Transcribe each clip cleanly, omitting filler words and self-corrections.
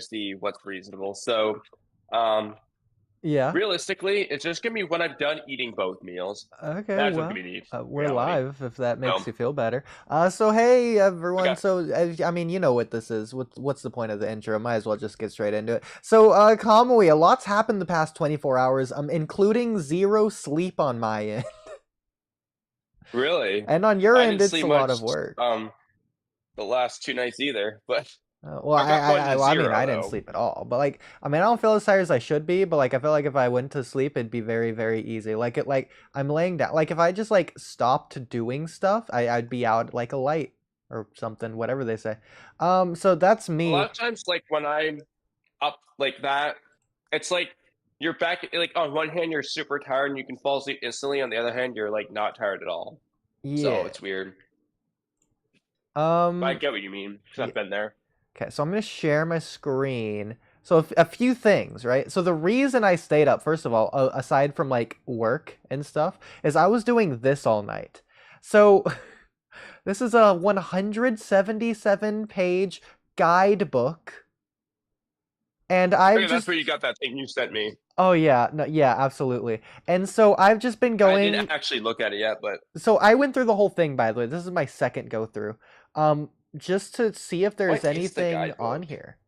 see what's reasonable. So, um, Yeah. realistically, it's just gonna be when I'm done eating both meals. Okay, That's what's well, gonna be we're reality. live if that makes So, you feel better. So hey everyone. okay. So I mean, you know what this is. What's the point of the intro? Might as well just get straight into it. So Kamui, a lot's happened the past 24 hours, including zero sleep on my end. Really? And on your I end didn't it's sleep a lot much of work. the last 2 nights either, but Well, I got one to well, I mean, zero I didn't though. sleep at all, but like, I mean, I don't feel as tired as I should be, but like, I feel like if I went to sleep, it'd be very, very easy. Like I'm laying down. Like, if I just like stopped doing stuff, I'd be out like a light or something, whatever they say. So that's A lot me. of times, like when I'm up like that, it's like you're back. Like on one hand, you're super tired and you can fall asleep instantly. On the other hand, you're like not tired at all. So Yeah. it's weird. But I Um. get what you mean because Yeah. I've been there. Okay, so I'm gonna share my screen. So a few things, right? So the reason I stayed up, first of all, aside from like work and stuff, is I was doing this all night. So this is a 177 page guidebook, and I've Okay, that's just where you got that thing you sent me. oh yeah, no, yeah, absolutely. And so I've just been I didn't going. actually look at it yet, but So I went through the whole thing, by the way. This is my second go through, just to see if there's what is the anything on guidebook? here.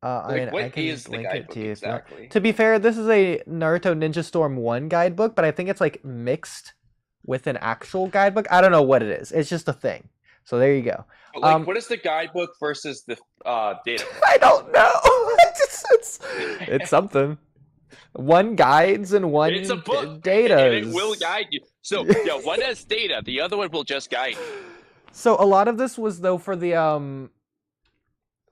I Like, mean, I what can is the link it to guidebook you if you want. exactly? To be fair, this is a Naruto Ninja Storm 1 guidebook, but I think it's like mixed with an actual guidebook. I don't know what it is. It's just a thing. So there you go. But like, what is the guidebook versus the data I points? don't know. It's something. One guides and It's a one book, and it will datas. guide you. So yeah, one has data, the other one will just guide you. So a lot of this was though for the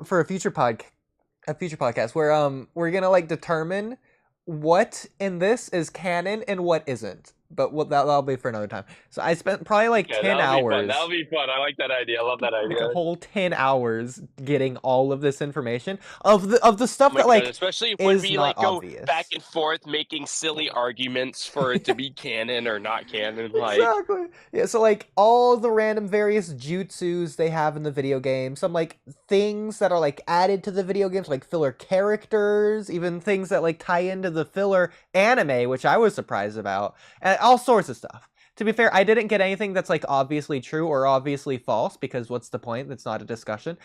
for a future podcast where we're gonna like determine what in this is canon and what isn't. But that'll be for another time. So I spent probably like Okay, 10 that'll be fun. That'll hours, be fun. I like that idea. I love that like a idea. whole 10 hours getting all of this information of the Oh stuff my that god, like especially when is we not like go back obvious. and forth making silly arguments for it to be canon or not canon. Like, Exactly. Yeah, so like all the random various jutsus they have in the video game, some like things that are like added to the video games, like filler characters, even things that like tie into the filler anime, which I was surprised about, and all sorts of stuff. To be fair, I didn't get anything that's like obviously true or obviously false because what's the point? It's not a discussion.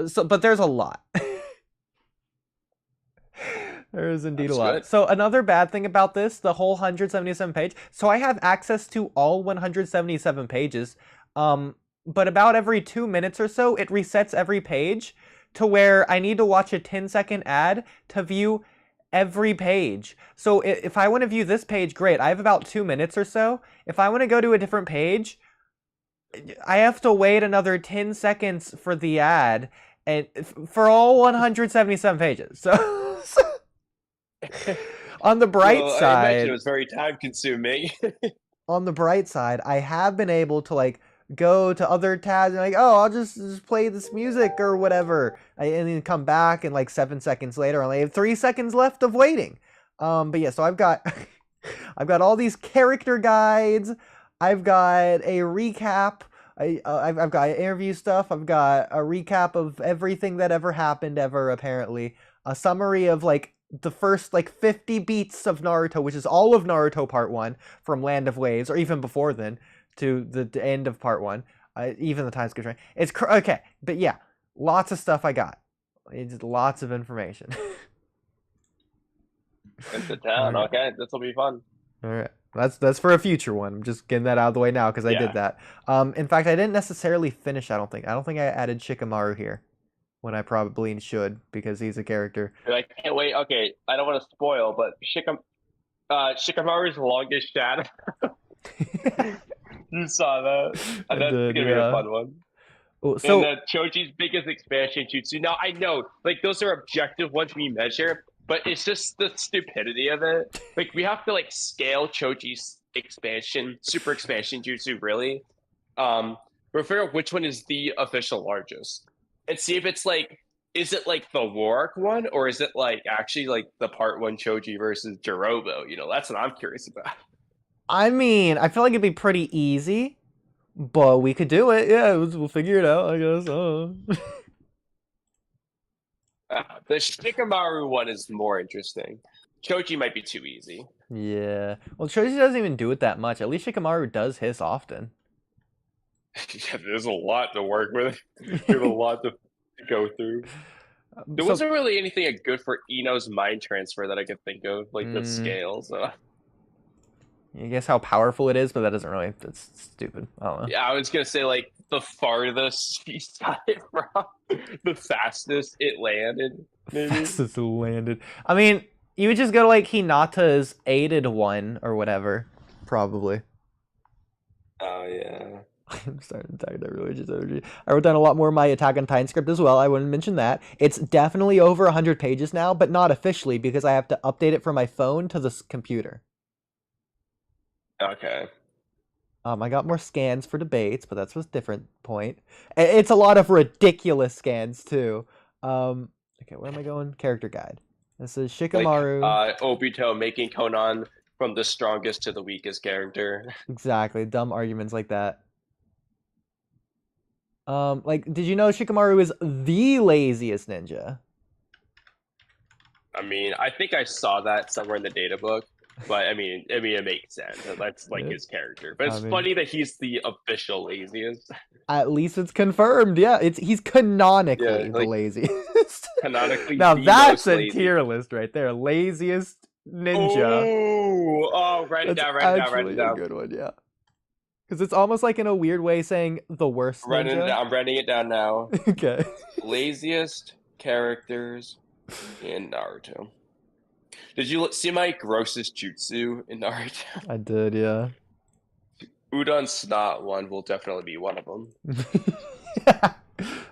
So, but there's a lot. There is indeed a that's lot. good. So another bad thing about this, the whole 177 page. So I have access to all 177 pages. But about every 2 minutes or so, it resets every page to where I need to watch a 10-second ad to view every page. So if I want to view this page, great. I have about 2 minutes or so. If I want to go to a different page, I have to wait another 10 seconds for the ad and for all 177 pages. So on the bright Well, I imagine it side, was very time consuming. I have been able to like go to other tabs and like, oh, I'll just play this music or whatever, and then come back and like 7 seconds later, I only have 3 seconds left of waiting. But yeah, so I've got I've got all these character guides. I've got a recap. I've got interview stuff. I've got a recap of everything that ever happened ever apparently. A summary of like the first like 50 beats of Naruto, which is all of Naruto Part 1 from Land of Waves, or even before then to the end of Part 1, even the time skip train. It's okay, but yeah, lots of stuff I got. It's lots of information. Into All town. right, Okay, this will be fun. all right. That's for a future one. I'm just getting that out of the way now because I did Yeah. that. In fact, I didn't necessarily finish. I don't think. I don't think I added Shikamaru here when I probably should because he's a character. I can't wait. Okay, I don't want to spoil, but Shikamaru's longest shadow. You saw that. I That's did, gonna be a yeah. fun one. Oh, And so Choji's biggest expansion jutsu. Now I know, like those are objective ones we measure, but it's just the stupidity of it. Like we have to like scale Choji's expansion, super expansion jutsu, really. We'll figure out which one is the official largest, and see if it's like, is it like the Warwick one, or is it like actually like the Part One Choji versus Jirobo? You know, that's what I'm curious about. I mean, I feel like it'd be pretty easy, but we could do it. Yeah, we'll figure it out. I guess. The Shikamaru one is more interesting. Choji might be too easy. Yeah. Well, Choji doesn't even do it that much. At least Shikamaru does hiss often. Yeah, there's a lot to work with. There's a lot to go through. There wasn't really anything good for Ino's mind transfer that I could think of, like the scales. I guess how powerful it is, but that doesn't really. That's stupid. I don't know. Yeah, I was gonna say like the farthest he shot it from, the fastest it landed. Maybe. Fastest it landed. I mean, you would just go to like Hinata's aided one or whatever, probably. Oh yeah. I'm starting to attack that religious energy. I wrote down a lot more of my Attack on Titan script as well. I wouldn't mention that. It's definitely over 100 pages now, but not officially because I have to update it from my phone to the computer. Okay. I got more scans for debates, but that's a different point. It's a lot of ridiculous scans too. Okay, where am I going? Character guide. This is Shikamaru. Like, Obito making Conan from the strongest to the weakest character. Exactly, dumb arguments like that. Like, did you know Shikamaru is the laziest ninja? I mean, I think I saw that somewhere in the data book, but I mean, it makes sense. That's like his character. But it's funny that he's the official laziest. At least it's confirmed. Yeah, he's canonically the laziest. Canonically, now that's a tier list right there. Laziest ninja. Oh, write it down. Write it down. A good one, yeah. Because it's almost like in a weird way saying the worst ninja. I'm writing it down now. Okay. Laziest characters in Naruto. Did you see my grossest jutsu in Naruto? I did, yeah. Udon Snot one will definitely be one of them. Yeah.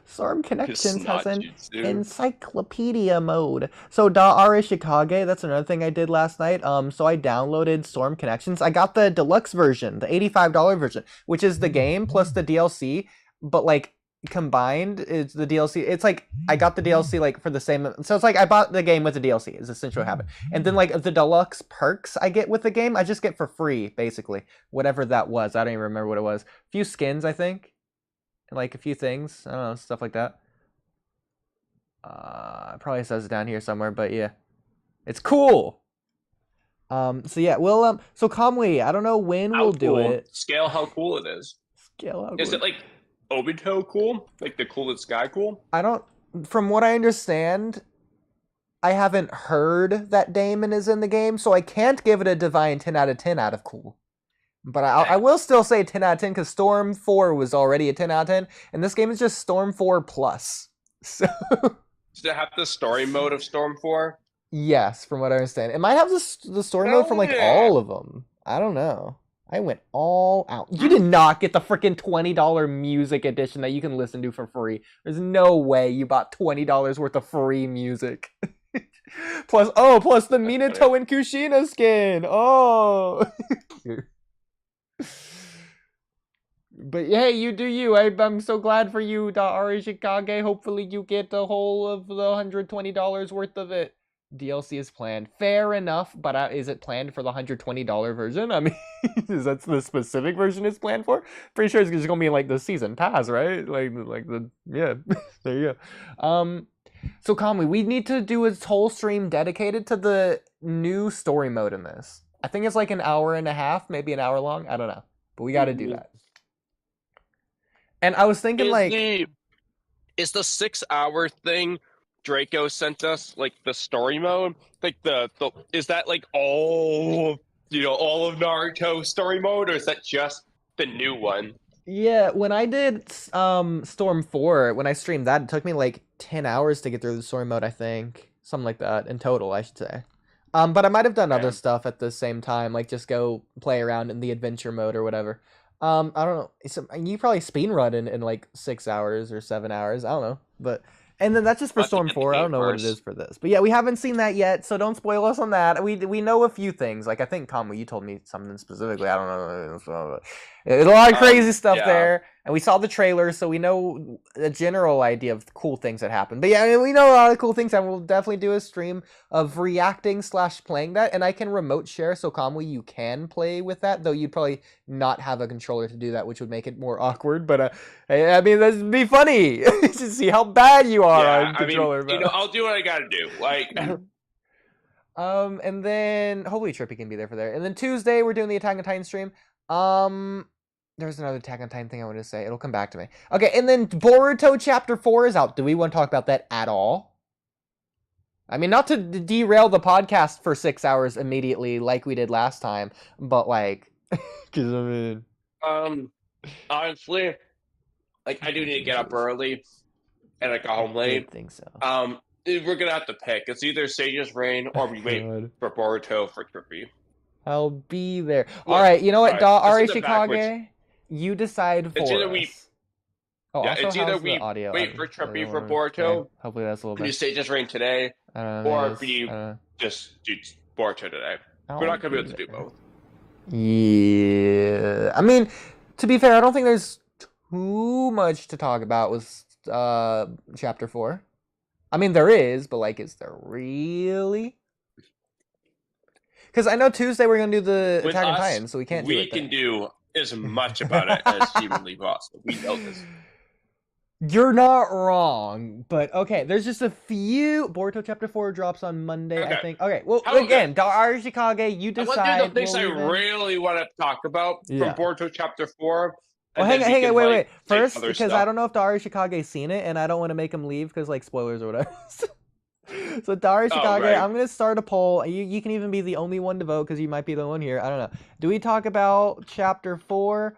Storm Connections has an encyclopedia mode. So Da Arishikage, that's another thing I did last night. So I downloaded Storm Connections. I got the deluxe version, the $85 version, which is the game plus the DLC, but like combined it's the DLC. It's like I got the DLC like for the same, so it's like I bought the game with the DLC is essentially what happened. And then like the deluxe perks I get with the game, I just get for free basically. Whatever that was. I don't even remember what it was. A few skins, I think. Like a few things, I don't know, stuff like that. It probably says it down here somewhere, but yeah, it's cool. So yeah, we'll so Kamui, I don't know when we'll do it. Scale how cool it is. Scale how is it like Obito cool? Like the coolest guy cool? I don't. From what I understand, I haven't heard that Damon is in the game, so I can't give it a divine 10 out of 10 out of cool. But I will still say 10 out of 10 because Storm 4 was already a 10 out of 10, and this game is just Storm 4 plus. So does it have the story mode of Storm 4? Yes, from what I understand. It might have the story mode from like all of them. I don't know. I went all out. You did not get the freaking $20 music edition that you can listen to for free. There's no way you bought $20 worth of free music. plus the Minato and Kushina skin. Oh. But hey, you do you. I'm so glad for you, Da Arishikage. Hopefully you get the whole of the $120 worth of it. DLC is planned. Fair enough, but is it planned for the $120 version? I mean, is that the specific version it's planned for? Pretty sure it's just gonna be like the season pass, right? Like the yeah. There you go. So Kamui, we need to do a whole stream dedicated to the new story mode in this. I think it's like an hour and a half, maybe an hour long. I don't know, but we got to do that. And I was thinking, is the 6-hour thing Draco sent us like the story mode? Like is that like all of Naruto story mode, or is that just the new one? Yeah, when I did Storm 4, when I streamed that, it took me like 10 hours to get through the story mode. I think something like that in total, I should say. But I might have done other stuff at the same time, like just go play around in the adventure mode or whatever. I don't know. You probably speedrun in like 6 hours or 7 hours. I don't know. But and then that's just for Storm 4. I don't know what it is for this. But yeah, we haven't seen that yet, so don't spoil us on that. We know a few things. Like I think Kamui, you told me something specifically. I don't know. There's a lot of crazy stuff there. And we saw the trailer, so we know a general idea of cool things that happen. But yeah, I mean, we know a lot of cool things, and we'll definitely do a stream of reacting / playing that. And I can remote share, so Kamui, you can play with that, though you'd probably not have a controller to do that, which would make it more awkward. But I mean, that'd be funny to see how bad you are on controller. I mean, I'll do what I gotta do. Like, and then hopefully Trippy can be there for there. And then Tuesday we're doing the Attack on Titan stream. There's another Attack on Titan thing I want to say. It'll come back to me. Okay, and then Boruto Chapter 4 is out. Do we want to talk about that at all? I mean, not to derail the podcast for 6 hours immediately like we did last time, but like, because I mean, honestly, like I do need to get up early, and I got home late. I think so. We're gonna have to pick. It's either Sage's Reign or we wait for Boruto for Trippy. I'll be there. All right, you know what, Ari Shikage? You decide for it's either us. Oh, yeah, it's either we wait for Trippy for Boruto. Okay. Hopefully that's a little bit. bit. You Sage's Reign today, or we just do Boruto today. We're not gonna be able to do both. Yeah, I mean, to be fair, I don't think there's too much to talk about with Chapter 4. I mean, there is, but like, is there really? Because I know Tuesday we're gonna do the Attack on Titan, so we can't. We can do as much about it as humanly possible. We know this. You're not wrong, but okay. There's just a few. Boruto Chapter 4 drops on Monday, I think. Okay, well, again, Ari Shikage, you decide. The things I really want to talk about from Boruto Chapter 4. Well, hang on, wait. First, because I don't know if Ari Shikage's seen it, and I don't want to make him leave because like spoilers or whatever. So Dari Shikage, I'm gonna start a poll. You can even be the only one to vote because you might be the one here. I don't know. Do we talk about Chapter 4,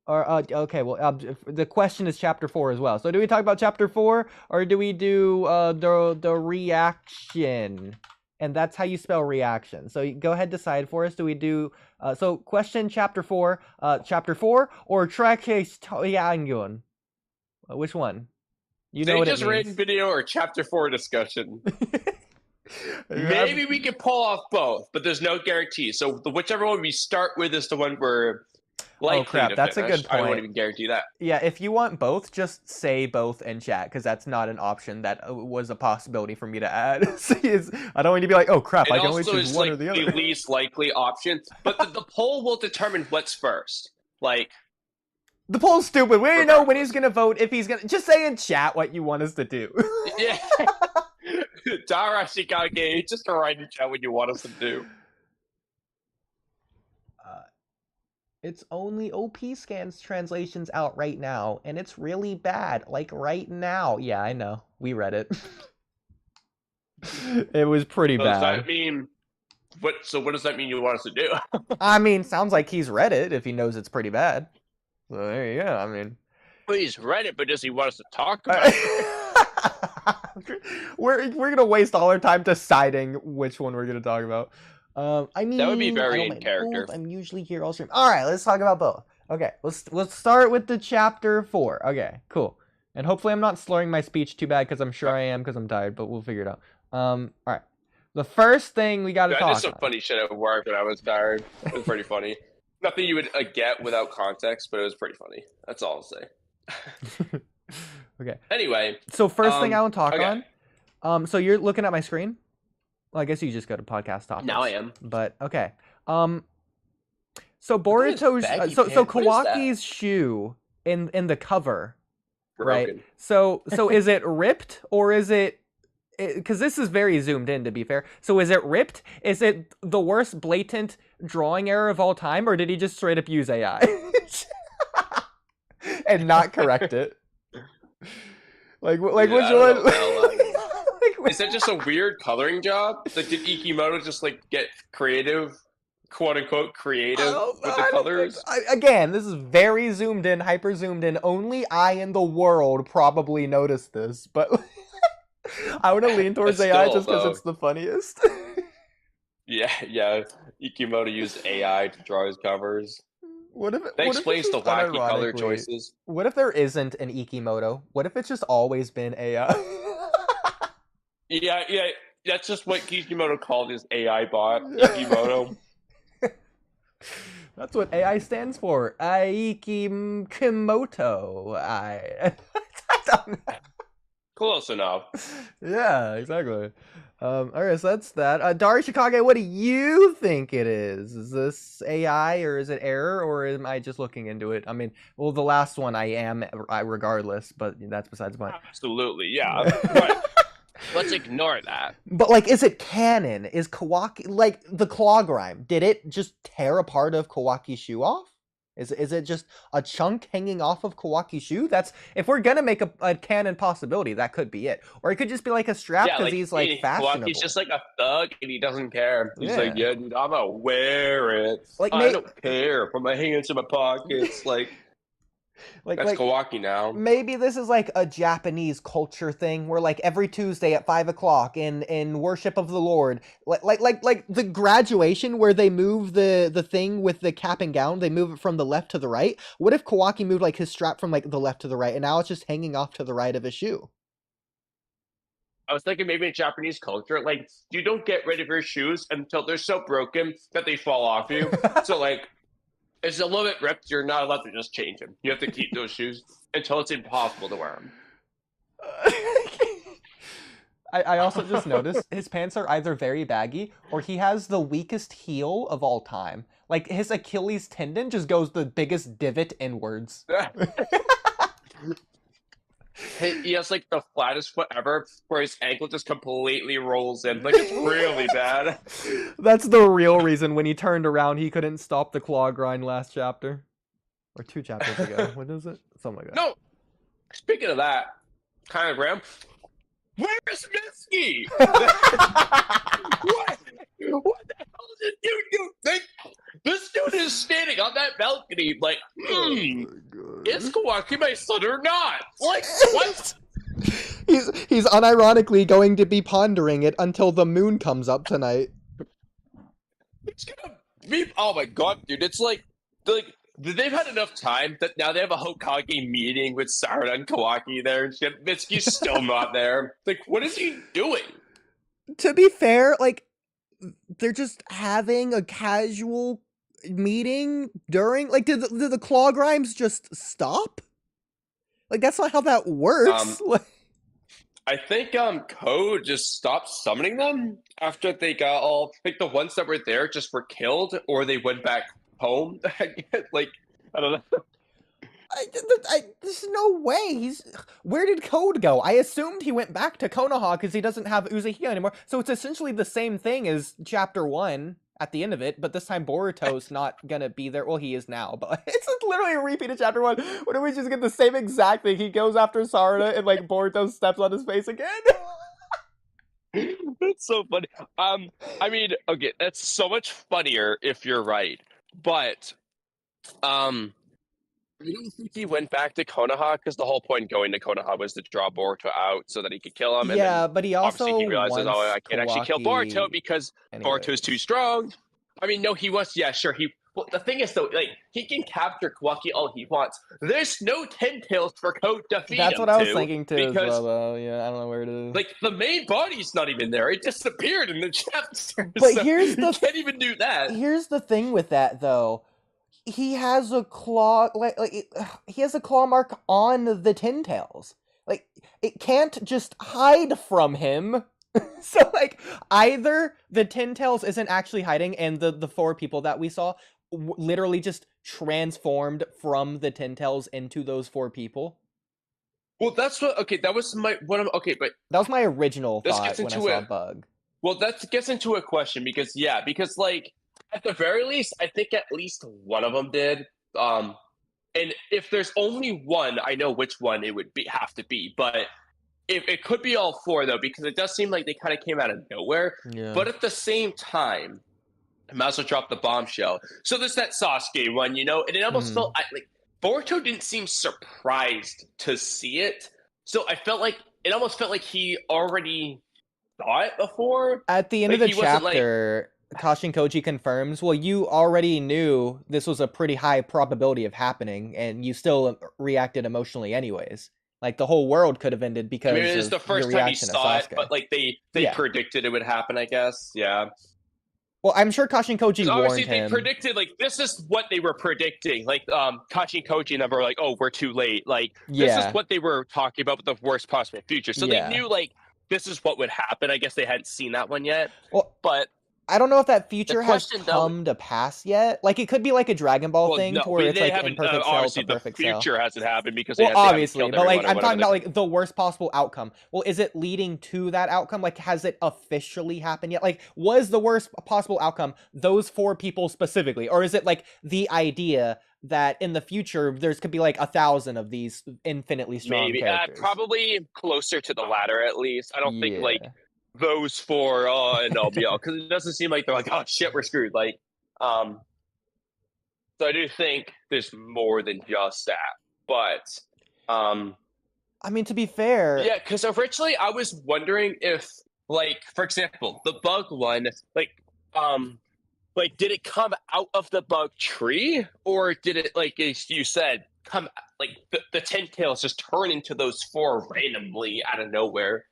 or okay? Well, the question is Chapter 4 as well. So do we talk about Chapter 4, or do we do the reaction? And that's how you spell reaction. So go ahead, decide for us. Do we do so? Question Chapter 4, or Trekes Toyangun? Which one? You know what it means. Just written video or Chapter 4 discussion. Maybe we could pull off both, but there's no guarantee. So whichever one we start with is the one we're likely to finish. That's a good point. I don't want to even guarantee that. Yeah, if you want both, just say both in chat, because that's not an option that was a possibility for me to add. I don't want to be like, oh crap, I can only choose one or the other. The least likely option, but the poll will determine what's first. Like, the poll's stupid. We don't know when he's gonna vote. If he's gonna just say in chat what you want us to do. Yeah, Dara Shikage, just write in chat what you want us to do. It's only OP Scans translations out right now, and it's really bad. Like right now. Yeah, I know. We read it. It was pretty bad. Does that mean what? So what does that mean you want us to do? I mean, sounds like he's read it if he knows it's pretty bad. So there you go. I mean, well, he's read it, but does he want us to talk about it? We're gonna waste all our time deciding which one we're gonna talk about. I mean, that would be very in character. I'm usually here all stream. All right, let's talk about both. Okay, let's start with the Chapter 4. Okay, cool. And hopefully I'm not slurring my speech too bad because I'm sure I am because I'm tired, but we'll figure it out. All right. The first thing we got to talk about. I did some funny shit at work when I was tired. It was pretty funny. Nothing you would get without context, but it was pretty funny. That's all I'll say. Okay. Anyway. So first thing I want to talk on. So you're looking at my screen? Well, I guess you just go to podcast topics. Now I am. But okay. So Boruto's so Kawaki's shoe in the cover, broken. Right? So is it ripped or is it? Because this is very zoomed in, to be fair. So is it ripped? Is it the worst blatant drawing error of all time, or did he just straight up use AI and not correct it? Like which one? Is that just a weird coloring job? Like, did Ikimoto just like get creative, quote unquote creative with the colors? Again, this is very zoomed in, hyper zoomed in. Only I in the world probably noticed this, but. I want to lean towards AI just because it's the funniest. Yeah. Ikimoto used AI to draw his covers. That explains the wacky color choices. What if there isn't an Ikimoto? What if it's just always been AI? Yeah. That's just what Kishimoto called his AI bot, Ikimoto. That's what AI stands for. Aiki Kimoto. I don't know. Close enough. Yeah, exactly. Alright, so that's that. Dari Shikage, what do you think it is? Is this AI or is it error or am I just looking into it? I mean, well, the last one I am regardless, but that's besides the point. Absolutely, yeah. But let's ignore that. But like, is it canon? Is Kawaki like the claw grime? Did it just tear a part of Kawaki's shoe off? Is it just a chunk hanging off of Kawaki's shoe? That's if we're gonna make a canon possibility, that could be it. Or it could just be like a strap because he's like fashionable. Kawaki's just like a thug and he doesn't care. He's like, yeah, dude, I'm gonna wear it. Like, I don't care. Put my hands in my pockets. That's Kawaki now. Maybe this is like a Japanese culture thing where like every Tuesday at 5 o'clock in worship of the Lord, like the graduation where they move the thing with the cap and gown, they move it from the left to the right. What if Kawaki moved like his strap from like the left to the right and now it's just hanging off to the right of his shoe? I was thinking maybe in Japanese culture, like you don't get rid of your shoes until they're so broken that they fall off you. So like, it's a little bit ripped. You're not allowed to just change them. You have to keep those shoes until it's impossible to wear them. I also just noticed his pants are either very baggy or he has the weakest heel of all time. Like his Achilles tendon just goes the biggest divot inwards. He has like the flattest foot ever where his ankle just completely rolls in. Like it's really bad. That's the real reason when he turned around he couldn't stop the claw grind last chapter. Or 2 chapters ago. What is it? Something like that. No! Speaking of that, kind of Graham, where's Misky? What the hell did you do? This dude is standing on that balcony like, is Kawaki my son or not? Like, what? He's unironically going to be pondering it until the moon comes up tonight. It's gonna be, oh my god, dude, it's like they've had enough time that now they have a Hokage meeting with Sarada and Kawaki there and shit. Mitsuki's still not there. Like, what is he doing? To be fair, like, they're just having a casual meeting during, like, did the claw grimes just stop? Like, that's not how that works. I think Code just stopped summoning them after they got all, like, the ones that were there just were killed or they went back home. Like, I don't know. There's no way. Where did Code go? I assumed he went back to Konoha because he doesn't have Uzuhia anymore. So it's essentially the same thing as Chapter 1 at the end of it, but this time Boruto's not gonna be there. Well, he is now, but it's literally a repeat of Chapter 1. What if we just get the same exact thing? He goes after Sarada and like Boruto steps on his face again. That's so funny. I mean, okay, that's so much funnier if you're right, but I don't think he went back to Konoha because the whole point going to Konoha was to draw Boruto out so that he could kill him. Yeah, and but he also obviously he realizes, wants I can't actually kill Boruto because Boruto's too strong. I mean, no, he was, yeah, sure. Well, the thing is, though, like, he can capture Kawaki all he wants. There's no 10 tails for Code to feed him. That's what I was thinking too, as well, though. Yeah, I don't know where it is. Like, the main body's not even there. It disappeared in the chapter. But so here's the... You can't even do that. Here's the thing with that, though. He has a claw, he has a claw mark on the 10 tails. Like, it can't just hide from him. So, like, either the 10 tails isn't actually hiding and the 4 people that we saw literally just transformed from the 10 tails into those 4 people. Well, that's what, okay, that was my, okay, but... That was my original thought when I saw Bug. Well, that gets into a question because, like, at the very least, I think at least one of them did. And if there's only one, I know which one it would have to be. But if it could be all 4, though, because it does seem like they kind of came out of nowhere. Yeah. But at the same time, I might as well drop the bombshell. So there's that Sasuke one, and it almost felt like Boruto didn't seem surprised to see it. So I felt like it almost felt like he already saw it before. At the end of the chapter... Kashin Koji confirms, well, you already knew this was a pretty high probability of happening, and you still reacted emotionally anyways. Like, the whole world could have ended because maybe it was the first time he saw it, but, like, they predicted it would happen, I guess. Yeah. Well, I'm sure Kashin Koji warned Obviously, they him. predicted, like, this is what they were predicting. Like, Kashi and Koji and them were like, oh, we're too late. Like, this is Yeah. what they were talking about with the worst possible future. So Yeah. they knew, like, this is what would happen. I guess they hadn't seen that one yet. Well, but I don't know if that future has question, come to pass yet. Like, it could be like a Dragon Ball thing, to where it's like imperfect cell to perfect cell. The future hasn't happened because Well, they obviously, haven't but like everyone or I'm talking about whatever. like the worst possible outcome. Well, is it leading to that outcome? Like, has it officially happened yet? Like, was the worst possible outcome those 4 people specifically, or is it like the idea that in the future there's could be like 1,000 of these infinitely strong Maybe characters? probably closer to the latter, at least. I don't think like those 4 and all be all, because it doesn't seem like they're like, oh shit, we're screwed. Like, so I do think there's more than just that. But I mean, to be fair, yeah, because originally I was wondering if, like, for example, the bug one, like did it come out of the bug tree, or did it, like as you said, come like the 10 tails just turn into those 4 randomly out of nowhere?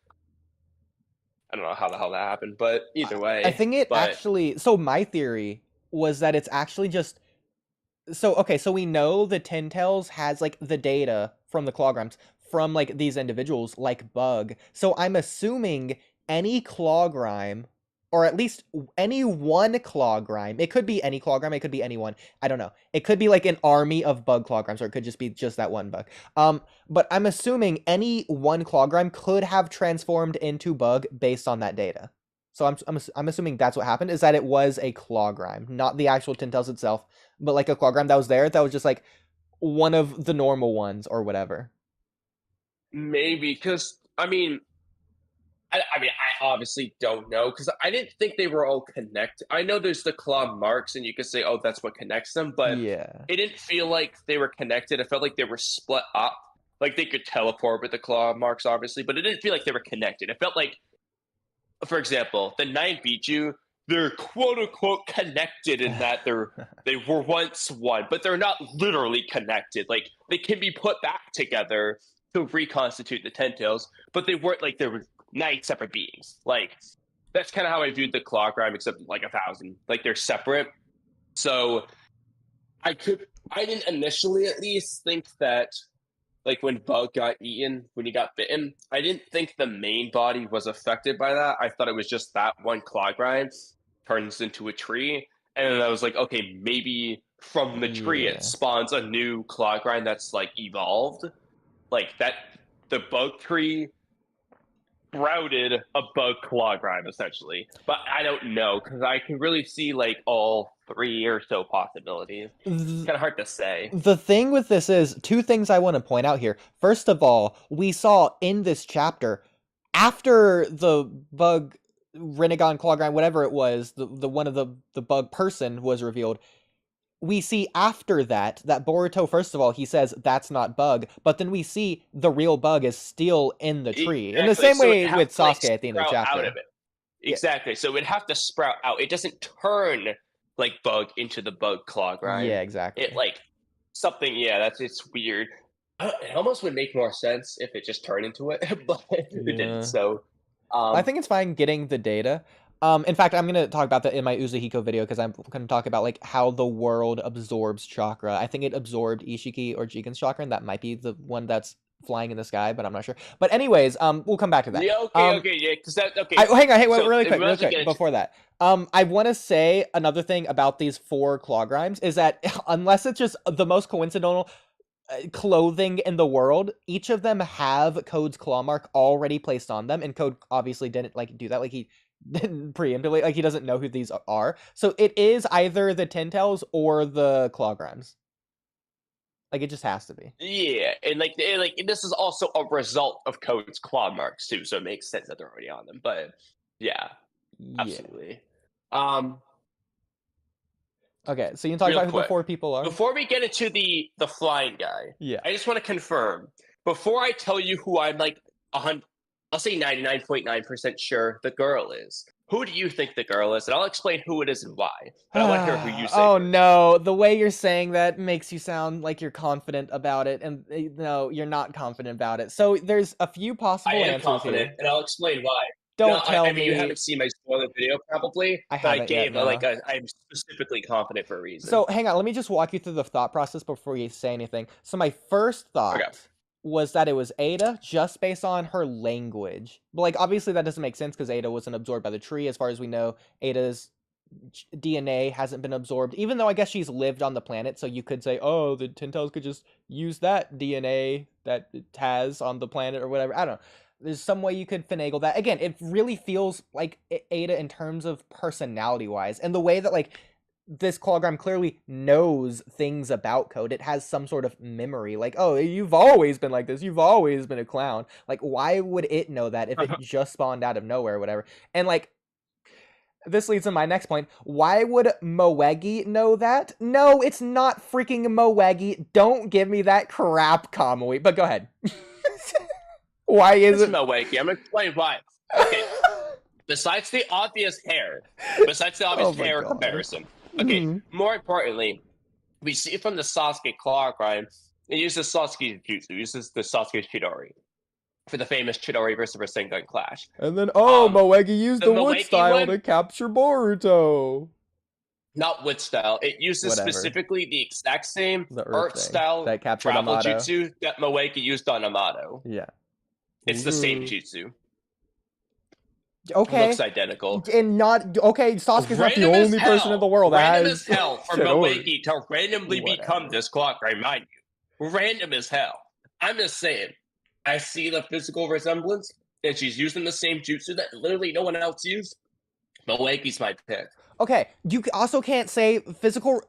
I don't know how the hell that happened, but either way. I think it actually. So my theory was that it's actually just. So okay, so we know the Ten Tails has like the data from the Clawgrams from like these individuals, like Bug. So I'm assuming any Clawgrime, or at least any one Clawgrime. It could be any Clawgrime. It could be anyone. I don't know. It could be like an army of Bug Clawgrimes, or it could just be just that one Bug. But I'm assuming any one Clawgrime could have transformed into Bug based on that data. So I'm assuming that's what happened, is that it was a Clawgrime, not the actual Ten Tails itself, but like a Clawgrime that was there, that was just like one of the normal ones or whatever. Maybe, because I mean, I obviously don't know, because I didn't think they were all connected. I know there's the claw marks, and you could say, oh, that's what connects them, but yeah, it didn't feel like they were connected. It felt like they were split up. Like they could teleport with the claw marks, obviously, but it didn't feel like they were connected. It felt like, for example, the 9 Biju, they're quote unquote connected in that they were once one, but they're not literally connected. Like they can be put back together to reconstitute the 10 tails, but they weren't like they were 9 separate beings. Like that's kind of how I viewed the Clawgrime, except like 1,000. Like they're separate. So I didn't initially at least think that, like when Bug got eaten, when he got bitten, I didn't think the main body was affected by that. I thought it was just that one Clawgrime turns into a tree. And then I was like, okay, maybe from the tree it spawns a new Clawgrime that's like evolved. Like that, the bug tree sprouted a bug Clawgrime essentially. But I don't know, because I can really see like all 3 or so possibilities. It's kind of hard to say. The thing with this is 2 things I want to point out here. First of all, we saw in this chapter, after the bug Rinnegan Clawgrime, whatever it was, the one of the bug person was revealed, we see after that Boruto, first of all, he says that's not Bug, but then we see the real Bug is still in the tree. Exactly. In the same way with Sasuke at the end of the chapter. Out of it. Exactly. So it would have to sprout out. It doesn't turn like Bug into the Bug Clawgrime. Yeah, exactly. It like something, it's weird. It almost would make more sense if it just turned into it, but it didn't. So I think it's fine getting the data. In fact, I'm going to talk about that in my Uzuhiko video, because I'm going to talk about like how the world absorbs chakra. I think it absorbed Ishiki or Jigen's chakra, and that might be the one that's flying in the sky, but I'm not sure. But anyways, we'll come back to that. Yeah, okay, because that, okay. Hang on, so really quick, before that. I want to say another thing about these 4 Clawgrimes is that unless it's just the most coincidental clothing in the world, each of them have Code's claw mark already placed on them, and Code obviously didn't like do that. Like he didn't preemptively, like he doesn't know who these are. So it is either the Ten Tails or the Clawgrimes. Like it just has to be. Yeah, and like this is also a result of Code's claw marks too, so it makes sense that they're already on them. But yeah. Absolutely. Okay, so you can talk about who the 4 people are. Before we get into the flying guy, I just want to confirm, before I tell you who I'm like 100, I'll say 99.9% sure the girl is. Who do you think the girl is? And I'll explain who it is and why. But I want to hear who you say. Oh no, the way you're saying that makes you sound like you're confident about it, and no, you're not confident about it. So there's a few possible answers confident, here. And I'll explain why. Don't tell me. You haven't seen my spoiler video probably, I but I haven't yet, gave no. I'm specifically confident for a reason. So hang on, let me just walk you through the thought process before you say anything. So my first thought was that it was Ada just based on her language. But like obviously that doesn't make sense because Ada wasn't absorbed by the tree. As far as we know, Ada's DNA hasn't been absorbed, even though I guess she's lived on the planet, so you could say, oh, the Tintails could just use that DNA that it has on the planet or whatever. I don't know. There's some way you could finagle that. Again, it really feels like Ada in terms of personality-wise, and the way that, like, this Clawgram clearly knows things about code. It has some sort of memory, like, oh, you've always been like this, you've always been a clown. Like, why would it know that if it just spawned out of nowhere or whatever? And, like, this leads to my next point. Why would Moegi know that? No, it's not freaking Moegi. Don't give me that crap, Kamui. But go ahead. Why is it Moegi? I'm gonna explain why. Okay. Besides the obvious hair comparison. Okay. More importantly, we see from the Sasuke Clawgram, it uses Sasuke's jutsu. It uses the Sasuke Chidori for the famous Chidori versus Rasengan clash. And then, Moegi used the wood style to capture Boruto. Not wood style. It uses specifically the exact same earth style that captured travel Amato. jutsu that Moegi used on Amato. Yeah. It's the same jutsu. Okay. It looks identical. And not... Okay, Sasuke's not the only person in the world that Random has... as hell for Moegi to randomly become this Clawgram, mind you. Random as hell. I'm just saying. I see the physical resemblance, and she's using the same jutsu that literally no one else used. Moegi's my pick. Okay, you also can't say physical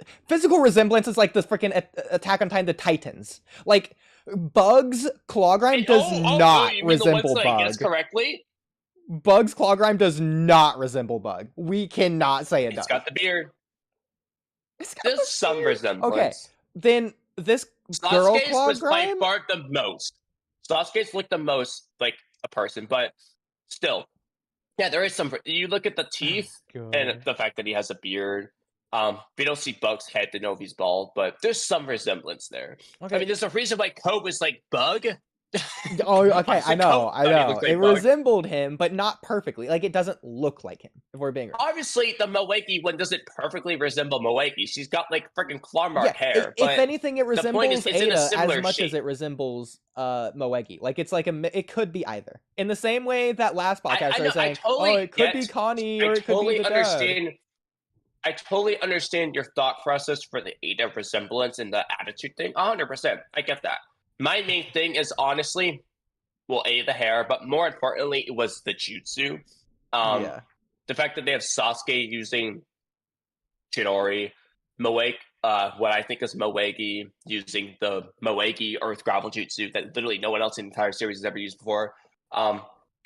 resemblance is like this freaking Attack on Titan, the Titans. Like, Bug's Clawgram does not resemble Bug. Correctly? Bug's Clawgram does not resemble Bug. We cannot say it does. It's got the beard. There's some resemblance. Okay, then this girl Clawgram was by far the most. Sasuke's looked the most like a person, but still. Yeah, there is some. You look at the teeth and the fact that he has a beard. We don't see Bug's head to know if he's bald, but there's some resemblance there. Okay. I mean, there's a reason why Code was like Bug. Oh, okay, I know. It resembled him, but not perfectly. Like, it doesn't look like him, if we're being honest. Obviously, the Moegi one doesn't perfectly resemble Moegi. She's got, like, freaking claw mark hair. If anything, it resembles Ada as much shape. as it resembles Moegi. Like, it's like it could be either. In the same way that last podcast I was saying, it could be Connie, or it could be the dad. I totally understand your thought process for the Ada resemblance and the attitude thing. 100%. I get that. My main thing is honestly, A, the hair, but more importantly, it was the jutsu. The fact that they have Sasuke using Chidori, what I think is Moegi using the Moegi Earth Gravel Jutsu that literally no one else in the entire series has ever used before,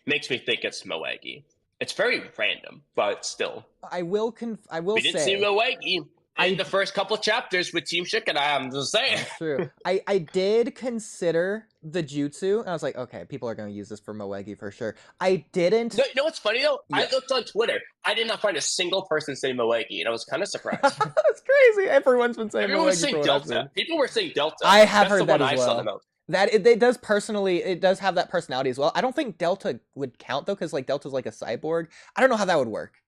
makes me think it's Moegi. It's very random, but still. I will we didn't see Moegi in the first couple of chapters with Team Shipudden, I'm just saying. That's true. I did consider the jutsu, and I was like, okay, people are going to use this for Moegi for sure. I didn't... No, you know what's funny, though? Yeah. I looked on Twitter. I did not find a single person say Moegi, and I was kind of surprised. That's crazy. Everyone's been saying Everyone Moegi was saying Delta. People were saying Delta. I have heard that as well. That it does have that personality as well. I don't think Delta would count, though, because, like, Delta's like a cyborg. I don't know how that would work.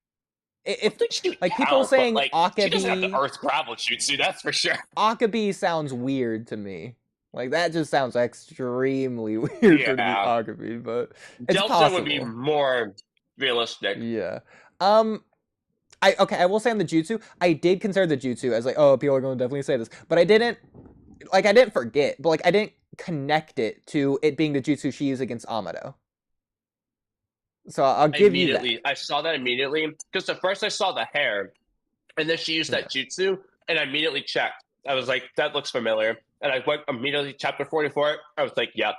If like people saying Akabi, she doesn't have the Earth Gravel Jutsu, that's for sure. Akabi sounds weird to me. Like that just sounds extremely weird for to be Akabi, but it's Delta possible. Would be more realistic. Yeah. I will say on the jutsu, I did consider the jutsu as like, oh, people are going to definitely say this, but I didn't forget, but like I didn't connect it to it being the jutsu she used against Amato. So I'll give you that. I saw that immediately because at first I saw the hair, and then she used that jutsu, and I immediately checked. I was like, that looks familiar, and I went immediately chapter 44. I was like, yep,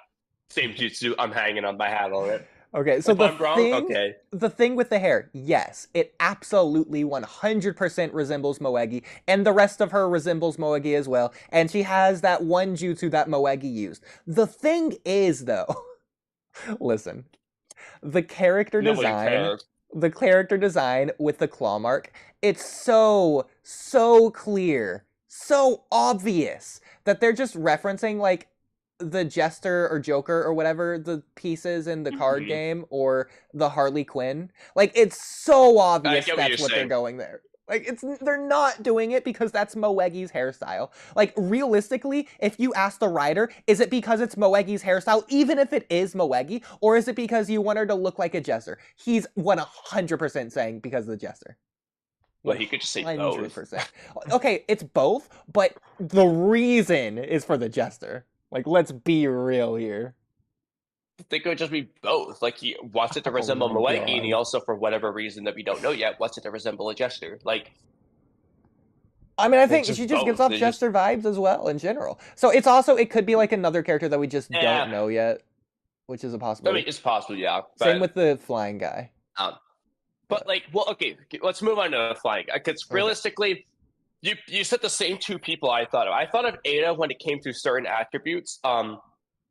same jutsu. I'm hanging on my hat on it. Okay, so the thing with the hair, yes, it absolutely 100% resembles Moegi, and the rest of her resembles Moegi as well, and she has that one jutsu that Moegi used. The thing is, though, listen. The character design with the claw mark, it's so clear, so obvious that they're just referencing like the Jester or Joker or whatever the pieces in the card game, or the Harley Quinn. Like, it's so obvious that's what they're going there. Like, they're not doing it because that's Moegi's hairstyle. Like, realistically, if you ask the writer, is it because it's Moegi's hairstyle, even if it is Moegi, or is it because you want her to look like a Jester? He's 100% saying because of the Jester. Well, he could just say 100%. Both. Okay, it's both, but the reason is for the Jester. Like, let's be real here. I think it would just be both. Like, he wants it to resemble Moegi, and he also, for whatever reason that we don't know yet, wants it to resemble a Jester. Like, I mean, I think she just gives off Jester vibes as well, in general. So it's also, it could be like another character that we just don't know yet, which is a possibility. I mean, it's possible, yeah. But, same with the flying guy. But, like, well, okay, let's move on to the flying guy, because realistically, you said the same two people I thought of. I thought of Ada when it came to certain attributes,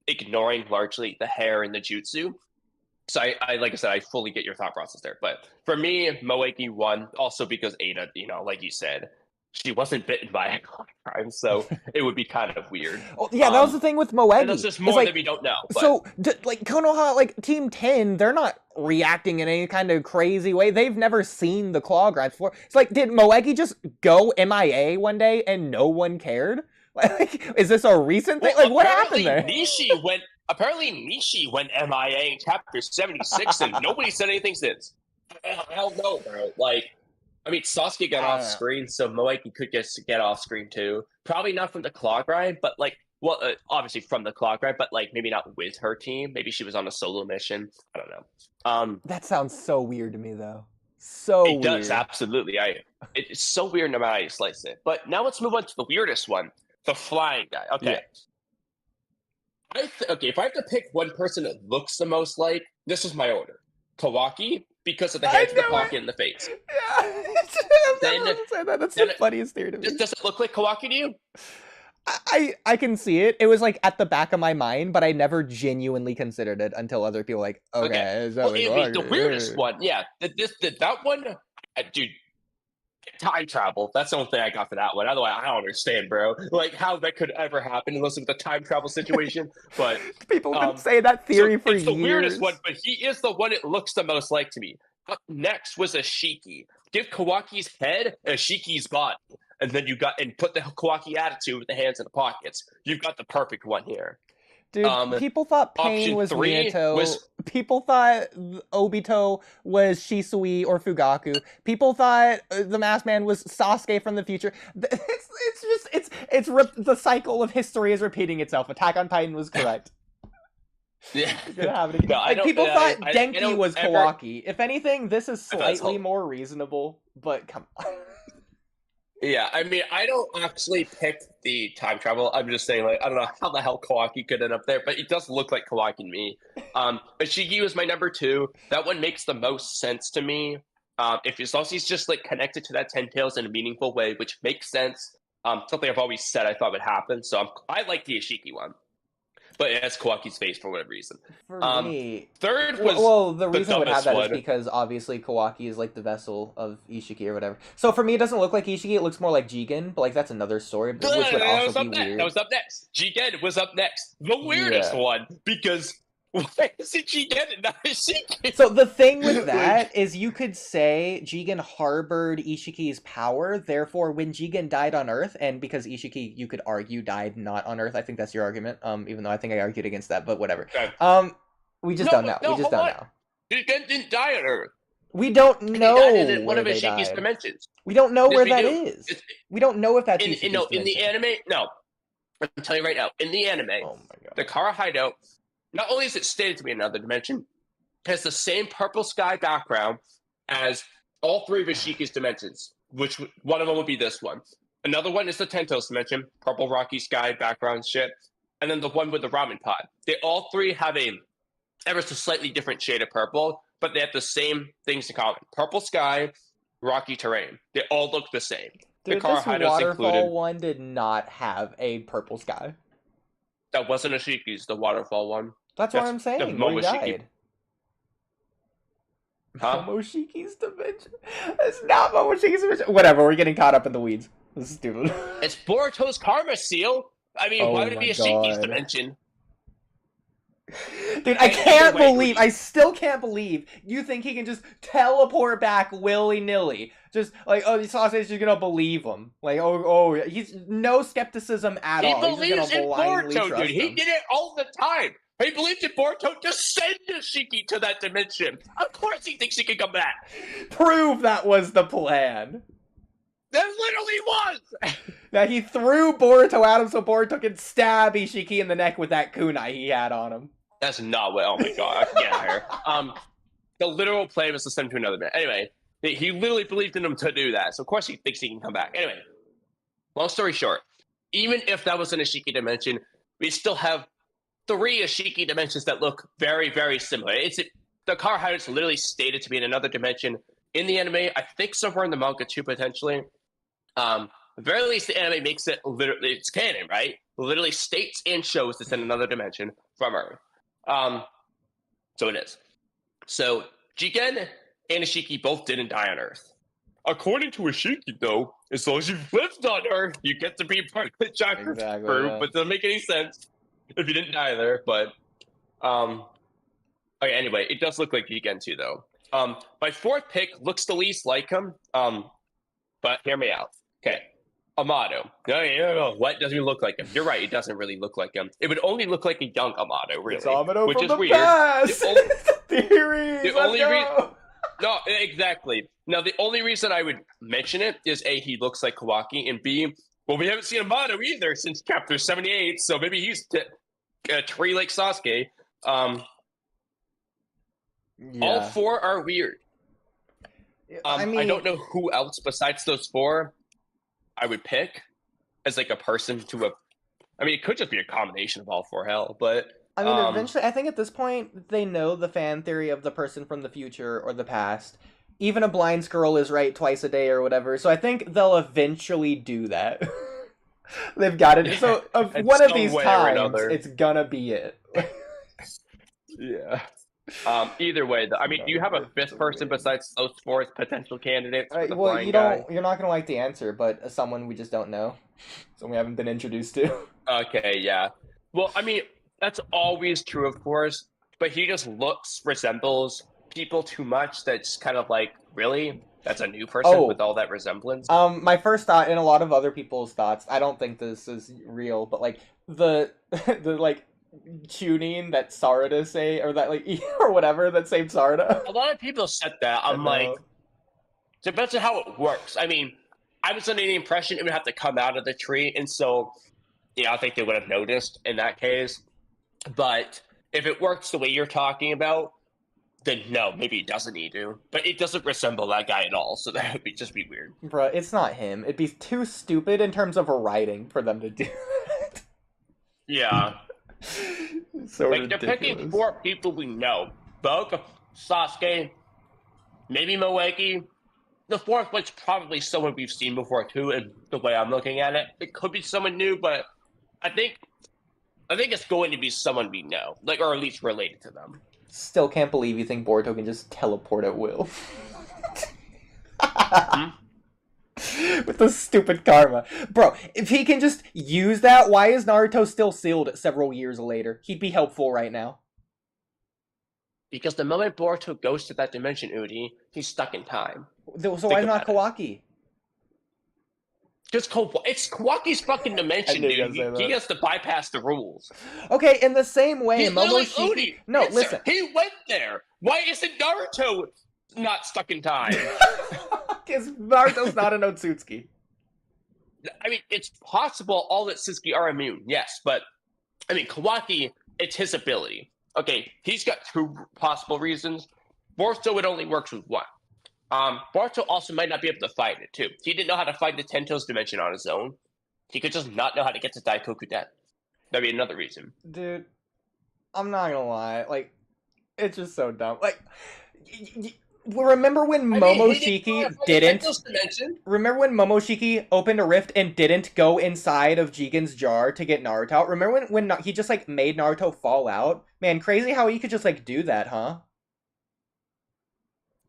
ignoring largely the hair and the jutsu. So I like I said, I fully get your thought process there. But for me, Moegi won, also because Ada, like you said, she wasn't bitten by a crime, so it would be kind of weird. Oh, yeah, that was the thing with Moegi. There's just more that we don't know. But. So, like, Konoha, like, Team 10, they're not reacting in any kind of crazy way. They've never seen the claw grabs before. It's like, did Moegi just go MIA one day and no one cared? Like, is this a recent thing? Like, what happened there? Apparently Nishi went MIA in chapter 76, and nobody said anything since. I don't know, bro. Like, I mean, Sasuke got off screen, so Moegi could just get off screen too. Probably not from the claw grind, but like, well, obviously from the claw grind, but like maybe not with her team. Maybe she was on a solo mission. I don't know. That sounds so weird to me, though. So weird. It does, absolutely. It's so weird no matter how you slice it. But now let's move on to the weirdest one, the flying guy. Okay. Yeah. If I have to pick one person that looks the most like, this is my order. Kawaki, because of the hands, the pocket, and the face. Yeah. That's the funniest theory to me. Does it look like Kawaki to you? I can see it. It was like at the back of my mind, but I never genuinely considered it until other people were like, okay. Well, the weirdest one, yeah. That one, dude, time travel. That's the only thing I got for that one. Otherwise, I don't understand, bro. Like, how that could ever happen unless it was a time travel situation. But people have been saying that theory for years. It's the weirdest one, but he is the one it looks the most like to me. Up next was Ashiki. Give Kawaki's head Ashiki's body. And then put the Kawaki attitude with the hands in the pockets. You've got the perfect one here. Dude, people thought Pain was Minato. People thought Obito was Shisui or Fugaku. People thought the Masked Man was Sasuke from the future. The cycle of history is repeating itself. Attack on Titan was correct. Yeah. People thought Genki was Kawaki. If anything, this is slightly more reasonable, but come on. Yeah, I mean, I don't actually pick the time travel. I'm just saying, like, I don't know how the hell Kawaki could end up there, but it does look like Kawaki to me. Ashiki was my number 2. That one makes the most sense to me. As long as he's just, like, connected to that 10 tails in a meaningful way, which makes sense. Something I've always said I thought would happen. So I like the Ashiki one. But it has Kawaki's face for whatever reason. For me, third was the reason I would have that is because obviously Kawaki is like the vessel of Ishiki or whatever. So for me, it doesn't look like Ishiki; it looks more like Jigen. But like that's another story, which would also be weird. That was up next. Jigen was up next, the weirdest one because. Why is it Jigen and not Ishiki? So the thing with that is you could say Jigen harbored Ishiki's power, therefore when Jigen died on Earth, and because Ishiki, you could argue, died not on Earth, I think that's your argument, even though I think I argued against that, but whatever. Okay. We just don't know. Jigen didn't die on Earth. We don't know in one of Ishiki's dimensions. We don't know where that is. We don't know if that's Ishiki's dimension. In the anime, no. I'm telling you right now, in the anime, the Kara Hideout, not only is it stated to be another dimension, it has the same purple sky background as all 3 of Ishiki's dimensions, which one of them would be this one. Another one is the Tentos dimension, purple rocky sky background shit, and then the one with the ramen pot. They all 3 have a ever so slightly different shade of purple, but they have the same things in common. Purple sky, rocky terrain. They all look the same. Dude, this waterfall one did not have a purple sky. That wasn't Ashiki's, the waterfall one. That's what I'm saying. Where he died. Huh? Momoshiki's dimension. It's not Momoshiki's dimension. Whatever, we're getting caught up in the weeds. This is stupid. It's Boruto's karma seal. I mean, why would it be Ashiki's dimension? Dude, I still can't believe you think he can just teleport back willy-nilly. Just like, oh, the sausage, you're gonna believe him. Like, he's no skepticism at all. He believes in Boruto, dude. He did it all the time. He believes in Boruto to send Shiki to that dimension. Of course he thinks he can come back. Prove that was the plan. That literally was! Now, he threw Boruto at him so Boruto could stab Ishiki in the neck with that kunai he had on him. That's not what, oh my god, I can't hear. The literal plan was to send him to another man. Anyway, he literally believed in him to do that, so of course he thinks he can come back. Anyway, long story short, even if that was an Ishiki dimension, we still have 3 Ishiki dimensions that look very, very similar. The carbohydrates literally stated to be in another dimension in the anime. I think somewhere in the manga too, potentially. At the very least, the anime makes it literally, it's canon, right? Literally states and shows it's in another dimension from Earth. So it is. So Jigen and Ishiki both didn't die on Earth. According to Ishiki, though, as long as you've lived on Earth, you get to be part of the chakra crew. Yeah. But it doesn't make any sense if you didn't die there. But okay, anyway, it does look like Jigen too, though. My 4th pick looks the least like him. But hear me out. Okay. Amato. No, what doesn't even look like him? You're right, it doesn't really look like him. It would only look like a young Amato, really. It's Amato which from is the weird. Past. Theories. No, exactly. Now, the only reason I would mention it is A, he looks like Kawaki, and B, well, we haven't seen Amato either since chapter 78, so maybe he's a tree like Sasuke. All 4 are weird. I don't know who else besides those 4 I would pick as like a person to it could just be a combination of all 4, hell, but I mean, eventually, I think at this point, they know the fan theory of the person from the future or the past. Even a blind squirrel is right twice a day or whatever, so I think they'll eventually do that. They've got it. So, one of these times, it's gonna be it. Yeah. Either way, do you have a 5th person besides those 4 potential candidates? For the blind guy? You're not gonna like the answer, but someone we just don't know, someone we haven't been introduced to. Okay, yeah. Well, that's always true, of course, but he just resembles people too much. That's kind of like, really? That's a new person with all that resemblance? My first thought, and a lot of other people's thoughts, I don't think this is real, but like the like tuning that Sarada say, or that like or whatever that saved Sarada. A lot of people said that. I'm like, depends on how it works. I was under the impression it would have to come out of the tree, and so I think they would have noticed in that case. But if it works the way you're talking about, then no, maybe it doesn't need to. But it doesn't resemble that guy at all, so that would just be weird. Bruh, it's not him. It'd be too stupid in terms of writing for them to do that. Yeah. So they're picking 4 people we know. Boke, Sasuke, maybe Moeki. The 4th one's probably someone we've seen before too, and the way I'm looking at it. It could be someone new, but I think it's going to be someone we know, or at least related to them. Still can't believe you think Boruto can just teleport at will. With the stupid karma. Bro, if he can just use that, why is Naruto still sealed several years later? He'd be helpful right now. Because the moment Boruto goes to that dimension, Oodie, he's stuck in time. So why not Kawaki? Because it's Kawaki's fucking dimension, dude. He has to bypass the rules. Okay, in the same way, Momoshiki... listen. He went there. Why isn't Naruto not stuck in time? Because Naruto's not an Otsutsuki. It's possible all that Satsuki are immune, yes, but, Kawaki, it's his ability. Okay, he's got 2 possible reasons. Boruto, it only works with 1. Boruto also might not be able to fight it, too. He didn't know how to fight the Tento's dimension on his own. He could just not know how to get to Daikokuden. That'd be another reason. Dude, I'm not gonna lie. It's just so dumb. Remember when Momoshiki didn't... Remember when Momoshiki opened a rift and didn't go inside of Jigen's jar to get Naruto out? Remember when he just, made Naruto fall out? Man, crazy how he could just, do that, huh?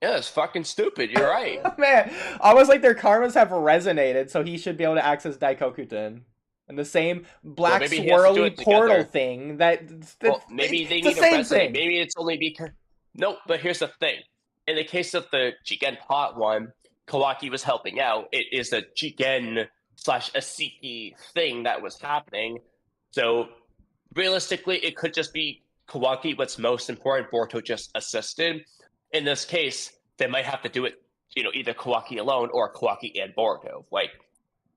Yeah, it's fucking stupid. You're right. Man, almost like their karmas have resonated, so he should be able to access Daikokuten. And the same black swirly portal thing maybe they need a resonate. Maybe it's only because... No, but here's the thing. In the case of the Jigen Pot one, Kawaki was helping out. It is a Jigen / Asiki thing that was happening. So realistically, it could just be Kawaki what's most important. Boruto just assisted. In this case, they might have to do it, either Kawaki alone or Kawaki and Boruto,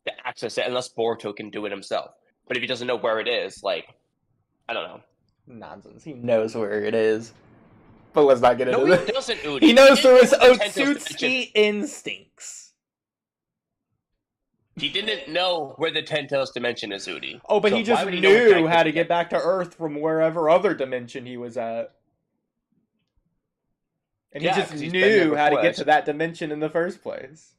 to access it, unless Boruto can do it himself. But if he doesn't know where it is, I don't know. Nonsense. He knows where it is. But let's not get into that. No, he doesn't, Oodie. He knows through his Otsutsuki instincts. He didn't know where the Ten-Tails dimension is, Oodie. Oh, but he just knew how to get back to Earth from wherever other dimension he was at. And he just knew how to get to that dimension in the first place.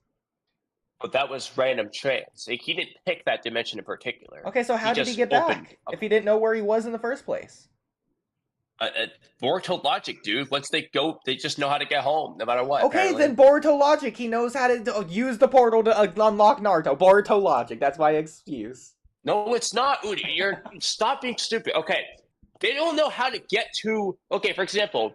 But that was random chance. He didn't pick that dimension in particular. Okay, so how did he get back if he didn't know where he was in the first place? Boruto logic, dude. Once they go, they just know how to get home, no matter what. Okay, then Boruto logic. He knows how to use the portal to unlock Naruto. Boruto logic. That's my excuse. No, it's not, Oodie. Stop being stupid. Okay, they don't know how to get to... Okay, for example...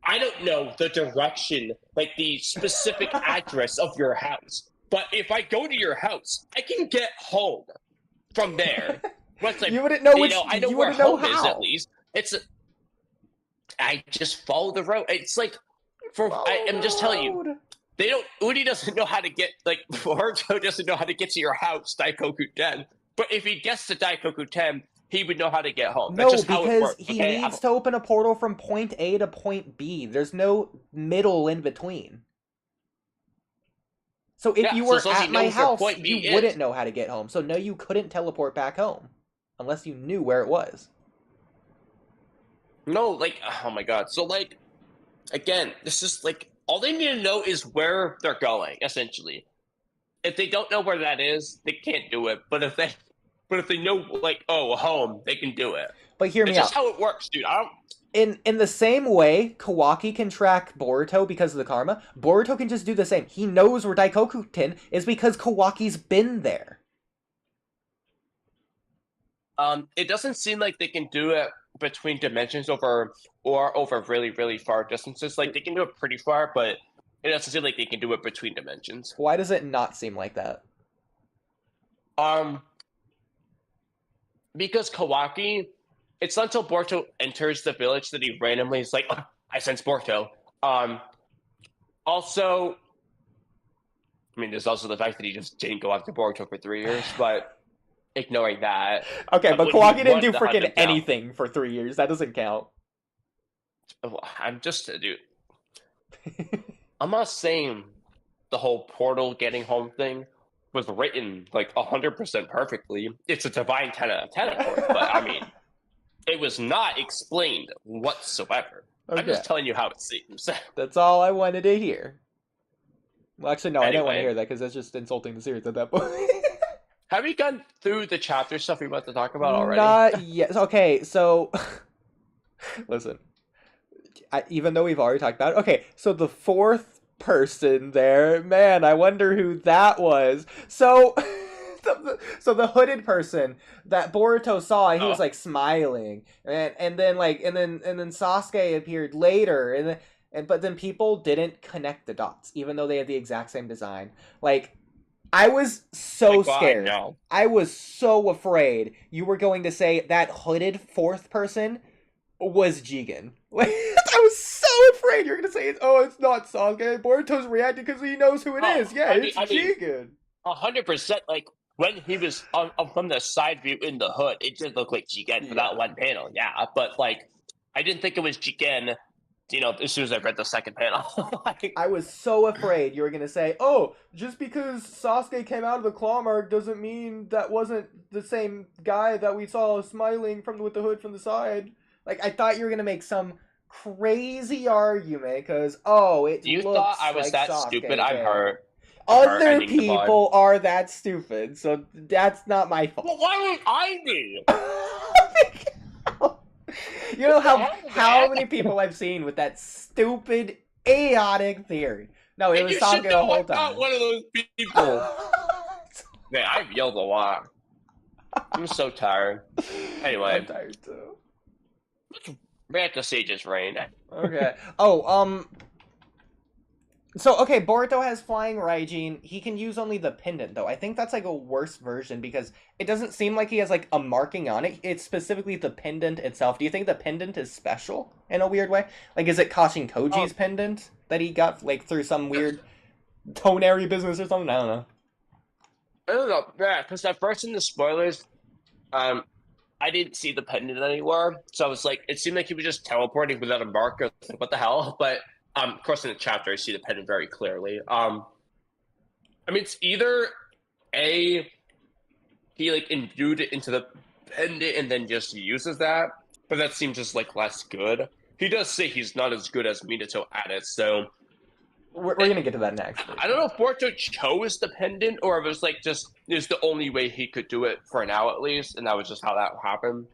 I don't know the direction, the specific address of your house. But if I go to your house, I can get home from there. You wouldn't know which... I know where home is, at least. I just follow the road. It's I'm just telling you. Oodie doesn't know how to get... Boruto doesn't know how to get to your house, Daikoku 10. But if he gets to Daikoku 10... he would know how to get home. That's just how it works. He needs to open a portal from point A to point B. There's no middle in between. So if you were at my house, you wouldn't know how to get home. So no, you couldn't teleport back home. Unless you knew where it was. No, oh my god. So, again, this is, all they need to know is where they're going, essentially. If they don't know where that is, they can't do it. But if they know, home, they can do it. But hear me out. It's just how it works, dude. In the same way, Kawaki can track Boruto because of the karma, Boruto can just do the same. He knows where Daikoku 10 is because Kawaki's been there. It doesn't seem like they can do it between dimensions over really, really far distances. They can do it pretty far, but it doesn't seem like they can do it between dimensions. Why does it not seem like that? Because Kawaki, it's not until Boruto enters the village that he randomly is oh, I sense Boruto. Also, there's also the fact that he just didn't go after Boruto for 3 years, but ignoring that. Okay, but Kawaki didn't do freaking anything for 3 years. That doesn't count. I'm just, dude. I'm not saying the whole portal getting home thing was written 100% perfectly. It's a divine 10 out of 10, of course, but it was not explained whatsoever. Okay. I'm just telling you how it seems. That's all I wanted to hear. Well, actually, no, I didn't want to hear that because that's just insulting the series at that point. Have you gone through the chapter stuff we about to talk about already? Not yet. Okay, so listen. Even though we've already talked about it, okay, so the fourth person there, man, I wonder who that was. So the hooded person that Boruto saw, he was smiling, and then Sasuke appeared later, but then people didn't connect the dots, even though they had the exact same design. I was so scared. No. I was so afraid you were going to say that hooded fourth person was Jigen. I was so afraid you're gonna say it's not Sasuke. Boruto's reacting because he knows who it is. Yeah, it's Jigen. 100%. When he was from the side view in the hood, it did look like Jigen for that one panel. Yeah, but I didn't think it was Jigen. As soon as I read the second panel. I was so afraid you were gonna say, just because Sasuke came out of the claw mark doesn't mean that wasn't the same guy that we saw smiling with the hood from the side. I thought you were gonna make some crazy argument because you thought I was that Sasuke stupid? I'm hurt. Other people are that stupid, so that's not my fault. Well, why would I be? You know how many people I've seen with that stupid, idiotic theory? No, it was Sasuke the whole time. I'm not one of those people. Man, I've yelled a lot. I'm so tired. Anyway, I'm tired too. Rant the Sage's Reign. Okay. Oh, so, okay, Boruto has Flying Raijin. He can use only the pendant, though. I think that's, like, a worse version, because it doesn't seem like he has, like, a marking on it. It's specifically the pendant itself. Do you think the pendant is special in a weird way? Like, is it Kashin Koji's pendant that he got, like, through some weird tonary business or something? I don't know. I don't know, yeah, because at first in the spoilers, I didn't see the pendant anywhere, so I was like, it seemed like he was just teleporting without a marker. I was like, what the hell? But of course, in the chapter, I see the pendant very clearly. I mean, it's either he like imbued it into the pendant and then just uses that, but that seems just like less good. He does say he's not as good as Minato at it, so we're gonna get to that next. I don't know if Boruto chose the pendant or if it was like just it was the only way he could do it for now at least, and that was just how that happened.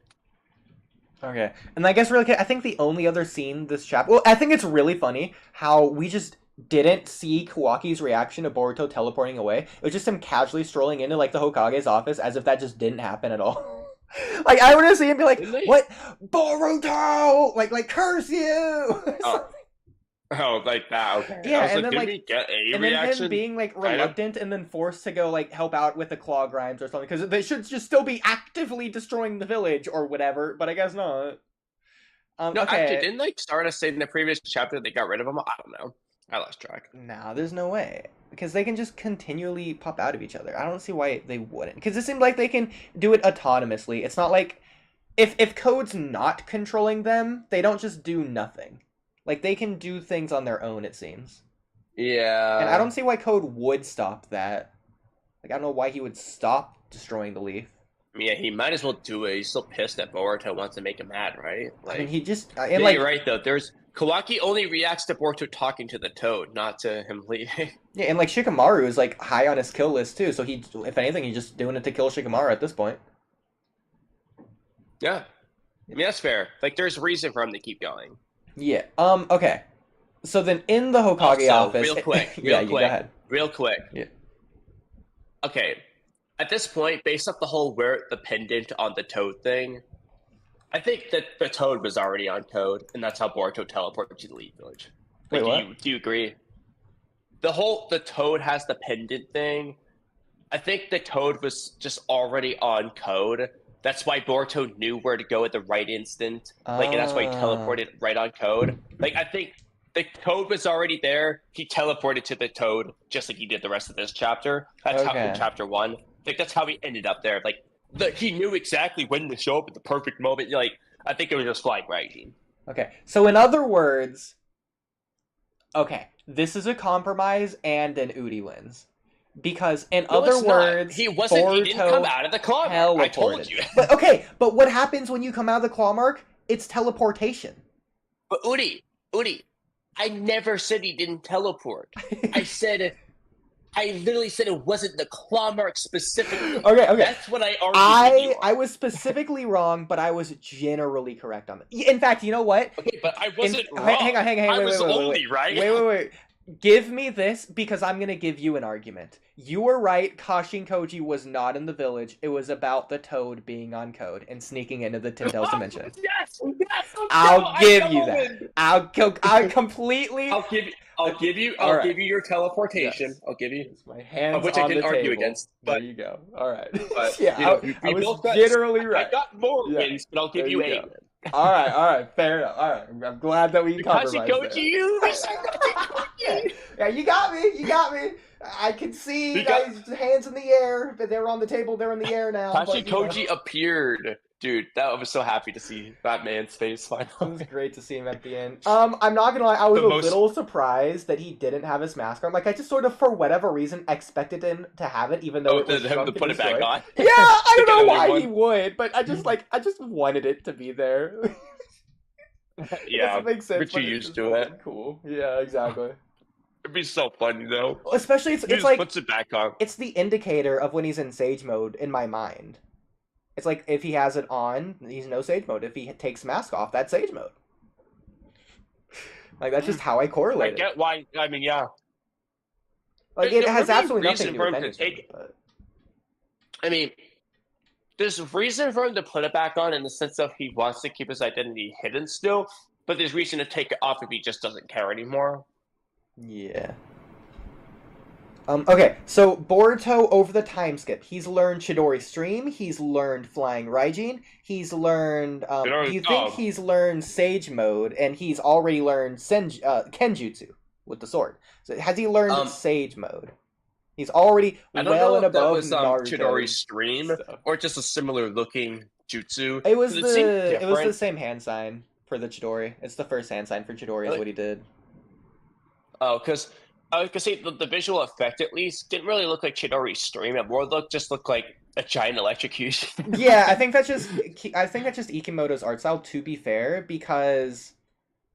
Okay, and I guess really, I think the only other scene this chapter, well, I think it's really funny how we just didn't see Kawaki's reaction to Boruto teleporting away. It was just him casually strolling into like the Hokage's office as if that just didn't happen at all. Like I want to see him be like, "What, Boruto? Like curse you!" Oh, like that. Okay. Yeah, I was and like, then did we get a reaction? Then him being like reluctant and then forced to go like help out with the claw grinds or something because they should just still be actively destroying the village or whatever. But I guess not. No, okay. Actually, didn't like Stardust say in the previous chapter they got rid of him? I don't know. I lost track. No, there's no way because they can just continually pop out of each other. I don't see why they wouldn't because it seemed like they can do it autonomously. It's not like if Code's not controlling them, they don't just do nothing. Like, they can do things on their own, it seems. Yeah. And I don't see why Code would stop that. Like, I don't know why he would stop destroying the leaf. Yeah, he might as well do it. He's still pissed that Boruto wants to make him mad, right? Like, I mean, he just... yeah, like, you're right, though. Kawaki only reacts to Boruto talking to the toad, not to him leaving. Yeah, and, like, Shikamaru is, like, high on his kill list, too. So, if anything, he's just doing it to kill Shikamaru at this point. Yeah. I mean, that's fair. Like, there's a reason for him to keep going. Yeah. Okay. So then in the Hokage office... Real quick. Go ahead. Real quick. Yeah. Okay. At this point, based off the whole wear the pendant on the toad thing, I think that the toad was already on Toad, and that's how Boruto teleported to the Leaf Village. Like, wait, what? Do you agree? The toad has the pendant thing. I think the toad was just already on Code. That's why Boruto knew where to go at the right instant. Like, and that's why he teleported right on Code. Like, I think the Toad was already there. He teleported to the Toad, just like he did the rest of this chapter. That's how in chapter 1. Like, that's how he ended up there. Like, he knew exactly when to show up at the perfect moment. Like, I think it was just Flying Raijin. Okay, so in other words, okay, this is a compromise and an Oodie wins. Because in other words, he didn't come out of the claw mark. I told you. But what happens when you come out of the claw mark? It's teleportation. But Oodie, I never said he didn't teleport. I literally said it wasn't the claw mark specifically. Okay. That's what I argued. I was specifically wrong, but I was generally correct on that. In fact, you know what? Okay, but I wasn't wrong. Hang on. I was only right. Wait. Give me this, because I'm going to give you an argument. You were right, Kashin Koji was not in the village. It was about the toad being on Code and sneaking into the 10th dimension. Yes! I'll give you that. I'll completely... I'll give you your teleportation. Yes. I'll give you... My hands which I didn't argue against. But, there you go. All right. But, yeah, I was generally right. I got more wins, but I'll give you 8. All right, fair enough. All right, I'm glad that we compromised there. Yeah, you got me. I can see his hands in the air, but they're on the table. They're in the air now. Koji appeared. Dude, I was so happy to see that man's face finally. It was great to see him at the end. I'm not gonna lie, I was a little surprised that he didn't have his mask on. Like, I just sort of, for whatever reason, expected him to have it, even though it was him to put it back on. Yeah, I don't know why he would, but I just wanted it to be there. Yeah, it makes sense. But you used to it. Cool. Yeah, exactly. It'd be so funny though. Especially it's like puts it back on. It's the indicator of when he's in Sage mode in my mind. It's like if he has it on, he's no Sage mode. If he takes mask off, that's Sage mode. Like, that's just how I correlate it. I get why. I mean, yeah. Like, it has absolutely nothing to do with anything. I mean, there's reason for him to put it back on in the sense of he wants to keep his identity hidden still, but there's reason to take it off if he just doesn't care anymore. Yeah. Okay, so Boruto over the time skip, he's learned Chidori Stream, he's learned Flying Raijin, he's learned, do you think he's learned Sage Mode, and he's already learned Kenjutsu with the sword? So has he learned Sage Mode? He's already well and above Naruto. Chidori Stream, or just a similar looking jutsu. It was the same hand sign for the Chidori. It's the first hand sign for Chidori is what he did. Oh, because I was gonna say the visual effect at least didn't really look like Chidori Stream. It more looked like a giant electrocution. Yeah, I think that's just Ikimoto's art style. To be fair, because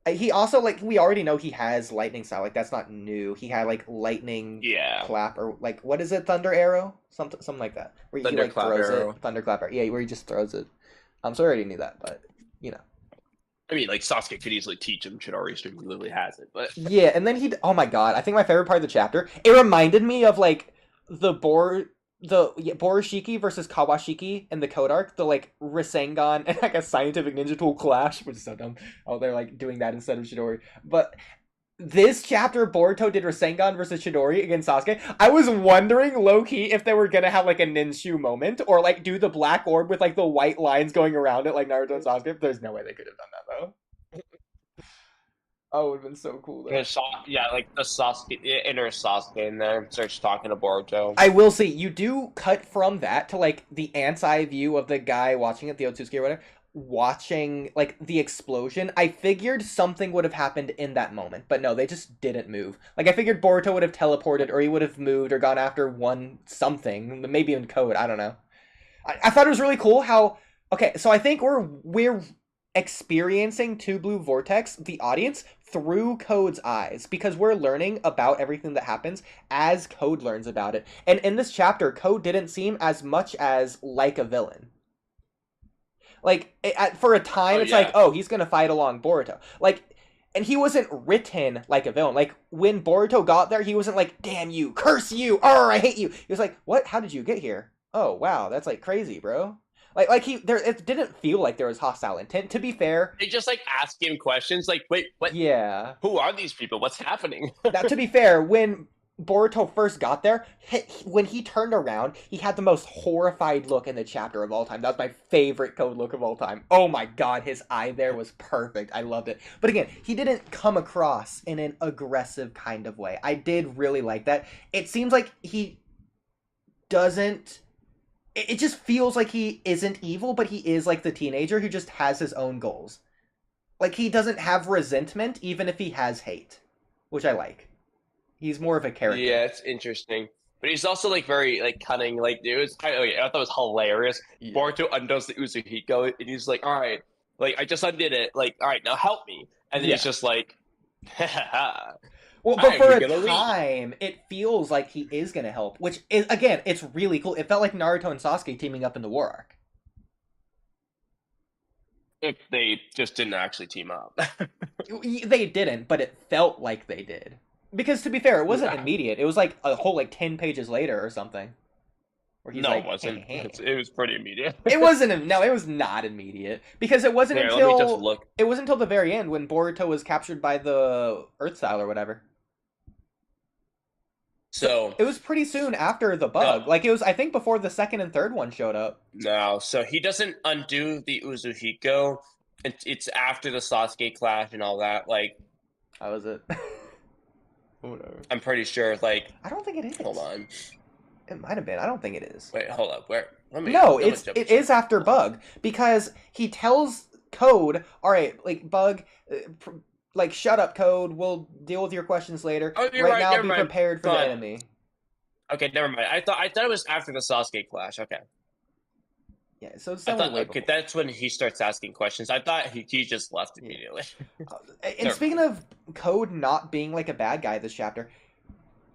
he also we already know he has lightning style. Like that's not new. He had lightning clap or what is it? Thunder arrow, something like that. Where he throws it. Thunderclap arrow. Yeah, where he just throws it. So I already knew that, but you know. I mean, Sasuke could easily teach him Chidori Stream. He literally has it, but yeah. And then oh my god, I think my favorite part of the chapter. It reminded me of the Borushiki versus Kawashiki in the Code Arc, the Rasengan and a scientific ninja tool clash, which is so dumb. Oh, they're doing that instead of Chidori. But this chapter, Boruto did Rasengan versus Chidori against Sasuke. I was wondering, low-key, if they were gonna have a Ninshu moment, or do the black orb with the white lines going around it like Naruto and Sasuke. There's no way they could have done that though. Oh, it would have been so cool though. Yeah, the Sasuke, the inner Sasuke in there starts talking to Boruto. I will say, you do cut from that to the ants eye view of the guy watching it, the Otsuki or whatever, watching the explosion. I figured something would have happened in that moment, but no, they just didn't move. I figured Boruto would have teleported, or he would have moved or gone after something, maybe in Code, I don't know. I thought it was really cool how, okay, so I think we're experiencing Two Blue Vortex, the audience, through Code's eyes, because we're learning about everything that happens as Code learns about it. And in this chapter, Code didn't seem as much as like a villain. For a time, it's he's gonna fight along Boruto. And he wasn't written like a villain. When Boruto got there, he wasn't damn you, curse you, I hate you. He was what? How did you get here? Oh, wow, that's crazy, bro. It didn't feel like there was hostile intent. To be fair, they just ask him questions wait, what? Yeah. Who are these people? What's happening? Now, to be fair, when Boruto first got there, when he turned around, he had the most horrified look in the chapter of all time. That was my favorite Code look of all time. Oh my god, his eye there was perfect. I loved it. But again, he didn't come across in an aggressive kind of way. I did really like that. It seems like he doesn't... It just feels like he isn't evil, but he is the teenager who just has his own goals. He doesn't have resentment, even if he has hate, which I like. He's more of a character. Yeah, it's interesting. But he's also very cunning. I thought it was hilarious. Yeah. Boruto undoes the Uzuhiko, and he's all right, I just undid it. All right, now help me. And then he's just ha. Well, but for a time, it feels like he is going to help, which is, again, it's really cool. It felt like Naruto and Sasuke teaming up in the war arc. If they just didn't actually team up. They didn't, but it felt like they did. Because, to be fair, it wasn't immediate. It was a whole 10 pages later or something. Where he's it wasn't. Hey. It was pretty immediate. It wasn't. No, it was not immediate. Because it wasn't until... Let me just look. It wasn't until the very end when Boruto was captured by the Earth Style or whatever. So it was pretty soon after the bug. It was, I think, before the second and third one showed up. No, so he doesn't undo the Uzuhiko. It's after the Sasuke clash and all that. How was it? Whatever. I'm pretty sure. I don't think it is. Hold on. It might have been. I don't think it is. Wait, hold up. Where? It is after bug, because he tells Code, all right, bug. Shut up, Code. We'll deal with your questions later. Oh, right now, be prepared for the enemy. Okay, never mind. I thought it was after the Sasuke clash. Okay. Yeah, so it's definitely okay, that's when he starts asking questions. I thought he just left immediately. And speaking of Code not being a bad guy this chapter,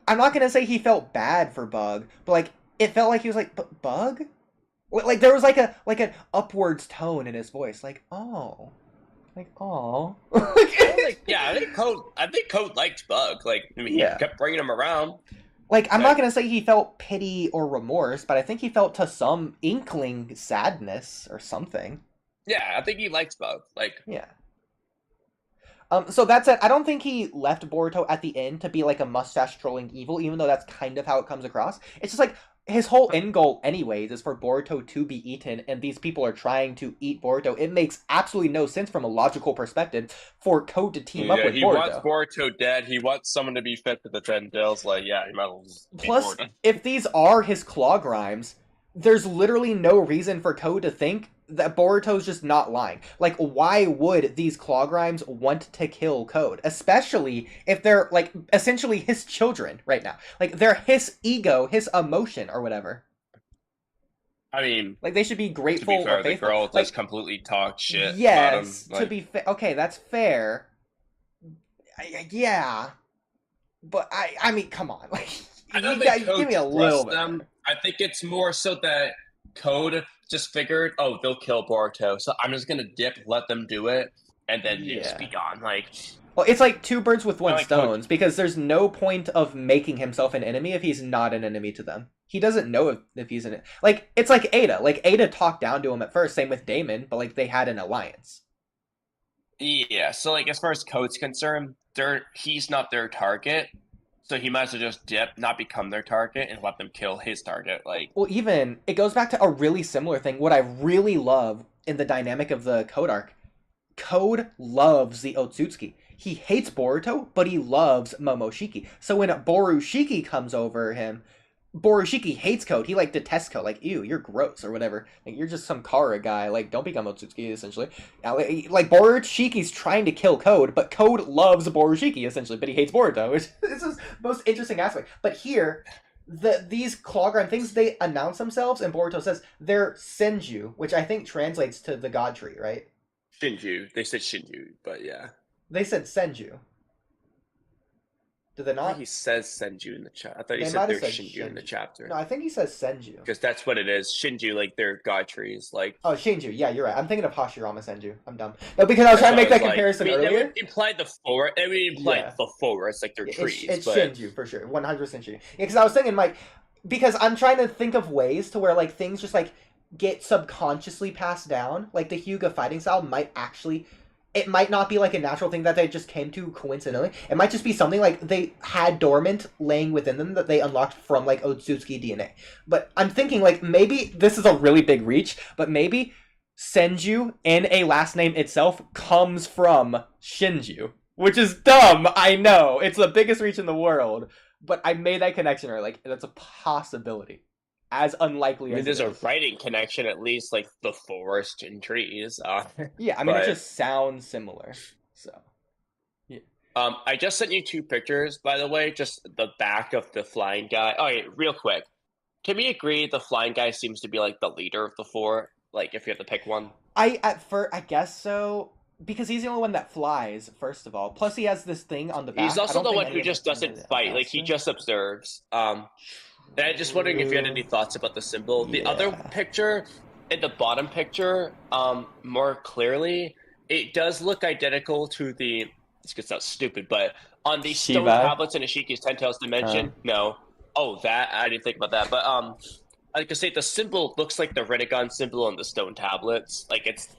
I'm not gonna say he felt bad for Bug, but it felt like he was Bug? There was an upwards tone in his voice, oh. Oh. Yeah, I think Code liked Bug. He kept bringing him around. Like, I'm not gonna say he felt pity or remorse, but I think he felt to some inkling sadness or something. Yeah, I think he likes both. Like, yeah. So that's it. I don't think he left Boruto at the end to be like a mustache trolling evil, even though that's kind of how it comes across. It's just like his whole end goal, anyways, is for Boruto to be eaten, and these people are trying to eat Boruto. It makes absolutely no sense from a logical perspective for Code to team up with Boruto. He wants Boruto dead. He wants someone to be fed to the 10 tails. Like, yeah, he might as well just Plus, if these are his claw grimes, there's literally no reason for Code to think that Boruto's just not lying. Like, why would these claw grimes want to kill Code? Especially if they're, like, essentially his children right now. Like, they're his ego, his emotion, or whatever. I mean... Like, they should be grateful to be fair, or faithful. The girl like, just completely talk shit yes, about him. To be fair. Okay, that's fair. Yeah. But, I mean, come on. Like, I don't think Code give me a little bit. Them. I think it's more so that Code just figured, oh, they'll kill Boruto, so I'm just gonna dip, let them do it, and then just be gone. Like, well, it's like two birds with one stone, because there's no point of making himself an enemy if he's not an enemy to them. He doesn't know if he's an like. It's like Ada. Like, Ada talked down to him at first. Same with Damon, but like they had an alliance. Yeah. So like, as far as Code's concerned, he's not their target. So he might as well just dip, not become their target, and let them kill his target. Like, well, even it goes back to a really similar thing. What I really love in the dynamic of the Code arc, Code loves the Otsutsuki. He hates Boruto, but he loves Momoshiki. So when Borushiki comes over him, Borushiki hates Code. He like detests Code. Like, ew, you're gross or whatever. Like, you're just some Kara guy. Like, don't become Otsutsuki, essentially. Like, Borushiki's trying to kill Code, but Code loves Borushiki, essentially, but he hates Boruto, which is the most interesting aspect. But here, these clawgrime things, they announce themselves, and Boruto says they're Senju, which I think translates to the god tree, right? Shinju. They said Shinju, but yeah. They said Senju. Did they not? I think he says Senju in the chat. I thought he said there's Shinju in the chapter. No, I think he says Senju. Because that's what it is. Shinju, like, they're god trees. Like, oh, Shinju. Yeah, you're right. I'm thinking of Hashirama Senju. I'm dumb. No, because I was trying to make that comparison earlier. It would imply the forest. It would imply the forest, like they're trees. It's Shinju, for sure. 100% Shinju. Yeah, because I was thinking, like, because I'm trying to think of ways to where, like, things just, like, get subconsciously passed down. Like, the Hyuga fighting style might actually... It might not be like a natural thing that they just came to coincidentally. It might just be something like they had dormant laying within them that they unlocked from like Otsutsuki DNA. But I'm thinking like maybe this is a really big reach, but maybe Senju in a last name itself comes from Shinju, which is dumb. I know it's the biggest reach in the world, but I made that connection earlier. Like that's a possibility. As unlikely as there's a writing connection, at least like the forest and trees. Yeah, I mean it just sounds similar. So, yeah. I just sent you 2 pictures, by the way, just the back of the flying guy. Oh, yeah, real quick. Can we agree the flying guy seems to be like the leader of the 4? Like, if you have to pick one. I guess so. Because he's the only one that flies, first of all. Plus, he has this thing on the back. He's also the one who just doesn't fight. Like, he just observes. And I'm just wondering if you had any thoughts about the symbol. The other picture, in the bottom picture, more clearly, it does look identical to the... This could sound stupid, but on the stone tablets in Ishiki's 10 Tails Dimension, no. Oh, that? I didn't think about that. But, like I say, the symbol looks like the Rinnegan symbol on the stone tablets. Like, it's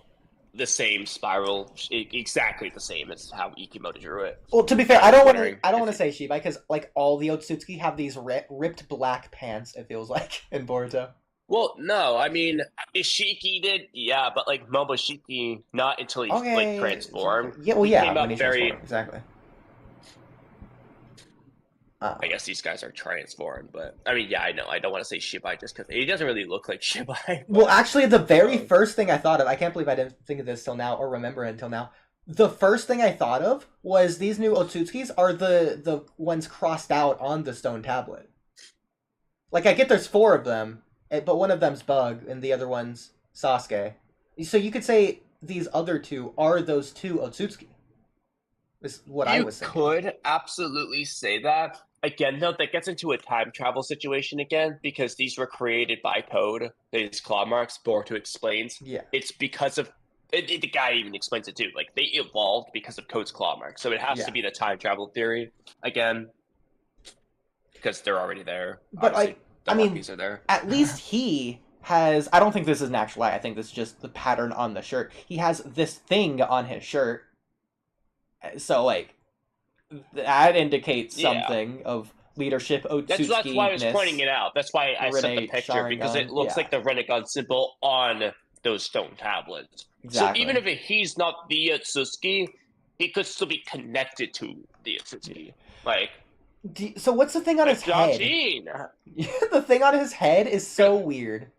the same spiral, exactly the same as how Ikimoto drew it. Well, to be fair, I don't want to say Shiba because like all the Otsutsuki have these ripped black pants. It feels like in Boruto. Well, no, I mean Ishiki did, yeah, but like Momoshiki not until he like transformed. Yeah, well, yeah, he came up very exactly. I guess these guys are transformed, but I mean, yeah, I know. I don't want to say Shibai just because he doesn't really look like Shibai. Well, actually, the very first thing I thought of, I can't believe I didn't think of this till now or remember it until now. The first thing I thought of was these new Otsutsukis are the ones crossed out on the stone tablet. Like, I get there's 4 of them, but one of them's Bug and the other one's Sasuke. So you could say these other 2 are those 2 Otsutsuki. Is what I was saying. You could absolutely say that. Again, though, that gets into a time travel situation again, because these were created by Code, these claw marks, Boruto explains. Yeah. It's because of... the guy even explains it too. Like, they evolved because of Code's claw marks. So it has to be the time travel theory. Again... because they're already there. But Obviously, like, the Walkies are there. at least he has. I don't think this is an actual lie. I think this is just the pattern on the shirt. He has this thing on his shirt, so like that indicates something of leadership. That's why I was pointing it out. That's why I sent the picture because it looks like the Rinnegan symbol on those stone tablets. Exactly. So even if he's not the Otsutsuki, he could still be connected to the Otsutsuki. Like, so what's the thing on his head? The thing on his head is so weird.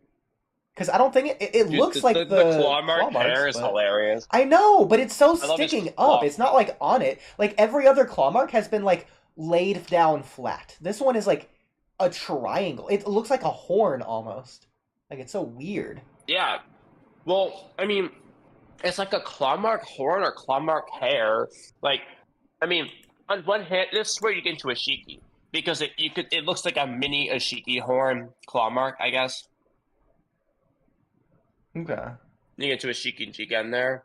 Because I don't think it looks like the claw mark hair is hilarious. I know, but it's so sticking up. It's not like on it. Like every other claw mark has been like laid down flat. This one is like a triangle. It looks like a horn almost. Like it's so weird. Yeah. Well, I mean, it's like a claw mark horn or claw mark hair. Like, I mean, on one hand, this is where you get into Ashiki because it looks like a mini Ashiki horn claw mark, I guess. Okay. You get to Ashiki and Jigen there.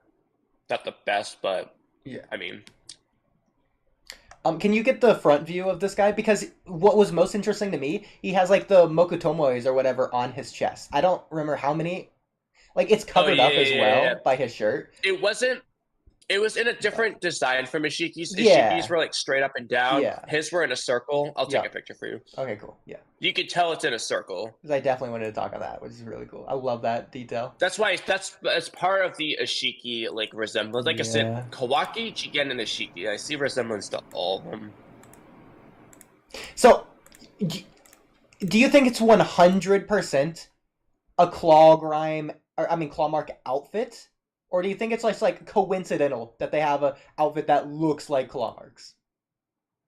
Not the best, but yeah. I mean. Can you get the front view of this guy? Because what was most interesting to me, he has like the Mokutomoes or whatever on his chest. I don't remember how many. Like it's covered up as well by his shirt. It was in a different design from Ishiki's. Ishiki's were like straight up and down. Yeah. His were in a circle. I'll take a picture for you. Okay, cool. Yeah. You could tell it's in a circle. Because I definitely wanted to talk on that, which is really cool. I love that detail. That's why that's part of the Ishiki like resemblance. Like I said, Kawaki, Jigen, and Ishiki. I see resemblance to all of them. So, do you think it's 100% a claw mark outfit? Or do you think it's just like coincidental that they have an outfit that looks like claw marks?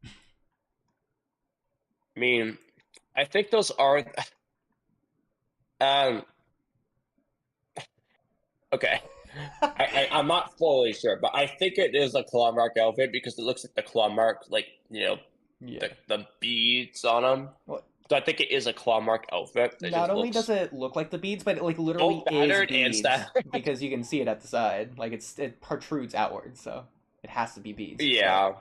I mean, I think those are. Okay. I'm not fully sure, but I think it is a claw mark outfit because it looks like the claw mark, like the beads on them. What? So I think it is a claw mark outfit. Not only does it look like the beads, but it like literally is beads because you can see it at the side. Like it protrudes outward, so it has to be beads. Yeah. So.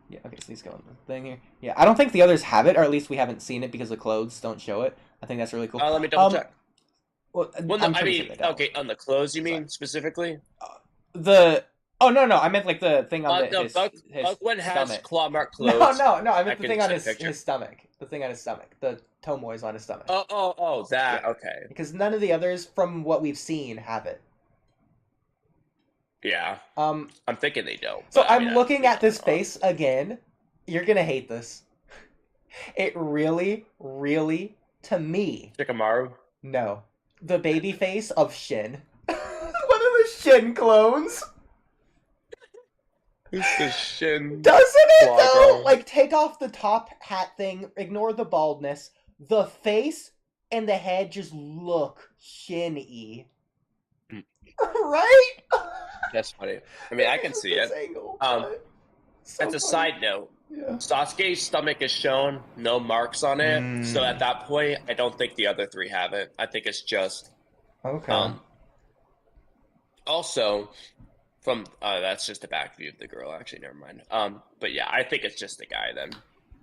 Yeah. Okay, so he's going the thing here. Yeah, I don't think the others have it, or at least we haven't seen it because the clothes don't show it. I think that's really cool. Let me double check. Well, I mean, okay, on the clothes you mean specifically? Oh no, I meant like the thing on his Bugwin has stomach. Claw mark clothes. No, I meant the thing on his stomach. The thing on his stomach. The tomoe's on his stomach. Oh, that okay. Because none of the others, from what we've seen, have it. Yeah. I'm thinking they don't. So I'm looking at this face again. You're gonna hate this. It really, to me. Shikamaru? No. The baby face of Shin. One of the Shin clones. It's the Shin. Doesn't it though? Like take off the top hat thing, ignore the baldness. The face and the head just look Shin-y. Right? That's funny. I mean, I can see it. Angle, as a side note, Sasuke's stomach is shown, no marks on it. So at that point, I don't think the other three have it. I think it's just also, from that's just a back view of the girl. Actually, never mind. But yeah, I think it's just the guy then.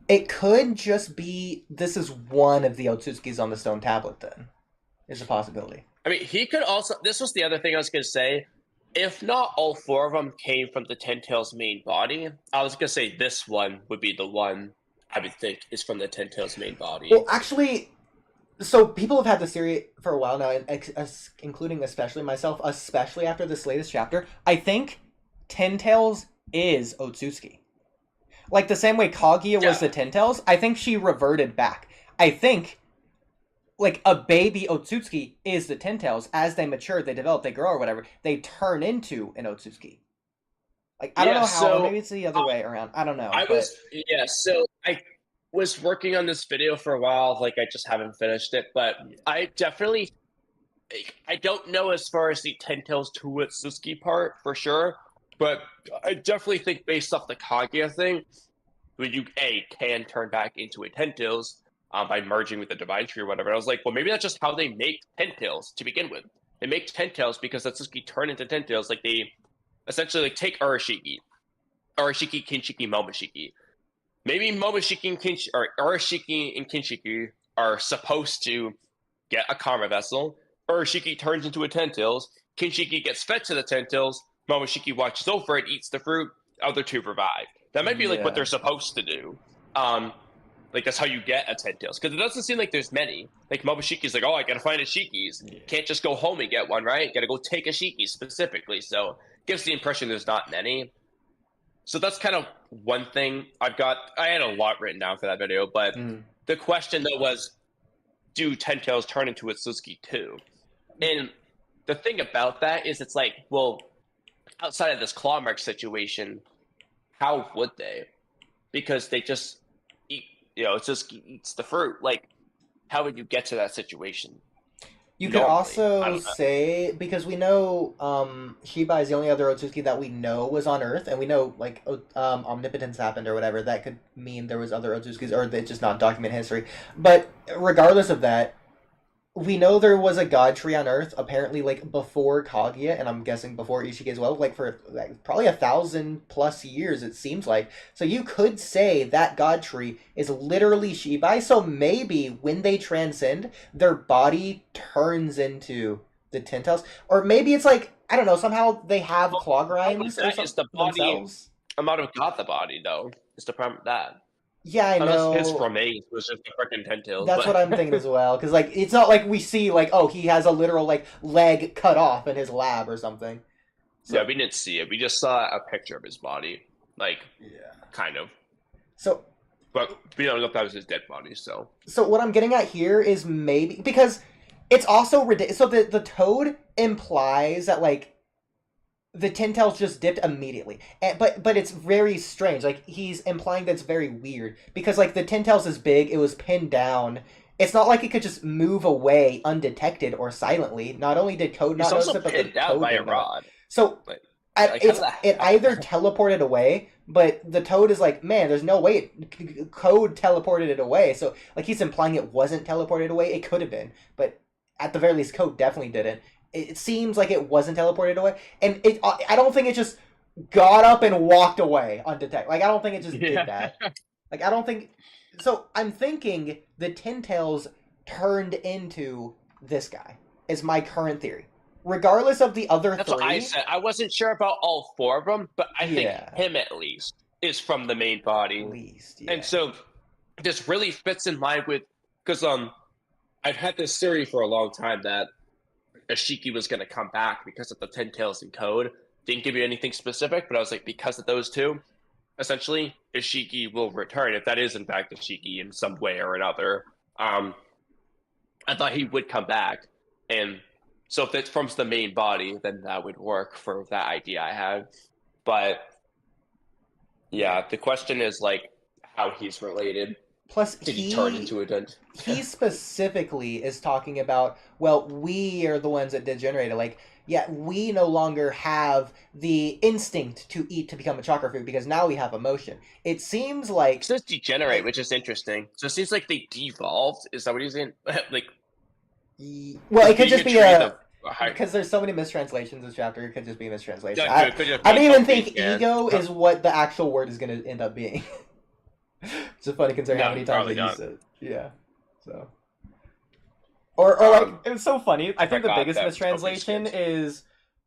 It could just be this is one of the Otsutsukis on the stone tablet. Then is a possibility. I mean, he could also. This was the other thing I was gonna say. If not all four of them came from the Ten Tails main body, I was gonna say this one would be the one I would think is from the Ten Tails main body. Well, actually, so people have had this theory for a while now, including especially myself, especially after this latest chapter. I think Ten Tails is Otsutsuki. Like the same way Kaguya was the Ten Tails, I think she reverted back. I think like a baby Otsutsuki is the Ten Tails. As they mature, they develop, they grow or whatever, they turn into an Otsutsuki. Like I don't know how, maybe it's the other way around. I don't know. So I was working on this video for a while, like I just haven't finished it, but I definitely I don't know as far as the Ten Tails to Otsutsuki part for sure, but I definitely think based off the Kaguya thing, when you can turn back into a Ten Tails by merging with the Divine Tree or whatever. I was like, well, maybe that's just how they make Ten Tails to begin with. They make Ten Tails because Otsutsuki turn into Ten Tails. Like they essentially like take Arashiki, Kinshiki, Momoshiki. maybe Momoshiki and Kinshiki, or Arashiki and Kinshiki are supposed to get a karma vessel. Arashiki turns into a Ten Tails. Kinshiki gets fed to the Ten Tails. Momoshiki watches over it, eats the fruit. Other two revive. That might be like what they're supposed to do. Like that's how you get a Ten Tails, because it doesn't seem like there's many. Like Momoshiki's like, oh, I gotta find a Shiki's. Can't just go home and get one, right? Gotta go take a Shiki specifically. So it gives the impression there's not many. So that's kind of one thing I've got. I had a lot written down for that video, but the question though was, do Ten Tails turn into a Suzuki too? And the thing about that is, it's like, well, outside of this claw mark situation, how would they? Because they just eat, it just eats the fruit. Like, how would you get to that situation? You could also say, because we know Shiba is the only other Otsutsuki that we know was on Earth, and we know, like, omnipotence happened or whatever. That could mean there was other Otsutsukis, or they just not document history. But regardless of that, we know there was a god tree on Earth, apparently, like, before Kaguya, and I'm guessing before Ishiki as well, like, for like, probably 1,000+ years, it seems like. So you could say that god tree is literally Shibai, so maybe when they transcend, their body turns into the Ten Tails. Or maybe it's like, I don't know, somehow they have claw grinds or something themselves. I might have got the body, though. It's the problem with that. Yeah, I know. His remains was just a freaking Ten Tails. That's what I'm thinking as well. Because, like, it's not like we see, like, oh, he has a literal, like, leg cut off in his lab or something. So, yeah, we didn't see it. We just saw a picture of his body. Like, kind of. So... But we don't know if that was his dead body, so... So what I'm getting at here is maybe... Because it's also ridiculous. So the toad implies that, like, the Ten Tails just dipped immediately. But it's very strange. Like, he's implying that's very weird. Because, like, the Ten Tails is big, it was pinned down. It's not like it could just move away undetected or silently. Not only did Code not notice it, but pinned down by a rod. So, it either teleported away, but the Toad is like, man, there's no way Code teleported it away. So, like, he's implying it wasn't teleported away. It could have been. But at the very least, Code definitely didn't. It seems like it wasn't teleported away, and I don't think it just got up and walked away undetected. Like, I don't think it just did that. Like, I don't think... So, I'm thinking the Ten Tails turned into this guy, is my current theory. Regardless of the other three... That's what I said. I wasn't sure about all four of them, but I think him, at least, is from the main body. At least, yeah. And so, this really fits in line with... Because, I've had this theory for a long time that Ashiki was going to come back because of the Ten Tails and Code. Didn't give you anything specific, but I was like, because of those two, essentially, Ashiki will return. If that is, in fact, Ashiki in some way or another, I thought he would come back. And so if it's from the main body, then that would work for that idea I have. But, yeah, the question is, like, how he's related. Plus, did he turn into a dent? He specifically is talking about, well, we are the ones that degenerated. Like, yeah, we no longer have the instinct to eat to become a chakra fruit because now we have emotion. It seems like... It says degenerate, which is interesting. So it seems like they devolved. Is that what he's saying? Like... Well, it could just be a... Because there's so many mistranslations in this chapter, it could just be a mistranslation. Yeah, I don't even think ego is what the actual word is going to end up being. It's just funny considering how many times they use it. Yeah. So. Or like, it was so funny. I think the biggest mistranslation is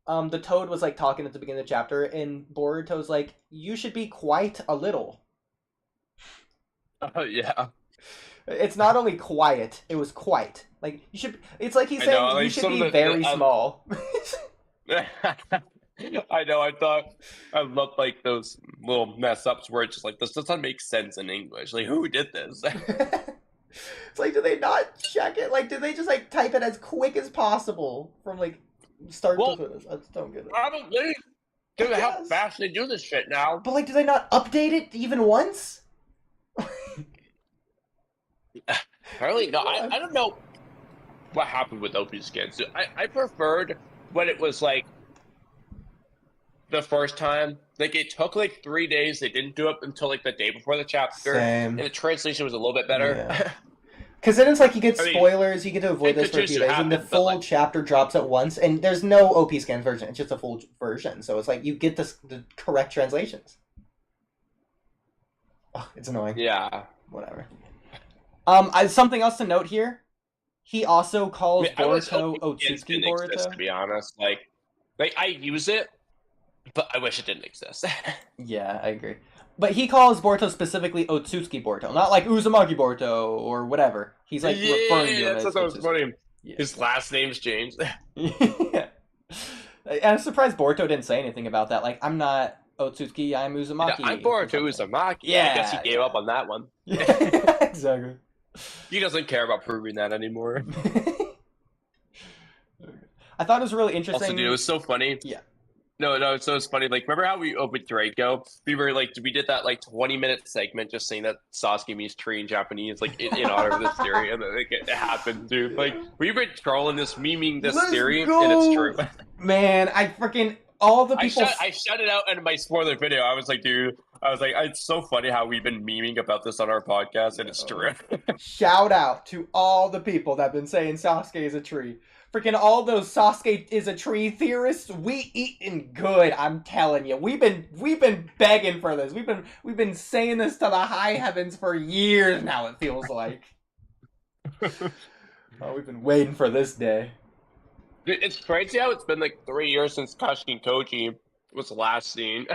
the Toad was like talking at the beginning of the chapter, and Boruto's like, you should be quite a little. Oh, yeah. It's not only quiet, it was quite. Like, you should, it's like he's saying you should be very small. I know, I love, like, those little mess-ups where it's just like, this doesn't make sense in English. Like, who did this? It's like, do they not check it? Like, did they just, like, type it as quick as possible from, like, start to finish? I just don't get it. Probably. Given how fast they do this shit now. But, like, do they not update it even once? Apparently, no, I don't know what happened with OP skins. I preferred when it was, like, the first time. Like, it took, like, 3 days. They didn't do it until, like, the day before the chapter. Same. And the translation was a little bit better. Because then it's like you get spoilers, you get to avoid this for a few days, and the full chapter drops at once, and there's no OP scan version. It's just a full version. So it's like you get the correct translations. It's annoying. Yeah. Whatever. Something else to note here. He also calls Boruto Otsutsuki Boruto. Exist, to be honest, like I use it, but I wish it didn't exist. Yeah, I agree. But he calls Boruto specifically Otsutsuki Boruto, not like Uzumaki Boruto or whatever. He's like referring to him as funny. Yeah. His last name's James. Yeah. And I'm surprised Boruto didn't say anything about that. Like, I'm not Otsutsuki, I'm Uzumaki. Yeah, I'm Boruto Uzumaki. Yeah, I guess he gave up on that one. Yeah, exactly. He doesn't care about proving that anymore. I thought it was really interesting. Also, dude, it was so funny. Yeah. No, so it's funny. Like, remember how we opened Draco? We did that like 20-minute segment just saying that Sasuke means tree in Japanese, like in honor of this theory, and then like, it happened, dude. Like, we've been trolling this, memeing this theory, and it's true. Man, I freaking all the people. I shut it out in my spoiler video. I was like, dude. It's so funny how we've been memeing about this on our podcast, and it's true. Shout out to all the people that have been saying Sasuke is a tree. Freaking all those Sasuke is a tree theorists, we eating good. I'm telling you, we've been begging for this. We've been saying this to the high heavens for years now. It feels like. Oh, we've been waiting for this day. It's crazy how it's been like 3 years since Kashin Koji was last seen.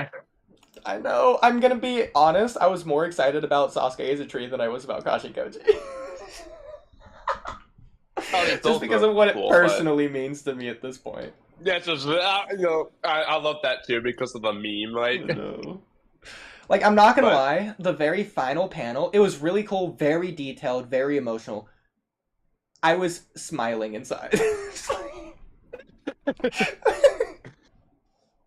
I know. I'm gonna be honest. I was more excited about Sasuke as a tree than I was about Kashin Koji. Just because of what it personally means to me at this point. Yeah, just I love that too because of the meme. Like, like I'm not gonna lie, the very final panel, it was really cool, very detailed, very emotional. I was smiling inside.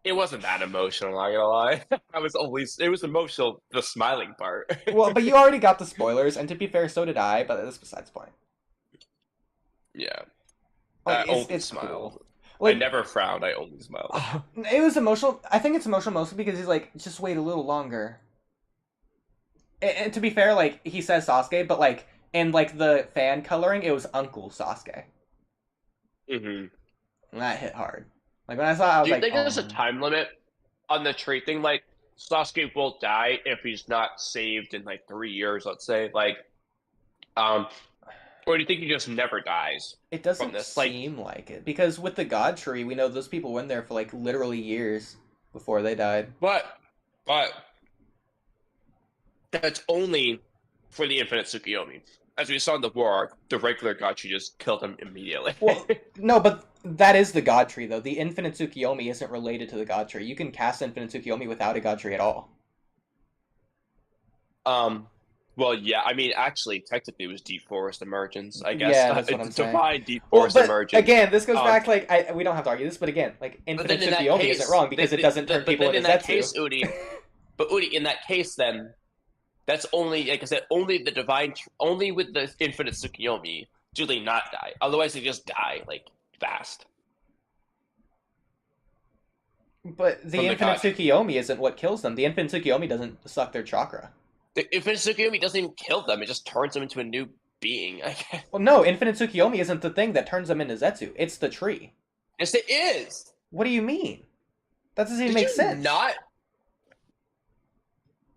It wasn't that emotional, not gonna lie. It was emotional, the smiling part. Well, but you already got the spoilers, and to be fair, so did I, but that's besides the point. Yeah. Like, it's smiled. Cool. Like, I never frowned, I only smiled. It was emotional. I think it's emotional mostly because he's like, just wait a little longer. And to be fair, like, he says Sasuke, but like, in like the fan coloring, it was Uncle Sasuke. Mm-hmm. And that hit hard. Like, when I saw it, I was like, do you think there's a time limit on the tree thing? Like, Sasuke will die if he's not saved in, like, 3 years, let's say. Like, or do you think he just never dies? It doesn't seem like it. Because with the God Tree, we know those people went there for, like, literally years before they died. But that's only for the Infinite Tsukuyomi. As we saw in the war arc, the regular God Tree just killed him immediately. Well, no, but that is the God Tree, though. The Infinite Tsukuyomi isn't related to the God Tree. You can cast Infinite Tsukuyomi without a God Tree at all. Well, yeah, I mean, actually, technically, it was Deep Forest Emergence, I guess. Yeah, that's what I'm saying. Divine Deep Forest Emergence. Again, this goes back to, we don't have to argue this, but again, like, Infinite Tsukuyomi isn't wrong because it doesn't turn people into Zetsu. Case, Oodie, but Oodie, in that case, then, that's only, like I said, only with the Infinite Tsukuyomi do they not die. Otherwise, they just die, like, fast. But the Infinite Tsukuyomi isn't what kills them. The Infinite Tsukuyomi doesn't suck their chakra. The Infinite Tsukuyomi doesn't even kill them. It just turns them into a new being. Well, no, Infinite Tsukuyomi isn't the thing that turns them into Zetsu. It's the tree. Yes, it is. What do you mean? That doesn't even make sense. Not.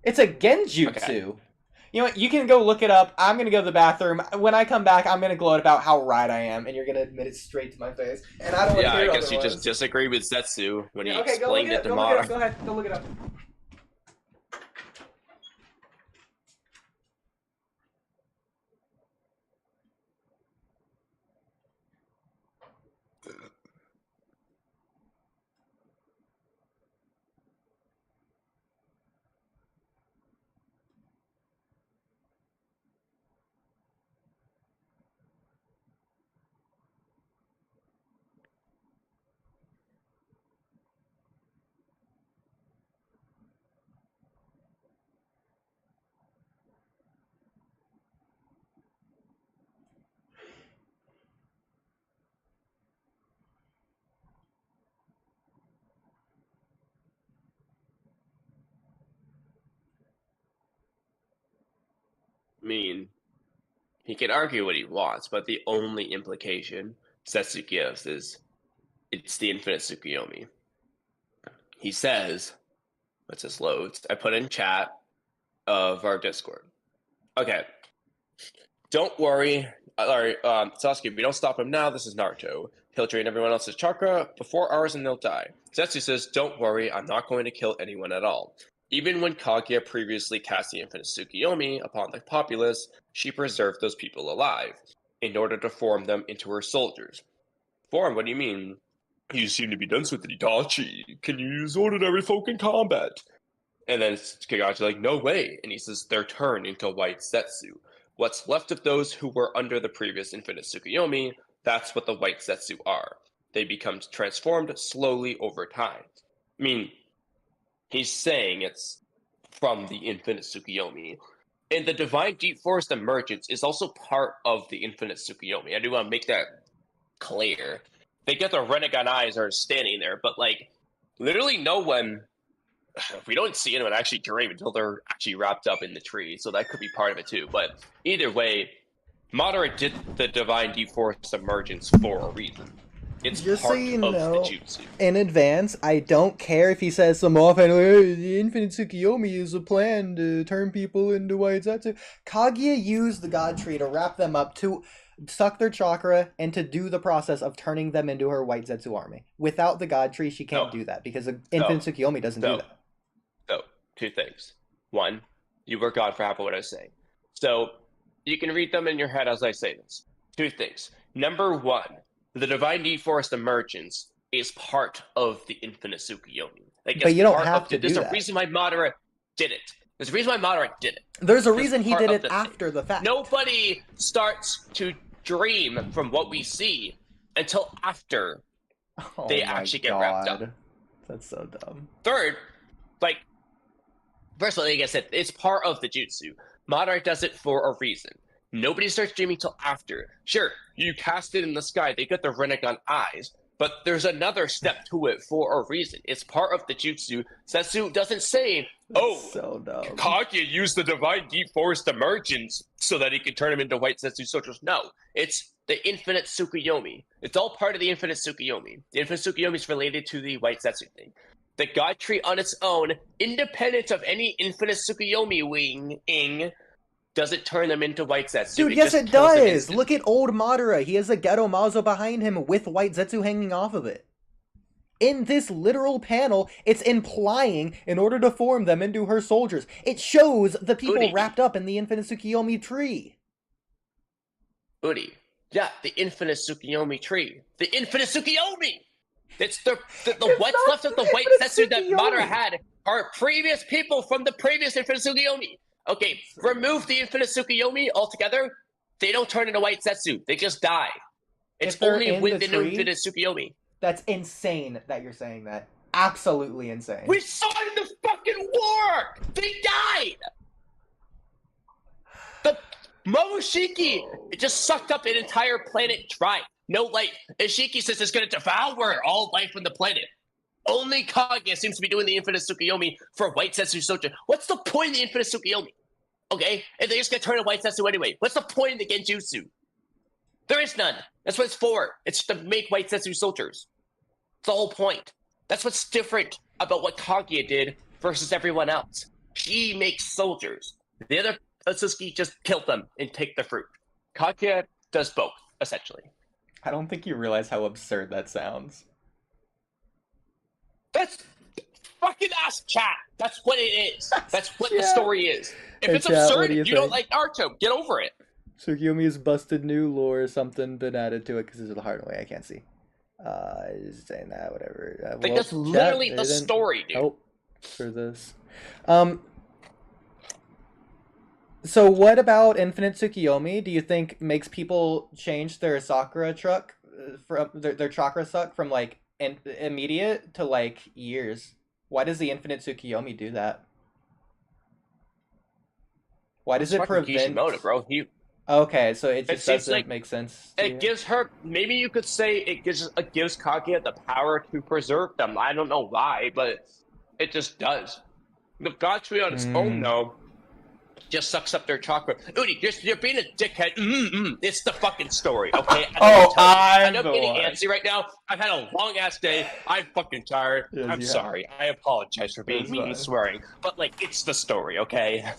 It's a genjutsu. Okay. You know what? You can go look it up. I'm going to go to the bathroom. When I come back, I'm going to gloat about how right I am, and you're going to admit it straight to my face. And I don't want to hear it. I guess you just disagree with Zetsu when he explained it to Mara. Go ahead. Go look it up. I mean, he can argue what he wants, but the only implication Zetsu gives is it's the Infinite Tsukuyomi. He says, what's this loads? I put in chat, of our Discord. Okay. Don't worry. Alright, Sasuke, if we don't stop him now, this is Naruto. He'll drain everyone else's chakra before ours and they'll die. Zetsu says, don't worry, I'm not going to kill anyone at all. Even when Kaguya previously cast the infinite Tsukuyomi upon the populace, she preserved those people alive, in order to form them into her soldiers. Form? What do you mean? You seem to be dense with Itachi. Can you use ordinary folk in combat? And then Kagasi's like, no way. And he says, they're turned into white Zetsu. What's left of those who were under the previous infinite Tsukuyomi, that's what the white Zetsu are. They become transformed slowly over time. I mean, he's saying it's from the infinite Tsukuyomi. And the Divine Deep Forest Emergence is also part of the infinite Tsukuyomi. I do want to make that clear. They get the Renegon eyes are standing there, but like, literally no one... We don't see anyone actually dream until they're actually wrapped up in the tree, so that could be part of it too. But either way, Madara did the Divine Deep Forest Emergence for a reason. It's just part so you of know, the jutsu. In advance, I don't care if he says some offhand, hey, the Infinite Tsukuyomi is a plan to turn people into white Zetsu. Kaguya used the God Tree to wrap them up, to suck their chakra, and to do the process of turning them into her white Zetsu army. Without the God Tree, she can't do that, because the Infinite Tsukuyomi doesn't do that. So, two things. One, you were gone for half of what I was saying. So, you can read them in your head as I say this. Two things. Number one, the Divine Deep Forest Emergence is part of the Infinite Tsukuyomi. Like, but you don't have to do that. There's a reason why Madara did it. There's a reason why Madara did it. There's a reason he did it after the fact. Nobody starts to dream from what we see until after they actually get wrapped up. That's so dumb. Third, like, personally, like I said, it's part of the jutsu. Madara does it for a reason. Nobody starts dreaming till after. Sure, you cast it in the sky, they get the Renegon eyes, but there's another step to it for a reason. It's part of the jutsu. Zetsu doesn't say, so dumb. Kaguya used the Divine Deep Forest Emergence so that he could turn him into white Zetsu soldiers. No, it's the Infinite Tsukuyomi. It's all part of the Infinite Tsukuyomi. The Infinite Tsukuyomi is related to the white Zetsu thing. The God Tree on its own, independent of any Infinite Tsukuyomi wing, doesn't turn them into white Zetsu. Dude, yes it does! Look at old Madara. He has a Geto Mazo behind him with white Zetsu hanging off of it. In this literal panel, it's implying in order to form them into her soldiers. It shows the people wrapped up in the Infinite Tsukuyomi tree. Oodie. Yeah, the Infinite Tsukuyomi tree. The Infinite Tsukuyomi! It's the what's left of the white Zetsu that Madara had are previous people from the previous Infinite Tsukuyomi. Okay, remove the Infinite Tsukuyomi altogether, they don't turn into white Zetsu. They just die. It's only within the Infinite Tsukuyomi. That's insane that you're saying that. Absolutely insane. We saw it in the fucking war! They died! The Momoshiki just sucked up an entire planet dry. No life. Ishiki says it's going to devour all life on the planet. Only Kaguya seems to be doing the Infinite Tsukuyomi for white Zetsu soldier. What's the point of the Infinite Tsukuyomi? Okay? If they're just going to turn to white Zetsu anyway. What's the point of the Genjutsu? There is none. That's what it's for. It's to make white Zetsu soldiers. It's the whole point. That's what's different about what Kaguya did versus everyone else. He makes soldiers. The other Atsuki just kill them and take the fruit. Kaguya does both, essentially. I don't think you realize how absurd that sounds. That's fucking ass chat. That's what it is. That's what the story is. If it's absurd, you don't like Naruto. Get over it. Tsukuyomi's busted new lore or something been added to it because it's the hard way. I can't see. Just saying that, whatever. Like, that's literally the story, dude. Help for this. So what about Infinite Tsukuyomi? Do you think makes people change their Sakura truck from their chakra suck from like immediate to like years? Why does the Infinite Tsukuyomi do that? Why does it prevent? Kishimoto, bro. Okay, so it just doesn't make sense. It gives her. Maybe you could say it gives Kaguya the power to preserve them. I don't know why, but it just does. The God Tree on its own, though, just sucks up their chakra. Oodie, you're being a dickhead. It's the fucking story, okay? I'm getting antsy right now. I've had a long ass day. I'm fucking tired. Yes, I'm sorry. I apologize for being mean and swearing, but like, it's the story, okay?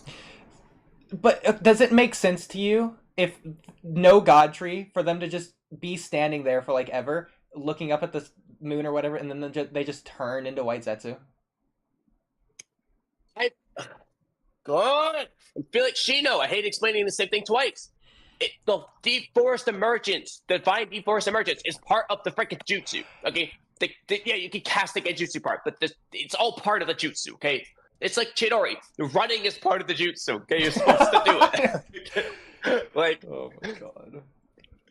But does it make sense to you if no god tree for them to just be standing there for like ever, looking up at the moon or whatever, and then they just turn into white Zetsu? Good. I feel like Shino. I hate explaining the same thing twice. The Deep Forest Emergence, Divine Deep Forest Emergence, is part of the freaking jutsu. Okay, yeah, you can cast the genjutsu part, but it's all part of the jutsu. Okay, it's like Chidori. Running is part of the jutsu. Okay, you're supposed to do it. Like, Oh my god.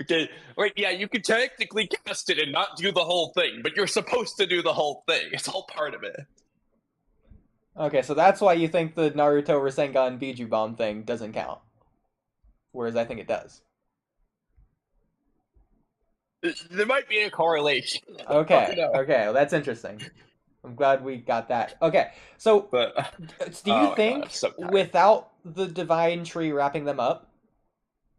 Okay, right? Yeah, you can technically cast it and not do the whole thing, but you're supposed to do the whole thing. It's all part of it. Okay, so that's why you think the Naruto Rasengan Biju Bomb thing doesn't count. Whereas I think it does. There might be a correlation. Okay, okay, well, that's interesting. I'm glad we got that. Okay, so do you think without the Divine Tree wrapping them up,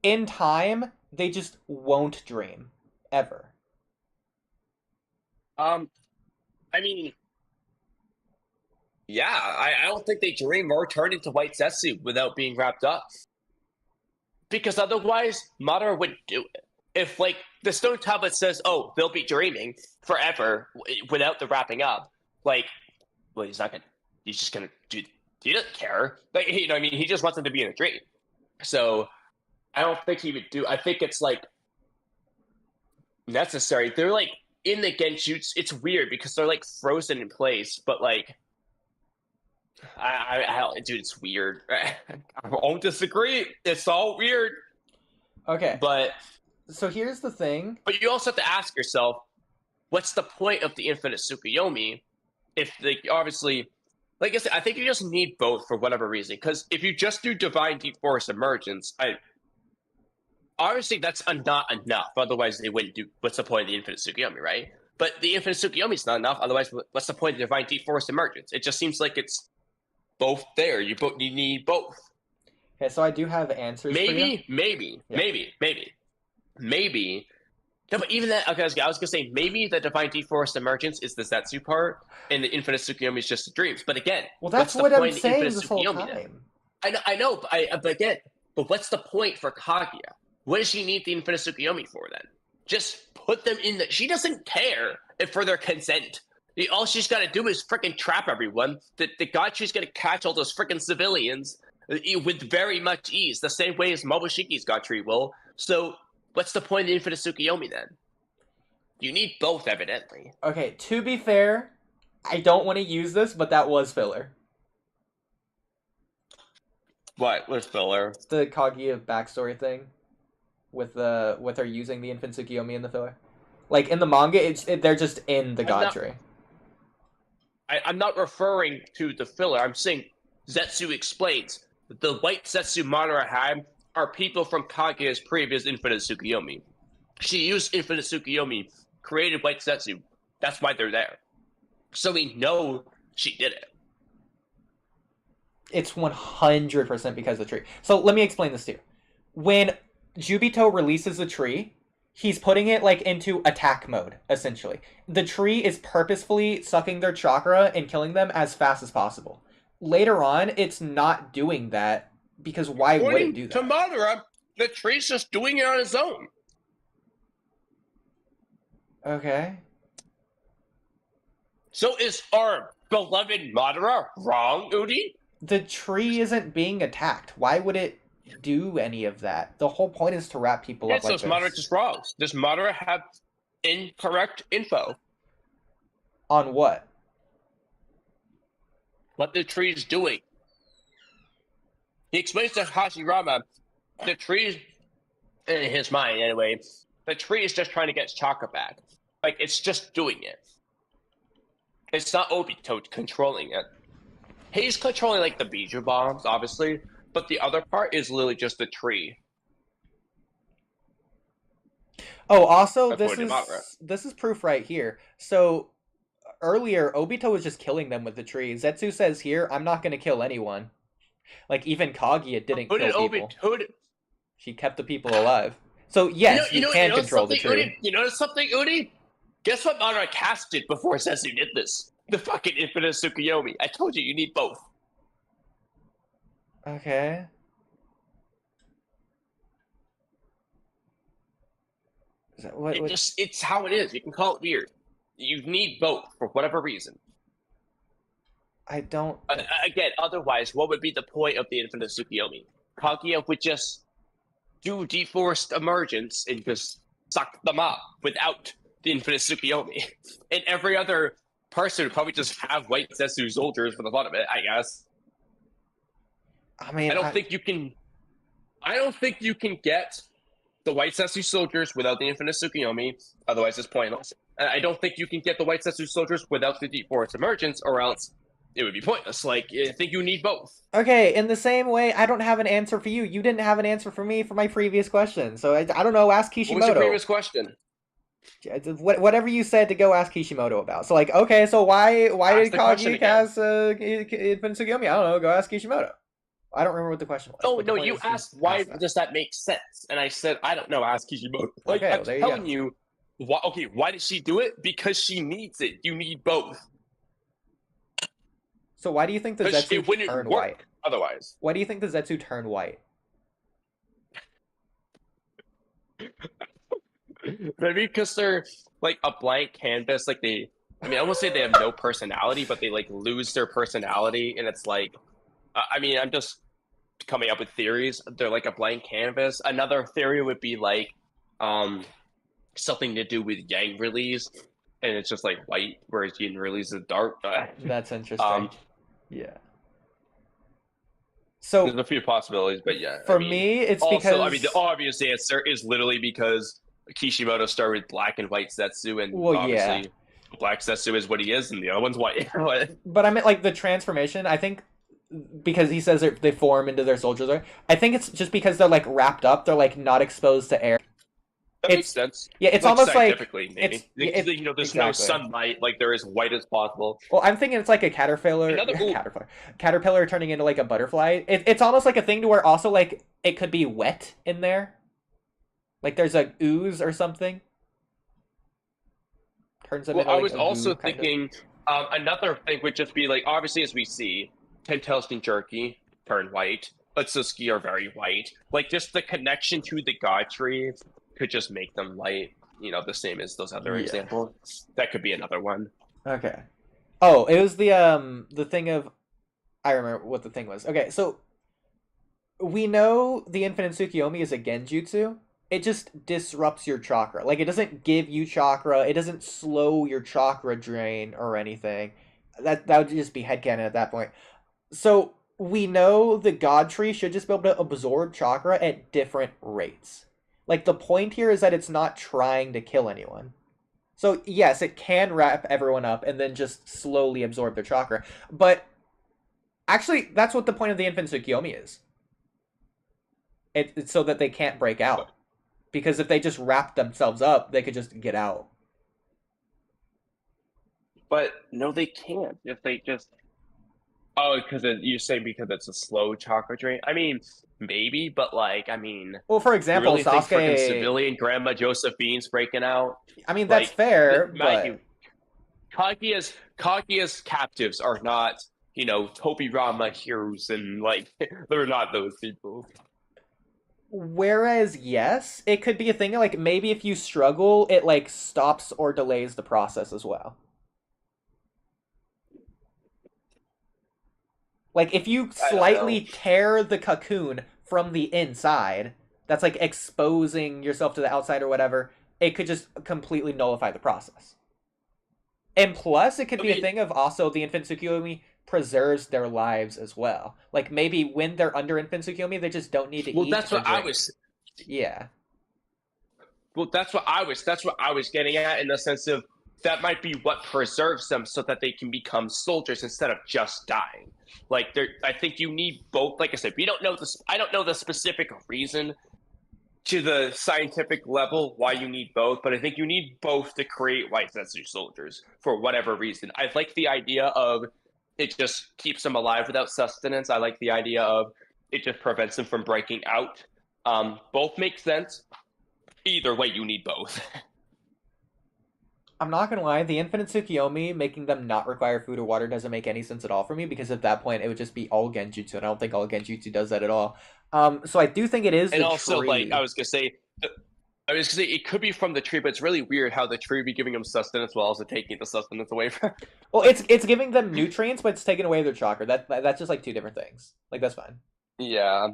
in time, they just won't dream? Ever? I mean... Yeah, I don't think they dream or turn into white Zetsu without being wrapped up. Because otherwise, Madara wouldn't do it. If, like, the stone tablet says, oh, they'll be dreaming forever without the wrapping up, like, well, he's just gonna do, he doesn't care. Like, you know what I mean? He just wants them to be in a dream. So, I don't think he would do, I think it's, like, necessary. They're, like, in the Genjutsu, it's weird because they're, like, frozen in place, but, like, dude, it's weird. I won't disagree. It's all weird. Okay. But so here's the thing. But you also have to ask yourself, what's the point of the infinite Tsukuyomi? If they obviously, like I said, I think you just need both for whatever reason. Because if you just do Divine Deep Forest Emergence, obviously that's not enough. Otherwise, they wouldn't do. What's the point of the infinite Tsukuyomi, right? But the infinite Tsukuyomi is not enough. Otherwise, what's the point of Divine Deep Forest Emergence? It just seems like it's both there. You need both. Okay, so I do have answers for you. Maybe. No, but even that, okay, I was gonna say, maybe the Divine Deep Forest Emergence is the Zetsu part, and the Infinite Tsukuyomi is just the dreams. But again, well, that's what I'm saying this whole time. I know, but what's the point for Kaguya? What does she need the Infinite Tsukuyomi for then? Just put them in she doesn't care if for their consent. All she's got to do is freaking trap everyone. The god she's going to catch all those freaking civilians with very much ease, the same way as Momoshiki's god tree will. So, what's the point of the Infinite Tsukuyomi then? You need both, evidently. Okay, to be fair, I don't want to use this, but that was filler. What was filler? The Kaguya backstory thing with her using the Infinite Tsukuyomi in the filler. Like in the manga, they're just in the god tree. I'm not referring to the filler. I'm saying Zetsu explains that the white Zetsu Madara had are people from Kaguya's previous Infinite Tsukuyomi. She used Infinite Tsukuyomi, created white Zetsu. That's why they're there. So we know she did it. It's 100% because of the tree. So let me explain this to you. When Jubito releases the tree, he's putting it like into attack mode, essentially. The tree is purposefully sucking their chakra and killing them as fast as possible. Later on, it's not doing that because why would it do that? To Madara, the tree's just doing it on its own. Okay. So is our beloved Madara wrong, Oodie? The tree isn't being attacked. Why would it do any of that? The whole point is to wrap people up like this. So Madara just wrong. Does Madara have incorrect info? On what? What the tree is doing. He explains to Hashirama, the tree, in his mind anyway, the tree is just trying to get its chakra back. Like, it's just doing it. It's not Obito controlling it. He's controlling, like, the Biju bombs, obviously, but the other part is literally just the tree. Oh, also, this is proof right here. So, earlier, Obito was just killing them with the tree. Zetsu says here, I'm not going to kill anyone. Like even Kaguya didn't kill people. Who did, She kept the people alive. So yes, you can control the tree. Oodie? You know something, Oodie? Guess what Madara Cast did before Setsu did this? The fucking Infinite Tsukuyomi. I told you need both. Okay. Is that, what? It's how it is. You can call it weird. You need both for whatever reason. I don't. Again, otherwise, what would be the point of the Infinite Tsukuyomi? Kaguya would just do deforced emergence and just suck them up without the Infinite Tsukuyomi. And every other person would probably just have white Zetsu soldiers for the fun of it, I guess. I mean, I don't think you can get the white Zetsu soldiers without the Infinite Tsukuyomi, otherwise it's pointless. And I don't think you can get the white Zetsu soldiers without the Deep Forest Emergence, or else it would be pointless. Like, I think you need both. Okay, in the same way, I don't have an answer for you. You didn't have an answer for me for my previous question. So I don't know, ask Kishimoto. What was your previous question? Whatever you said to go ask Kishimoto about. So, like, okay, so why did Kaguya cast Infinite Tsukuyomi? I don't know, go ask Kishimoto. I don't remember what the question was. Oh, no, you asked why does that make sense? And I said, I don't know, ask Kishimoto. Like, okay, I'm telling you, why did she do it? Because she needs it. You need both. So why do you think the Zetsu turned white? Otherwise. Why do you think the Zetsu turned white? Maybe because they're like a blank canvas. Like I won't say they have no personality, but they like lose their personality, and it's like, I'm just coming up with theories. They're like a blank canvas. Another theory would be like, something to do with yang release, and it's just like white, whereas yin release is dark. That's interesting. Yeah. So there's a few possibilities, but yeah. For me, it's because the obvious answer is literally because Kishimoto started with black and white Zetsu, and obviously black Zetsu is what he is, and the other one's white. But I meant like the transformation. I think because he says they form into their soldiers. I think it's just because they're like wrapped up. They're like not exposed to air. That makes sense. Yeah, it's almost like maybe. There's no sunlight, like they're as white as possible. Well, I'm thinking it's like a caterpillar turning into like a butterfly. It's almost like a thing to where also like it could be wet in there, like there's a ooze or something. Turns them into, I was also thinking another thing would just be like, obviously as we see, Tentel's and Jerky turn white, but Suzuki are very white. Like just the connection to the god tree could just make them light, the same as those other examples. That could be another one. Okay. Oh, it was the thing of, I remember what the thing was. Okay, so we know the Infinite Tsukuyomi is a genjutsu. It just disrupts your chakra. Like, it doesn't give you chakra. It doesn't slow your chakra drain or anything. That would just be headcanon at that point. So we know the god tree should just be able to absorb chakra at different rates. Like, the point here is that it's not trying to kill anyone. So, yes, it can wrap everyone up and then just slowly absorb their chakra. But, actually, that's what the point of the Infinite Tsukuyomi is. It's so that they can't break out. Because if they just wrap themselves up, they could just get out. But, no, they can't. If they just... Oh, because you're saying because it's a slow chakra drain? I mean... Maybe, but well, for example, really Sasuke, think civilian Grandma Josephine's breaking out. I mean, that's fair, but Kaguya's captives are not, Tobirama heroes, and they're not those people. Whereas, yes, it could be a thing like maybe if you struggle, it stops or delays the process as well. Like if you slightly tear the cocoon from the inside, that's like exposing yourself to the outside or whatever, it could just completely nullify the process. And plus, it could be a thing of also the Infinite Tsukuyomi preserves their lives as well. Like maybe when they're under Infinite Tsukuyomi, they just don't need to eat. Well, that's what I was. Yeah. Well, that's what I was getting at in the sense of that might be what preserves them so that they can become soldiers instead of just dying. I think you need both. Like I said, we don't know this. I don't know the specific reason to the scientific level why you need both, but I think you need both to create white Zetsu soldiers for whatever reason. I like the idea of it just keeps them alive without sustenance. I like the idea of it just prevents them from breaking out. Both make sense. Either way, you need both. I'm not gonna lie, the infinite Tsukiyomi making them not require food or water doesn't make any sense at all for me, because at that point it would just be all Genjutsu, and I don't think all Genjutsu does that at all. So I do think it is and the also, tree. like, I was gonna say it could be from the tree, but it's really weird how the tree would be giving them sustenance while also taking the sustenance away from. Well, it's giving them nutrients, but it's taking away their chakra. That's just like two different things. Like, that's fine. Yeah,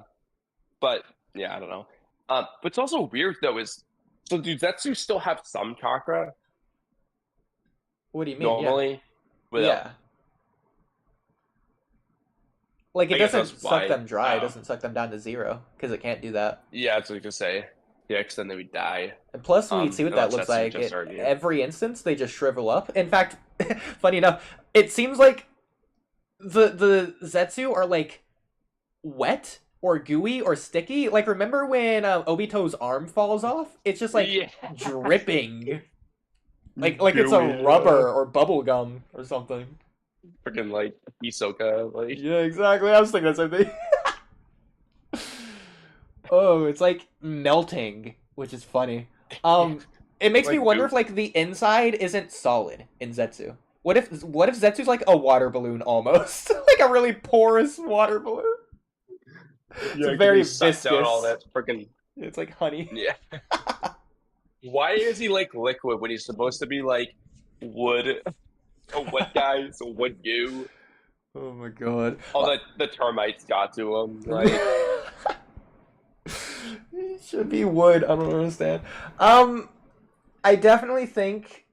but yeah, I don't know. But it's also weird though. So do Zetsu still have some chakra? What do you mean? Normally, Yeah. Like, it I guess doesn't that's suck why- them dry. It oh. doesn't suck them down to zero, because it can't do that. Yeah, that's what you could say. Yeah, because then they would die. And plus, we see what that unless looks that's like. just already- Every instance, they just shrivel up. In fact, funny enough, it seems like the Zetsu are, like, wet or gooey or sticky. Like, remember when Obito's arm falls off? It's just, like, Yeah. dripping. Like it's a Gooey, rubber or bubble gum or something. Freaking like Hisoka, like Yeah, exactly. I was thinking the same thing. Oh, it's like melting, which is funny. It makes me Like wonder goop. if like the inside isn't solid in Zetsu. What if Zetsu's like a water balloon almost, like a really porous water balloon? yeah, very sucked out all viscous. that freaking It's like honey. yeah. Why is he like liquid when he's supposed to be like wood? A wood guy, so wood goo. Oh my god. All the termites got to him. Like It should be wood. I don't understand. I definitely think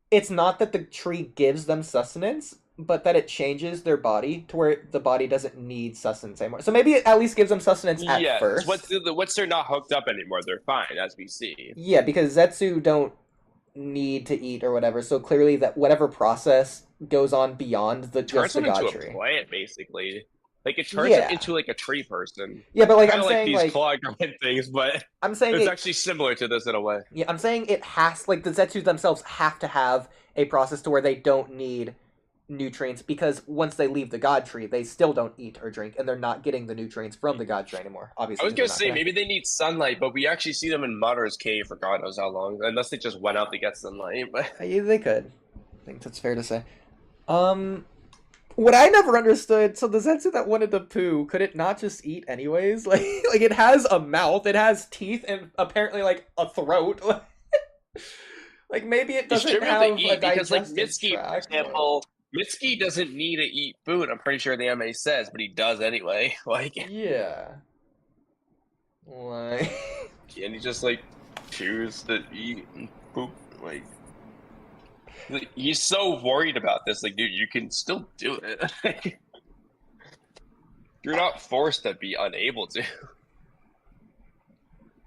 it's not that the tree gives them sustenance, but that it changes their body to where the body doesn't need sustenance anymore. So maybe it at least gives them sustenance at yes. first. Once they're not hooked up anymore, they're fine, as we see. Yeah, because Zetsu don't need to eat or whatever. So clearly that whatever process goes on beyond the Turns just the them into god a tree. plant, basically. Like it turns Yeah. them into like a tree person. Yeah, but like Kinda I'm saying, these like claw grunt things, but I'm saying it's it, actually similar to this in a way. yeah, I'm saying it has, like, the Zetsus themselves have to have a process to where they don't need nutrients, because once they leave the god tree, they still don't eat or drink, and they're not getting the nutrients from the god tree anymore. Obviously, I was 'cause gonna they're say not maybe they need sunlight, but we actually see them in Mother's Cave for God knows how long, unless they just went out to get sunlight. But Yeah, they could. I think that's fair to say. What I never understood, so the Zetsu that wanted to poo, could it not just eat anyways? Like it has a mouth, it has teeth, and apparently like a throat. Like maybe it doesn't have to eat a because like digestive Mitsuki, for tract. example, Mitsuki doesn't need to eat food. I'm pretty sure the anime says, but he does anyway. Like, Yeah. Like and he just like choose to eat and poop. Like he's so worried about this. Like, dude, you can still do it. You're not forced to be unable to.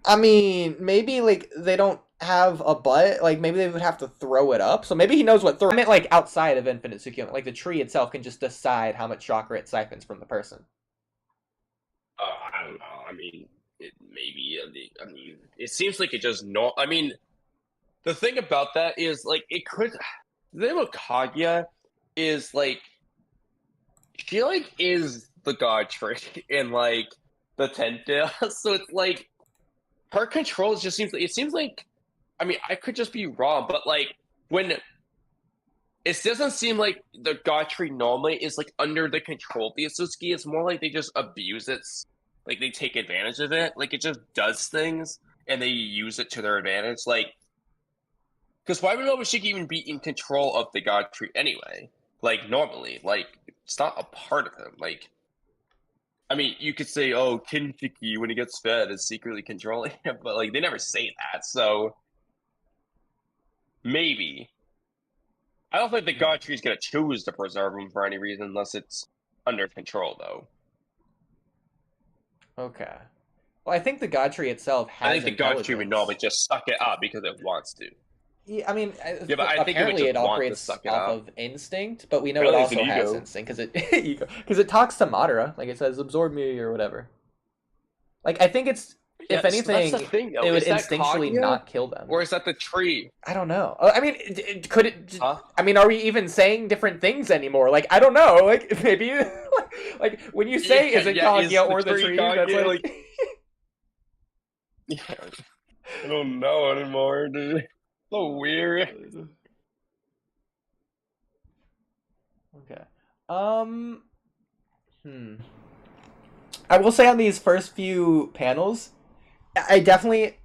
I mean, maybe like they don't have a butt. Like maybe they would have to throw it up. So maybe he knows what throw. I meant like outside of Infinite Tsukiyomi. Like the tree itself can just decide how much chakra it siphons from the person. I don't know. I mean, maybe. I mean, it seems like it just no. I mean, the thing about that is like it could. The thing about Kaguya is like she like is the god trick in like the Tentail. So it's like her control just seems like it seems like. I mean, I could just be wrong, but like when it doesn't seem like the god tree normally is like under the control of the Asusuki. It's more like they just abuse it, like they take advantage of it. Like it just does things and they use it to their advantage. Like, because why would Nobushiki even be in control of the god tree anyway? Like normally, like it's not a part of him. Like, I mean, you could say, oh, Kinshiki when he gets fed is secretly controlling him, but like they never say that. So maybe. I don't think the god tree is going to choose to preserve him for any reason unless it's under control, though. Okay. Well, I think the god tree itself has. I think the god tree would intelligence. normally just suck it up because it wants to. Yeah, I mean, Yeah, but I think it would apparently just it want to operates suck it off up. of instinct, but we know Apparently it it's an also has ego. instinct because it talks to Madara, like it says, "Absorb me" or whatever. Like I think it's If so anything, that's the thing, though. it would Is that instinctually Kaguya? not kill them. Or is that the tree? I don't know. I mean, could it? Huh? I mean, are we even saying different things anymore? Like, I don't know. Like, maybe, like when you say is it Kaguya or the tree? That's like... Yeah, I don't know anymore, dude. So weird. Okay. I will say on these first few panels, I definitely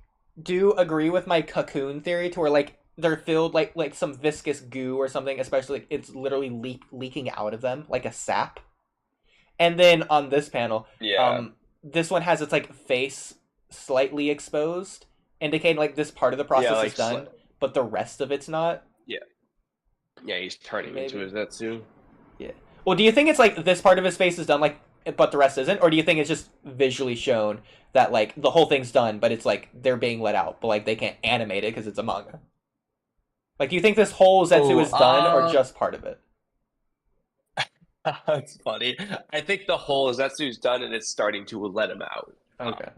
do agree with my cocoon theory to where like they're filled like some viscous goo or something, especially like, it's literally leaking out of them like a sap. And then on this panel, this one has its like face slightly exposed, indicating like this part of the process is done, but the rest of it's not. Yeah, he's turning into his Zetsu. Yeah. Well, do you think it's like this part of his face is done, like, but the rest isn't, or do you think it's just visually shown that like the whole thing's done, but it's like they're being let out, but like they can't animate it because it's a manga? Like, do you think this whole Zetsu is done, or just part of it? That's funny. I think the whole Zetsu's done, and it's starting to let him out. Okay.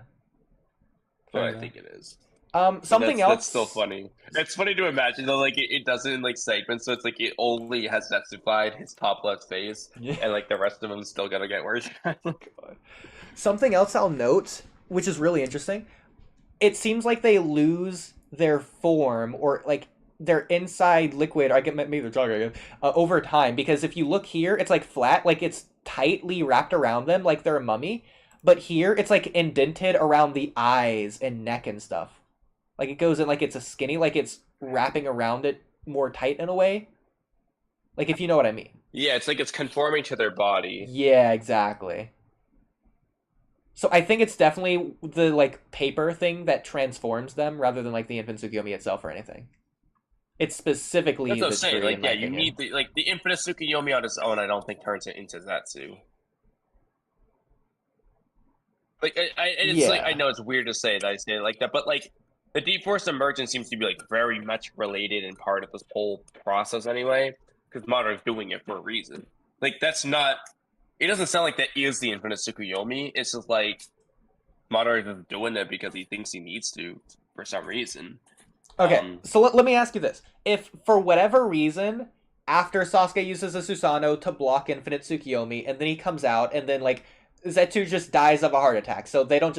But I think it is. Something else. That's still funny. It's funny to imagine though, like it does it in like segments, so it's like it only has Zetsufied his top left face, and like the rest of them still gonna get worse. Something else I'll note, which is really interesting, it seems like they lose their form or like their inside liquid. I get maybe they're talking again over time, because if you look here, it's like flat, like it's tightly wrapped around them, like they're a mummy. But here, it's like indented around the eyes and neck and stuff. Like it goes in like it's a skinny, like it's wrapping around it more tight in a way. Like if you know what I mean. Yeah, it's like it's conforming to their body. Yeah, exactly. So I think it's definitely the like paper thing that transforms them rather than like the infant Tsukuyomi itself or anything. It's specifically That's what I'm the saying. tree, Like, yeah, you need the infinite Tsukuyomi on its own. I don't think turns it into Zetsu. Like, it's like I know it's weird to say that I say it like that, but like the Deep Force Emergence seems to be like very much related and part of this whole process anyway, because Madara is doing it for a reason. Like that's not. It doesn't sound like that is the infinite Tsukuyomi. It's just like Madara is just doing it because he thinks he needs to for some reason. Okay, so let me ask you this: if for whatever reason, after Sasuke uses a Susanoo to block infinite Tsukuyomi, and then he comes out, and then like Zetsu just dies of a heart attack, so they don't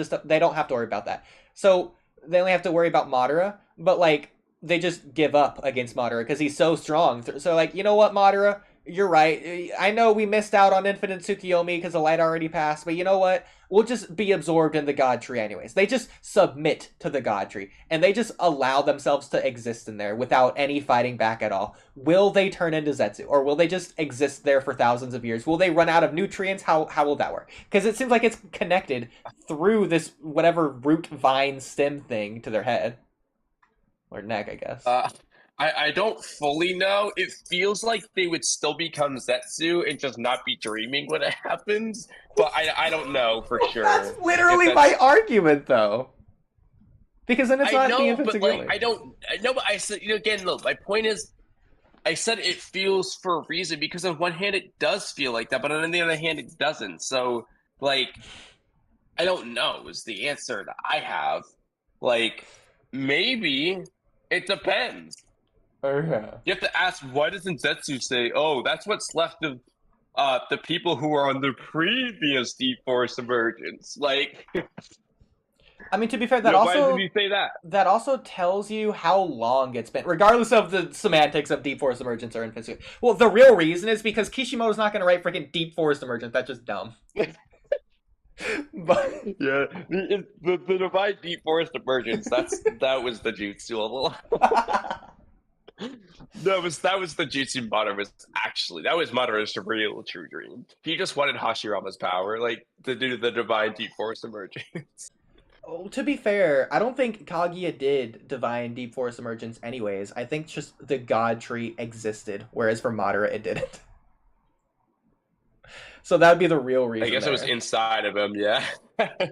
have to worry about that. So they only have to worry about Madara, but like they just give up against Madara because he's so strong. So like, you know what, Madara, you're right. I know we missed out on infinite Tsukuyomi because the light already passed, but you know what? We'll just be absorbed in the God Tree anyways. They just submit to the God Tree, and they just allow themselves to exist in there without any fighting back at all. Will they turn into Zetsu, or will they just exist there for thousands of years? Will they run out of nutrients? How will that work? Because it seems like it's connected through this whatever root vine stem thing to their head. Or neck, I guess. I don't fully know. It feels like they would still become Zetsu and just not be dreaming when it happens. But I don't know for sure. That's literally my argument, though. Because then it's not the infant Tsukuyomi. I know, but I said, again, look, my point is, I said it feels for a reason because on one hand it does feel like that, but on the other hand it doesn't. So, like, I don't know is the answer that I have. Like, maybe it depends. Okay. You have to ask, why doesn't Zetsu say, oh, that's what's left of the people who were on the previous Deep Force Emergence? Like, I mean, to be fair, that also why did you say that? That also tells you how long it's been, regardless of the semantics of Deep Force Emergence or Infinite. Well, the real reason is because Kishimoto's not going to write freaking Deep Force Emergence. That's just dumb. But yeah, the Divine Deep Force Emergence. That was the jutsu level. That was the jutsu that was Madara's real true dream. He just wanted Hashirama's power, like to do the Divine Deep Force Emergence. Oh, to be fair, I don't think Kaguya did Divine Deep Force Emergence anyways. I think just the God Tree existed, whereas for Madara it didn't. So that would be the real reason. I guess it was inside of him, yeah.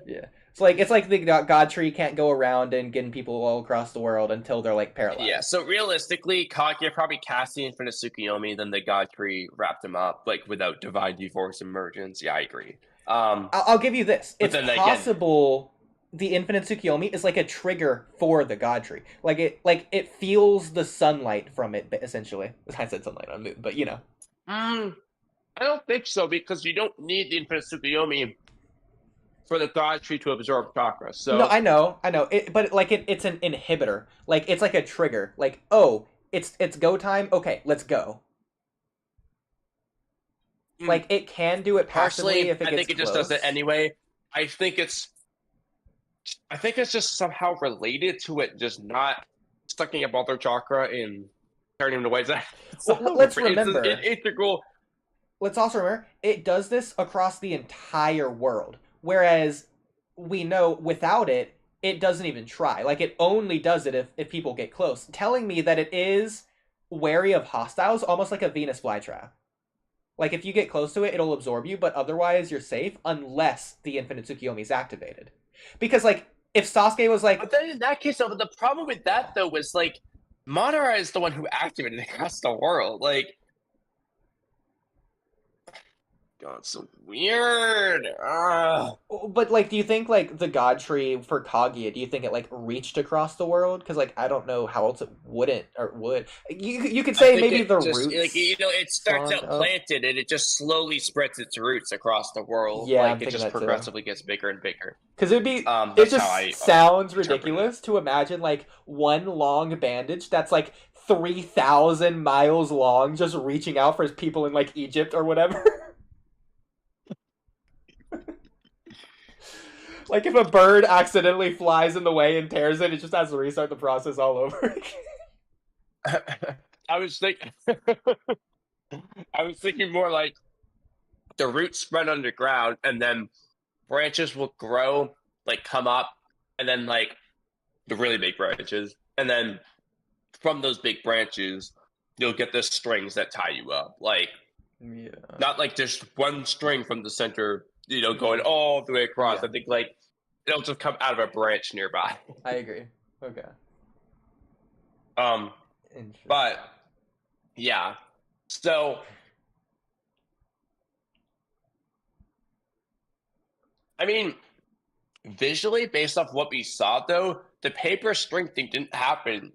Yeah. It's like the God Tree can't go around and getting people all across the world until they're like paralyzed. Yeah, so realistically, Kaguya probably cast the Infinite Tsukuyomi, then the God Tree wrapped him up, like without Divine Deep Force Emergence. Yeah, I agree. I'll give you this. It's possible the infinite Tsukiyomi is like a trigger for the God Tree. Like it feels the sunlight from it, essentially. I said sunlight on moon, but you know. I don't think so, because you don't need the infinite Tsukiyomi for the God Tree to absorb chakra. So no, I know, but like it's an inhibitor. Like it's like a trigger. Like, oh, it's go time. Okay, let's go. Like it can do it passively if it gets I think it just does it anyway. I think it's just somehow related to it just not sucking up all their chakra and turning them away. Well, let's remember. It's integral. Let's also remember, it does this across the entire world. Whereas we know without it, it doesn't even try. Like, it only does it if people get close. Telling me that it is wary of hostiles, almost like a Venus flytrap. Like, if you get close to it, it'll absorb you, but otherwise you're safe unless the Infinite Tsukiyomi is activated. Because, like, if Sasuke was like... But then in that case, though, the problem with that, though, was, like, Madara is the one who activated it across the world. Like, God, it's so weird. But, like, do you think, like, the God Tree for Kaguya, do you think it, like, reached across the world? Because, like, I don't know how else it wouldn't, or would. You could say maybe the just, roots... Like, you know, it starts out planted, and it just slowly spreads its roots across the world. Yeah, like, it just progressively gets bigger and bigger. Because it would be... it just sounds ridiculous to imagine, like, one long bandage that's, like, 3,000 miles long, just reaching out for people in, like, Egypt or whatever. Like, if a bird accidentally flies in the way and tears it, it just has to restart the process all over again. I was thinking more like the roots spread underground, and then branches will grow, like, come up, and then, like, the really big branches. And then from those big branches, you'll get the strings that tie you up. Like, yeah. Not like just one string from the center, you know, going all the way across. Yeah. I think, like, it'll just come out of a branch nearby. I agree. Okay. But yeah. So I mean, visually, based off what we saw, though, the paper string thing didn't happen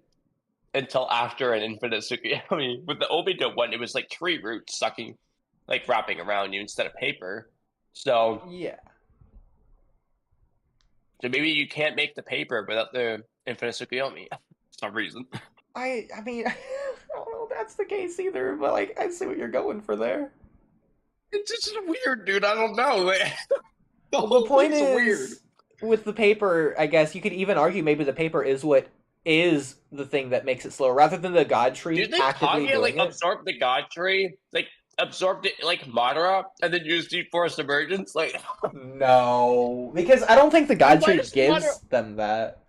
until after an infinite Tsukiyomi. With the Obito one, it was like tree roots sucking, like, wrapping around you instead of paper. So yeah. So maybe you can't make the paper without the infinite Tsukiyomi for some reason. I mean, I don't know if that's the case either, but, like, I see what you're going for there. It's just weird, dude. I don't know. Like, the point is, weird. With the paper, I guess you could even argue maybe the paper is what is the thing that makes it slower, rather than the God Tree. Do you think Kaguya, like, absorbed the God Tree? Like, absorbed it like Madara and then used Deep Forest Emergence? Like, no, because I don't think the God Tree gives them that.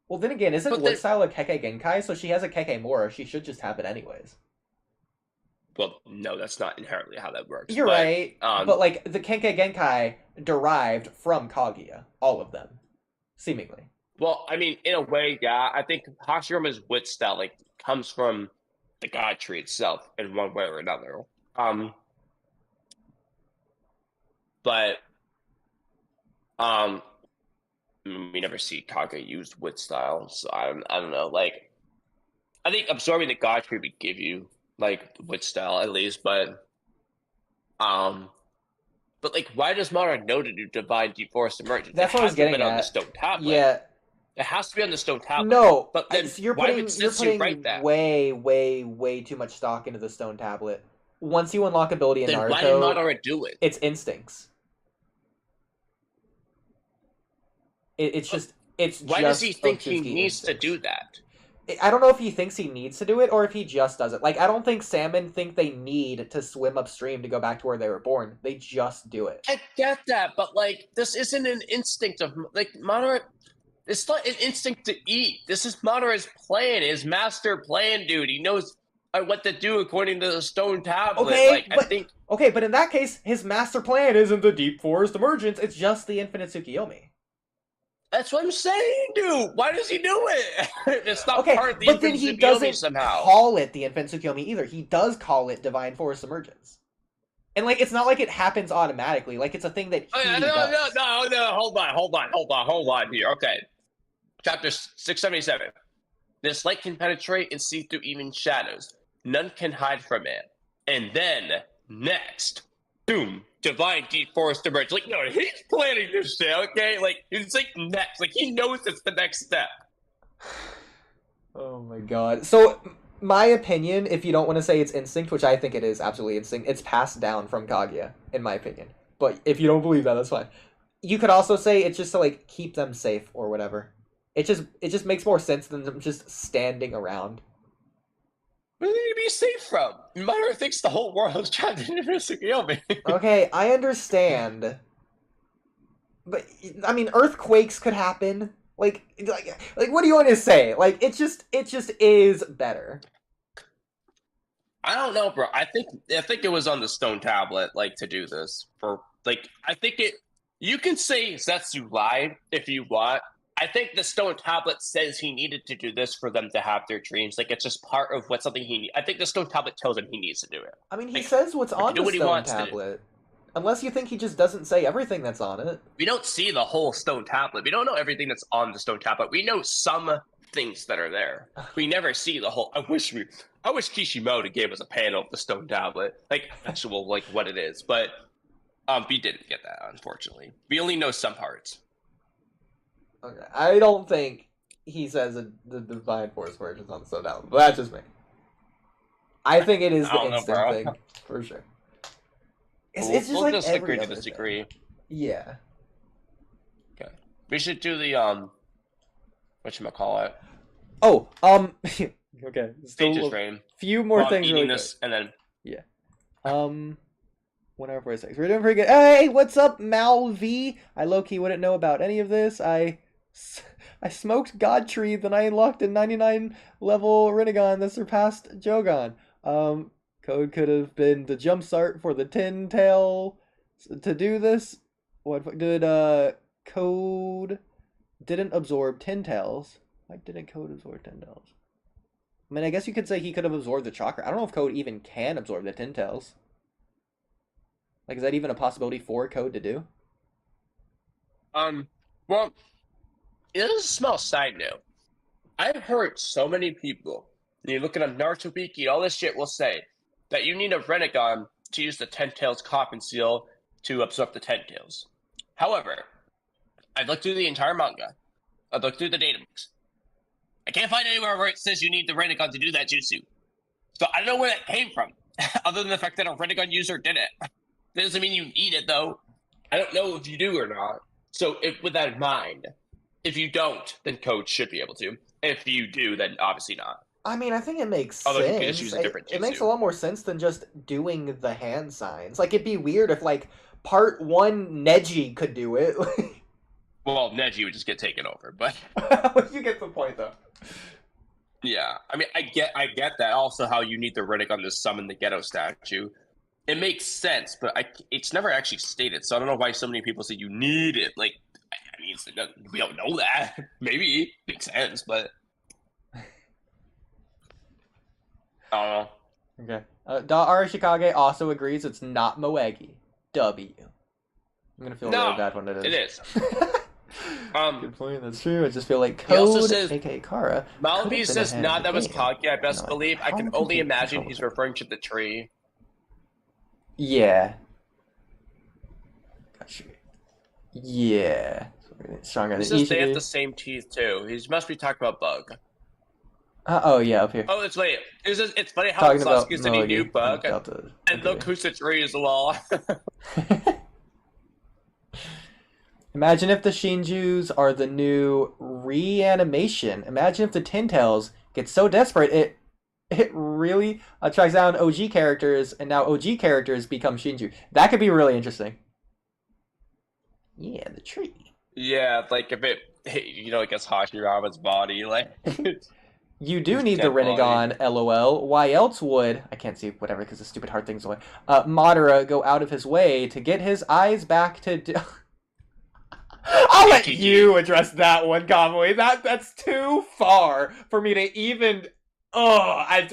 Well, then again, isn't Wood Style a Kekkei Genkai? So she has a Kekkei Mora. She should just have it anyways. Well, no, that's not inherently how that works. You're right, but, like, the Kekkei Genkai derived from Kaguya, all of them, seemingly. Well, I mean, in a way, yeah. I think Hashiroma's Wood Style, like, comes from the God Tree itself in one way or another. But we never see Kaguya use Wood Style, so I don't know. Like, I think absorbing the God Tree would give you, like, Wood Style at least, but like, why does Madara know to do Divine Deep Forest Emergence? That's what I was getting at. On the stone tablet. Yeah. It has to be on the stone tablet. No, but then you're putting way, way too much stock into the stone tablet. Once you unlock ability in Naruto, why did Madara do it? It's instincts. It's just. Why does he think he needs to do that? I don't know if he thinks he needs to do it or if he just does it. Like, I don't think salmon think they need to swim upstream to go back to where they were born. They just do it. I get that, but, like, this isn't an instinct of, like, Madara. It's not an instinct to eat. This is Madara's plan, his master plan, dude. He knows what to do according to the stone tablet. Okay, but in that case, his master plan isn't the Deep Forest Emergence. It's just the Infinite Tsukiyomi. That's what I'm saying, dude. Why does he do it? It's not part of the but then Infinite he Tsukiyomi doesn't somehow. call it the Infinite Tsukiyomi either. He does call it Divine Forest Emergence. And like, it's not like it happens automatically. Like, it's a thing that he does. No. Hold on here. Okay. Chapter 677. This light can penetrate and see through even shadows. None can hide from it. And then, next, boom, divine deep forest emerge. Like, no, he's planning this shit, okay? Like, it's like next. Like, he knows it's the next step. Oh my god. So, my opinion, if you don't want to say it's instinct, which I think it is absolutely instinct, it's passed down from Kaguya, in my opinion. But if you don't believe that, that's fine. You could also say it's just to, like, keep them safe or whatever. It just makes more sense than them just standing around. What are they to be safe from? Madara thinks the whole world is trying to kill me. Okay, I understand. But, I mean, earthquakes could happen. Like, what do you want to say? Like, it just is better. I don't know, bro. I think it was on the stone tablet, like, to do this. You can say Zetsu lied if you want. I think the stone tablet says he needed to do this for them to have their dreams. Like, it's just part of something he needs. I think the stone tablet tells him he needs to do it. I mean, he says what's on the stone tablet. Unless you think he just doesn't say everything that's on it. We don't see the whole stone tablet. We don't know everything that's on the stone tablet. We know some things that are there. We never see the whole. I wish Kishimoto gave us a panel of the stone tablet, like actual, like what it is. But we didn't get that, unfortunately. We only know some parts. Okay, I don't think he says the divine force version is on the stone tablet, but that's just me. I think it is the instant thing for sure. It's just like every other disagree. Yeah. Okay. We should do the whatchamacallit. Oh, okay. Stages frame. Few more things really this quick. and then whatever for a second. We're doing pretty good. Hey, what's up, Mal V? I low-key wouldn't know about any of this. I smoked God Tree, then I unlocked a 99 level Rinnegan that surpassed Jogan. Code could have been the jumpstart for the Tin Tail to do this. What did Code didn't absorb Tin Tails? Why didn't Code absorb Tin Tails? I mean, I guess you could say he could have absorbed the chakra. I don't know if Code even can absorb the Tin Tails. Like, is that even a possibility for Code to do? Well, it is a small side note. I've heard so many people, and you look at a Naruto Wiki, all this shit will say that you need a Rinnegan to use the Ten Tails Coffin Seal to absorb the Ten Tails. However, I've looked through the entire manga. I've looked through the databooks. I can't find anywhere where it says you need the Rinnegan to do that jutsu. So I don't know where that came from, other than the fact that a Rinnegan user did it. That doesn't mean you need it, though. I don't know if you do or not. So with that in mind, if you don't, then Code should be able to. If you do, then obviously not. I mean, I think it makes sense. You can just use a different jutsu. It makes a lot more sense than just doing the hand signs. Like, it'd be weird if, like, part 1 Neji could do it. Well, Neji would just get taken over, but... You get the point, though. Yeah, I mean, I get that. Also, how you need the Rinnegan to summon the Ghetto statue. It makes sense, but it's never actually stated, so I don't know why so many people say you need it. Like, I mean, we don't know that. Maybe it makes sense, but... I don't know. Okay. Arashikage also agrees it's not Moegi. W. I'm gonna feel really bad when it is. It is. Good point, that's true. I just feel like Code, aka Kara. Malvi says, "Nah, that was Kaguya, I best believe. I can only imagine he's referring to the tree." Yeah. Gotcha. Yeah. Stronger than Ishii. They have the same teeth, too. He must be talking about Bug. Oh, yeah, up here. Oh, it's funny. It's funny how Sasuke said he knew Bug, and look who's the tree as well. Imagine if the Shinjus are the new reanimation. Imagine if the Tin Tails get so desperate it really tracks down OG characters, and now OG characters become Shinju. That could be really interesting. Yeah, the tree. Yeah, like if it, I guess Hashirama's body, like... You do need the Rinnegan, LOL. Why else would, I can't see whatever because the stupid hard thing's away, Madara go out of his way to get his eyes back to... I'll let you address that one, Kamui. That's too far for me to even... I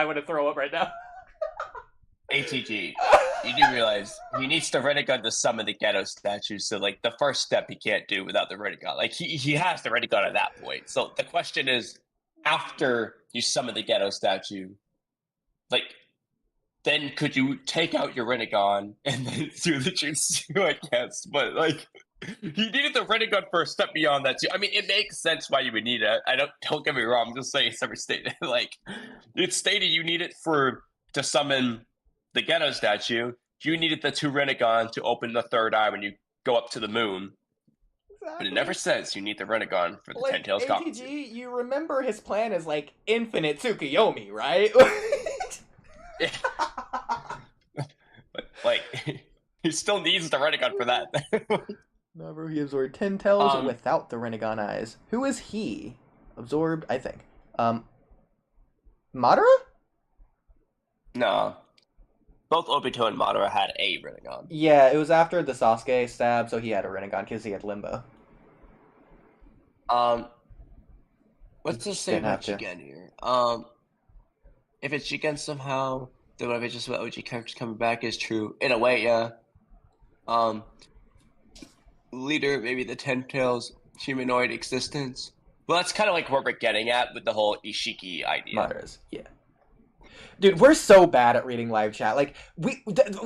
want to throw up right now. ATG. You do realize he needs the Rinnegan to summon the Ghetto statue, so like the first step he can't do without the Rinnegan. Like he has the Rinnegan at that point. So the question is, after you summon the Ghetto statue, like then could you take out your Rinnegan and then do the jutsu, I guess? But like he needed the Rinnegan for a step beyond that too. I mean, it makes sense why you would need it. Don't get me wrong, I'm just saying it's never stated. Like it's stated you need it to summon the Ghetto statue. You needed the 2 Rinnegan to open the third eye when you go up to the moon. Exactly. But it never says you need the Renegade for the Ten Tails Coffee. ATG, you remember his plan is like infinite Tsukuyomi, right? But like, he still needs the Renegade for that. No, bro, he absorbed 10 tails without the Rinnegan eyes. Who is he? Absorbed, I think. Madara? No. Both Obito and Madara had a Rinnegan. Yeah, it was after the Sasuke stab, so he had a Rinnegan because he had Limbo. Let's just say about Shigen here. If it's Shigen somehow, then what if it's just what OG characters coming back is true. In a way, yeah. Leader, maybe the Ten Tails humanoid existence. Well, that's kind of like what we're getting at with the whole Ishiki idea. Madara's, yeah. Dude, we're so bad at reading live chat. Like,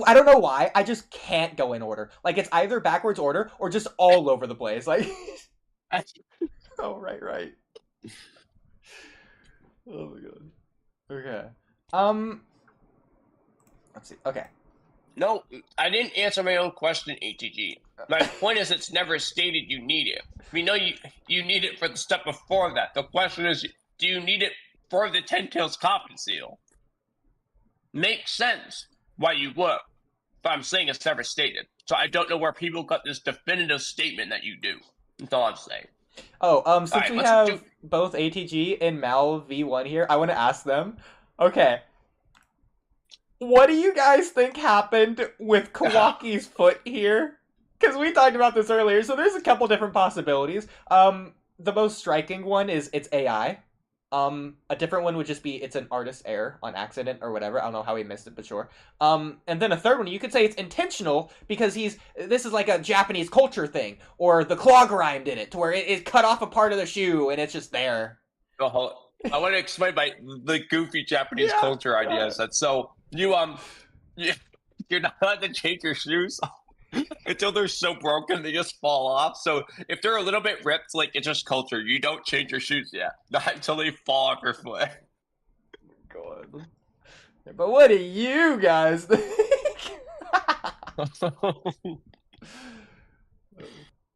I don't know why. I just can't go in order. Like, it's either backwards order or just all over the place. Like, oh, right. Oh my god. Okay. Let's see. Okay. No, I didn't answer my own question, ATG. My point is, it's never stated you need it. We know you need it for the step before that. The question is, do you need it for the Ten Tails Coffin Seal? Makes sense why you would, but I'm saying it's never stated. So I don't know where people got this definitive statement that you do. That's all I'm saying. Oh, since we have both ATG and Mal V1 here, I want to ask them. Okay. What do you guys think happened with Kawaki's foot here? Because we talked about this earlier, so there's a couple different possibilities. The most striking one is it's AI. A different one would just be it's an artist's error on accident or whatever. I don't know how he missed it, but sure. And then a third one, you could say it's intentional because this is like a Japanese culture thing, or the clog rhyme did it, to where it cut off a part of the shoe and it's just there. Oh, I want to explain the goofy Japanese culture ideas. That's so you're not allowed to change your shoes until they're so broken they just fall off. So if they're a little bit ripped, like it's just culture. You don't change your shoes yet, not until they fall off your foot. God. But what do you guys think?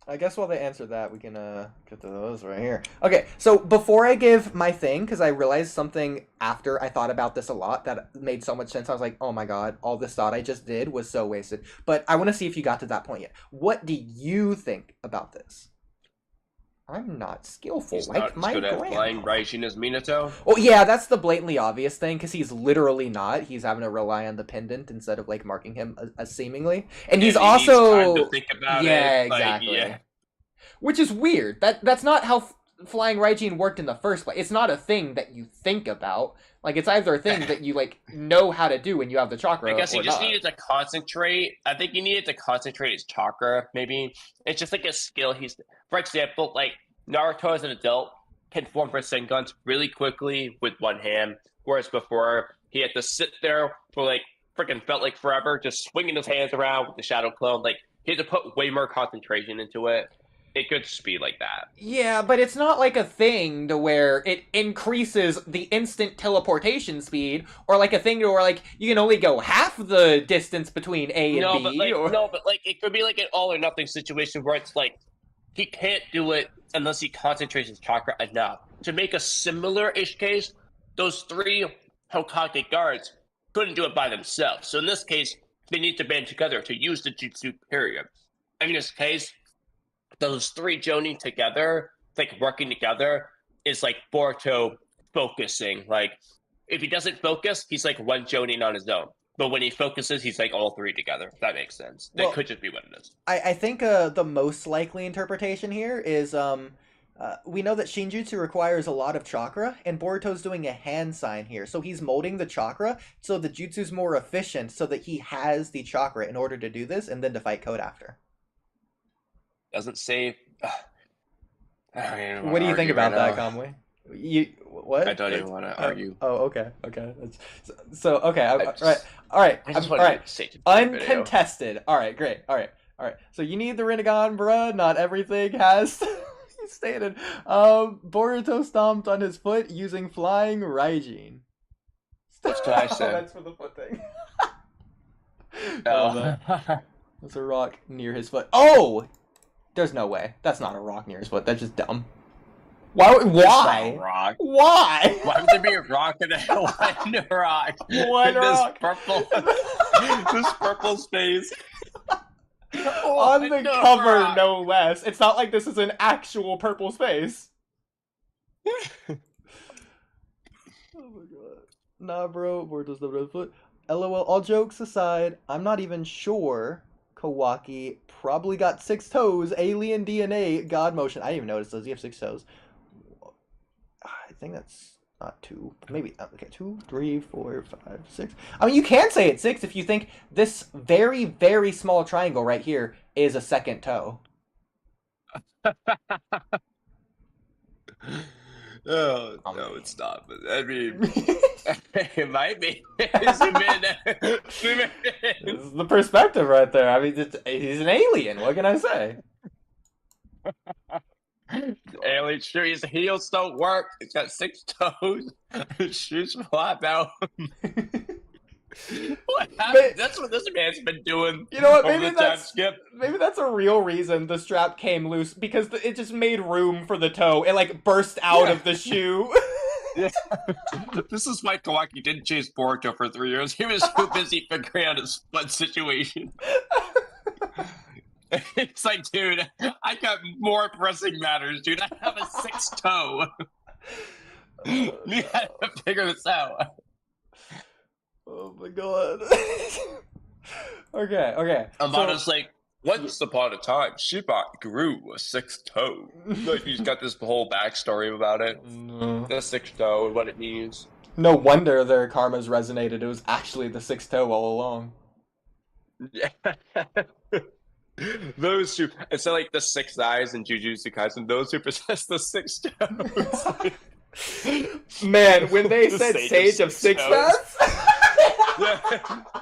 I guess while they answer that, we can get to those right here. Okay, so before I give my thing, because I realized something after I thought about this a lot that made so much sense. I was like, oh my god, all this thought I just did was so wasted. But I want to see if you got to that point yet. What do you think about this? I'm not skillful like my grandma. Flying Raijin as Minato? Oh yeah, that's the blatantly obvious thing, because he's literally not. He's having to rely on the pendant instead of like marking him as seemingly. And he's also time to think about exactly. Yeah. Which is weird. That's not how Flying Raijin worked in the first place. It's not a thing that you think about. Like, it's either a thing that you like know how to do when you have the chakra. I guess he just needed to concentrate. I think he needed to concentrate his chakra, maybe. It's just like a skill for example, like Naruto as an adult can form Rasengan really quickly with one hand, whereas before he had to sit there for like freaking felt like forever, just swinging his hands around with the shadow clone. Like, he had to put way more concentration into it. It could just be like that. Yeah, but it's not like a thing to where it increases the instant teleportation speed, or like a thing to where like you can only go half the distance between A and B. No, but like it could be like an all or nothing situation where it's like he can't do it unless he concentrates his chakra enough. To make a similar-ish case, those 3 Hokage guards couldn't do it by themselves. So in this case, they need to band together to use the jutsu period. In this case, those 3 Jonin together, like working together, is like Boruto focusing. Like, if he doesn't focus, he's like one Jonin on his own. But when he focuses, he's like all 3 together. If that makes sense. That could just be what it is. I think the most likely interpretation here is We know that Shinjutsu requires a lot of chakra, and Boruto's doing a hand sign here. So he's molding the chakra so the jutsu's more efficient so that he has the chakra in order to do this and then to fight Code after. Doesn't say... What do you think about that, Kamui? What? I don't even want to argue. Okay. So okay, all right. Uncontested. All right, great. All right. So you need the Rinnegan, bruh. Not everything has. He stated. Boruto stomped on his foot using flying Raijin. What can I say? That's for the foot thing. Oh. There's a rock near his foot. Oh! There's no way. That's not a rock near his foot. That's just dumb. Why? Rock. Why? Why would there be a rock in a one rock? One rock. This purple space. On the cover, rock. No less. It's not like this is an actual purple space. Oh my god. Nah, bro. Boruto's the red foot. LOL. All jokes aside, I'm not even sure. Kawaki probably got 6 toes. Alien DNA. God motion. I didn't even notice. Does he have 6 toes? I think that's not 2. Maybe. Okay, 2, 3, 4, 5, 6. I mean, you can say it's 6 if you think this very, very small triangle right here is a second toe. Oh, no, it's not. But I mean, it might be. This is the perspective right there. I mean, he's an alien. What can I say? Alien shoes, heels don't work. It's got 6 toes. Shoes flap out. What happened? That's what this man's been doing. You know what? Maybe that's a real reason the strap came loose, because it just made room for the toe. It like burst out of the shoe. Yeah. This is why Kawaki didn't chase Boruto for 3 years. He was too busy figuring out his foot situation. It's like, dude, I got more pressing matters, dude. I have a 6th toe. You had to figure this out. Oh my god. Okay. Amada's like, once upon a time, Shiba grew a 6th toe. Like, he's got this whole backstory about it. The 6th toe and what it means. No wonder their karmas resonated. It was actually the 6th toe all along. Yeah. Those who, it's like the 6 eyes in Jujutsu Kaisen, those who possess the 6 toes. Man, when they said Sage of 6 toes. Yeah,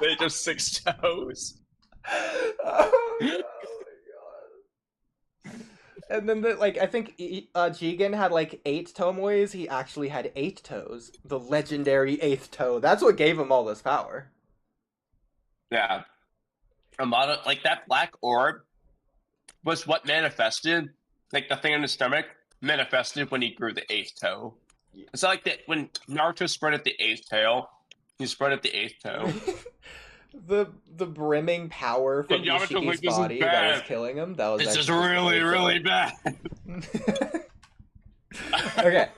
Sage of 6 toes. Oh my god. And then I think Jigen had like 8 tomoes. He actually had 8 toes. The legendary 8th toe. That's what gave him all this power. Yeah. Amada, like that black orb was what manifested, like the thing in his stomach manifested when he grew the 8th toe. It's like that when Naruto spread out the 8th tail, he spread out the 8th toe. The brimming power from Ishiki's body that was killing him, that was this is really, really bad. Okay.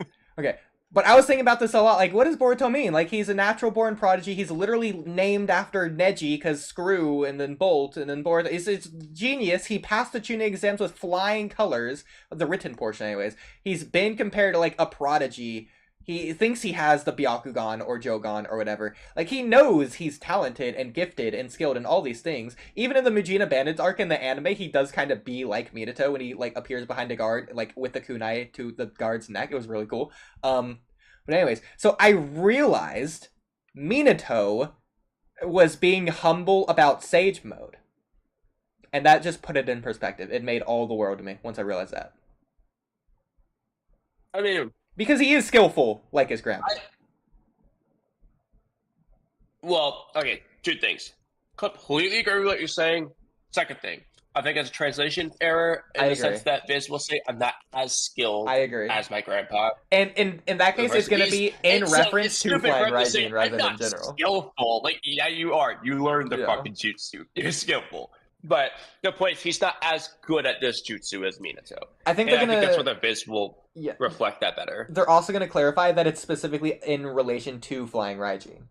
But I was thinking about this a lot. Like, what does Boruto mean? Like, he's a natural-born prodigy. He's literally named after Neji, because Screw, and then Bolt, and then Boruto. It's genius. He passed the Chunin exams with flying colors. The written portion, anyways. He's been compared to, like, a prodigy. He thinks he has the Byakugan or Jogan or whatever. Like, he knows he's talented and gifted and skilled in all these things. Even in the Mujina Bandits arc in the anime, he does kind of be like Minato when he, like, appears behind a guard, like, with the kunai to the guard's neck. It was really cool. But anyways, so I realized Minato was being humble about Sage Mode. And that just put it in perspective. It made all the world to me once I realized that. I mean... because he is skillful, like his grandpa. Well, okay, 2 things. Completely agree with what you're saying. Second thing, I think it's a translation error in the sense that Viz will say, I'm not as skilled as my grandpa. And in that case, it's going to be in reference to Flying Rising rather than general. Skillful. Like, yeah, you are. You learned the fucking jutsu. You're skillful. But the point is, he's not as good at this jutsu as Minato. I think that's what the Viz will reflect that better. They're also going to clarify that it's specifically in relation to Flying Raijin.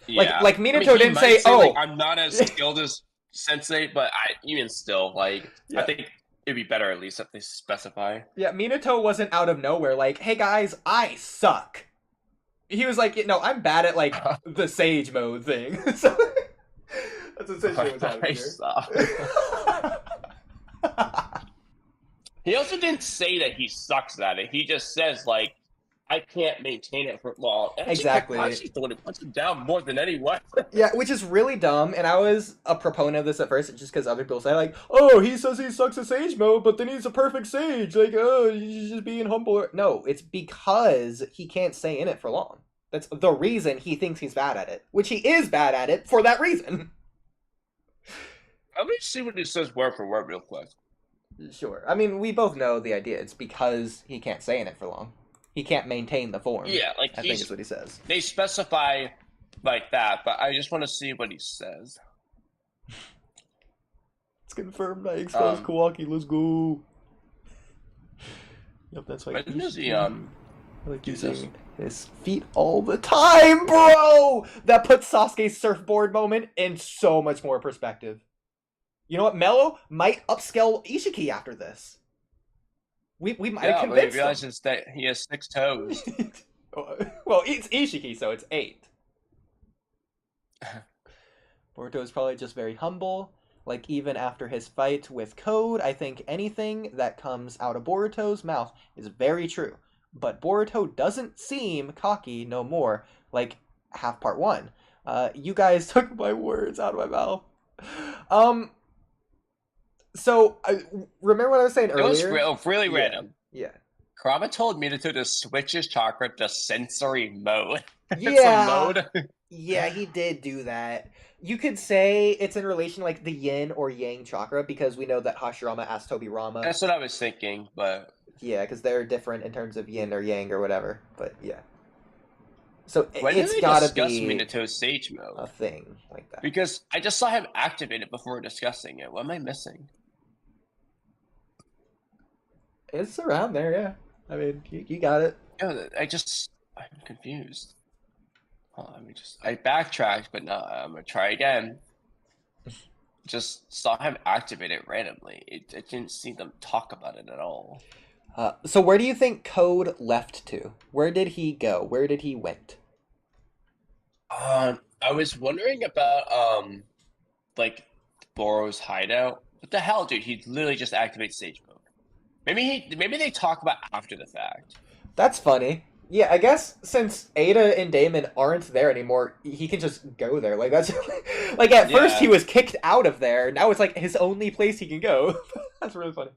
Yeah. Like Minato didn't say, like, I'm not as skilled as Sensei, but even still, like, I think it'd be better at least if they specify. Yeah, Minato wasn't out of nowhere like, hey guys, I suck. He was like, no, I'm bad at like the Sage mode thing. So that's essentially what's happening here. He also didn't say that he sucks at it. He just says like, I can't maintain it for long. Exactly. Kakashi thought it puts him down more than anyone. Yeah, which is really dumb, and I was a proponent of this at first just because other people say, like, oh, he says he sucks at Sage mode, but then he's a perfect Sage. Like, oh, he's just being humble. No, it's because he can't stay in it for long. That's the reason he thinks he's bad at it, which he is bad at it for that reason. Let me see what he says word for word real quick. Sure. I mean, we both know the idea. It's because he can't stay in it for long. He can't maintain the form. Yeah, like I think is what he says. They specify like that, but I just want to see what he says. It's confirmed. I exposed Kawaki. Let's go. Yep, that's why. But does he like using his feet all the time, bro. That puts Sasuke's surfboard moment in so much more perspective. You know what? Mello might upscale Ishiki after this. We might have convinced him. He realizes that he has 6 toes. Well, it's Ishiki, so it's 8. Boruto is probably just very humble. Like, even after his fight with Code, I think anything that comes out of Boruto's mouth is very true. But Boruto doesn't seem cocky no more, like half part 1. You guys took my words out of my mouth. So, remember what I was saying earlier? It was really random. Yeah. Kurama told Minato to switch his chakra to sensory mode. Yeah. Yeah, he did do that. You could say it's in relation like the yin or yang chakra because we know that Hashirama asked Tobirama. That's what I was thinking, but... Yeah, because they're different in terms of yin or yang or whatever, but yeah. So when it's gotta be Minato's Sage mode? A thing like that. Because I just saw him activate it before discussing it. What am I missing? It's around there, yeah. I mean, you got it. Yeah, I'm confused. I backtracked, but no, I'm gonna try again. Just saw him activate it randomly. I didn't see them talk about it at all. So where do you think Code left to? Where did he go? Where did he went? I was wondering about like Boro's hideout. What the hell, dude? He literally just activates Sage mode. Maybe they talk about after the fact. That's funny. Yeah, I guess since Ada and Damon aren't there anymore, he can just go there. Like that's like at first he was kicked out of there. Now it's like his only place he can go. That's really funny.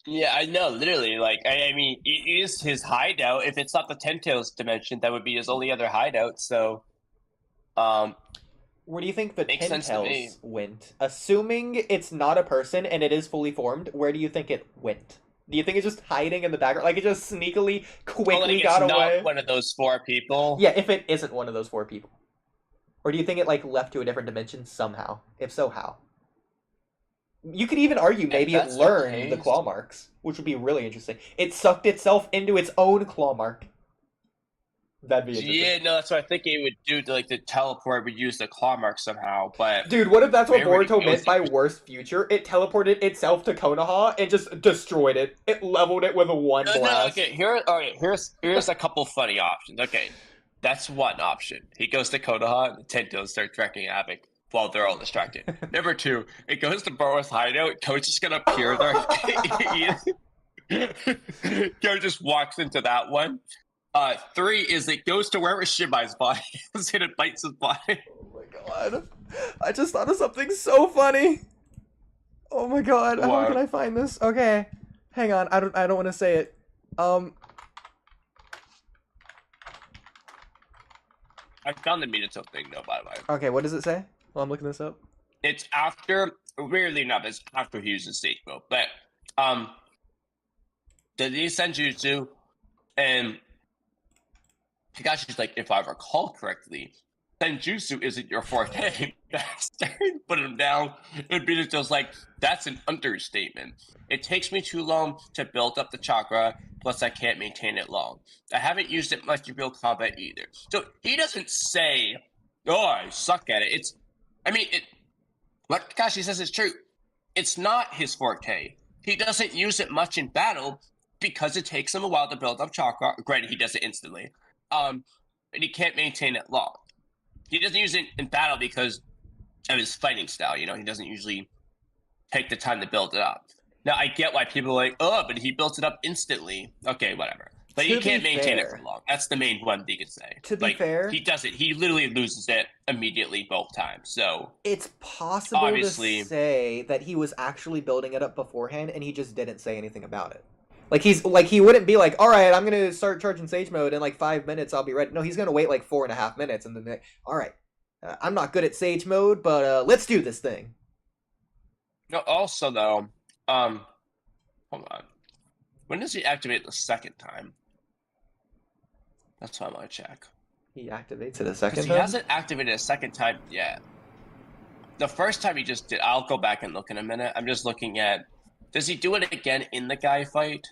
Yeah, I know. Literally, like I mean, it is his hideout. If it's not the Ten Tails dimension, that would be his only other hideout. So, where do you think the Ten Tails went? Assuming it's not a person and it is fully formed, where do you think it went? Do you think it's just hiding in the background? Like it just sneakily, quickly got away? Not one of those 4 people. Yeah, if it isn't one of those 4 people. Or do you think it like left to a different dimension somehow? If so, how? You could even argue maybe it learned the claw marks, which would be really interesting. It sucked itself into its own claw mark. That'd be interesting. Yeah, no, that's what I think it would do to like the teleport would use the claw mark somehow, but... Dude, what if that's what Boruto meant by worst future? It teleported itself to Konoha and just destroyed it. It leveled it with a 1 blast. No, okay, here's a couple funny options. Okay, that's one option. He goes to Konoha and the Ten Tails start wrecking havoc while they're all distracted. Number 2, it goes to Boruto's hideout. Coach is gonna appear there. Go just walks into that one. 3 is it goes to wherever Shibai's body is and it bites his body. Oh my god. I just thought of something so funny. Oh my god. What? How can I find this? Okay. Hang on. I don't want to say it. I found the Minato thing though, by the way. Okay, what does it say? Well, I'm looking this up. It's after, weirdly enough, it's after he uses Sage mode. But the Senjutsu and Kakashi's like, if I recall correctly, Senjutsu isn't your forte. Put him down. And Minato's like, that's an understatement. It takes me too long to build up the chakra, plus I can't maintain it long. I haven't used it much in real combat either. So he doesn't say, oh, I suck at it. What Kakashi says is true. It's not his forte. he doesn't use it much in battle because it takes him a while to build up chakra. Granted, he does it instantly. And he can't maintain it long. He doesn't use it in battle because of his fighting style. You know, he doesn't usually take the time to build it up. Now, I get why people are like, oh, but he built it up instantly. Okay, whatever. But he can't maintain it for long. That's the main one you could say. To be fair, he does it. He literally loses it immediately both times. So it's possible to say that he was actually building it up beforehand, and he just didn't say anything about it. Like he wouldn't be like, all right, I'm gonna start charging Sage Mode in like 5 minutes. I'll be ready. No, he's gonna wait like 4.5 minutes, and then like, all right, I'm not good at Sage Mode, but let's do this thing. No, also though, hold on. When does he activate the second time? That's what I want to check. He activates it a second time? He hasn't activated a second time yet. The first time he just did... I'll go back and look in a minute. I'm just looking at... Does he do it again in the guy fight?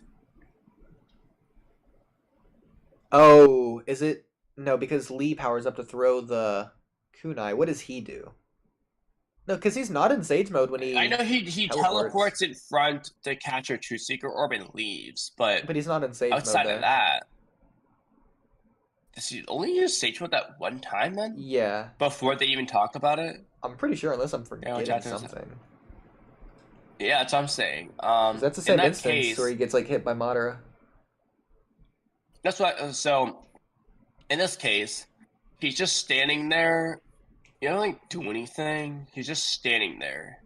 Oh, is it... No, because Lee powers up to throw the kunai. What does he do? No, because he's not in Sage Mode when he... I know he teleports in front to catch her True Seeker Orb and leaves, but he's not in Sage Mode outside of that... Does he only use Sage Mode that one time then? Yeah. Before they even talk about it? I'm pretty sure, unless I'm forgetting something. Yeah, that's what I'm saying. That's the same instance where he gets like hit by Madara. That's what. So, in this case, he's just standing there. He doesn't like do anything. He's just standing there.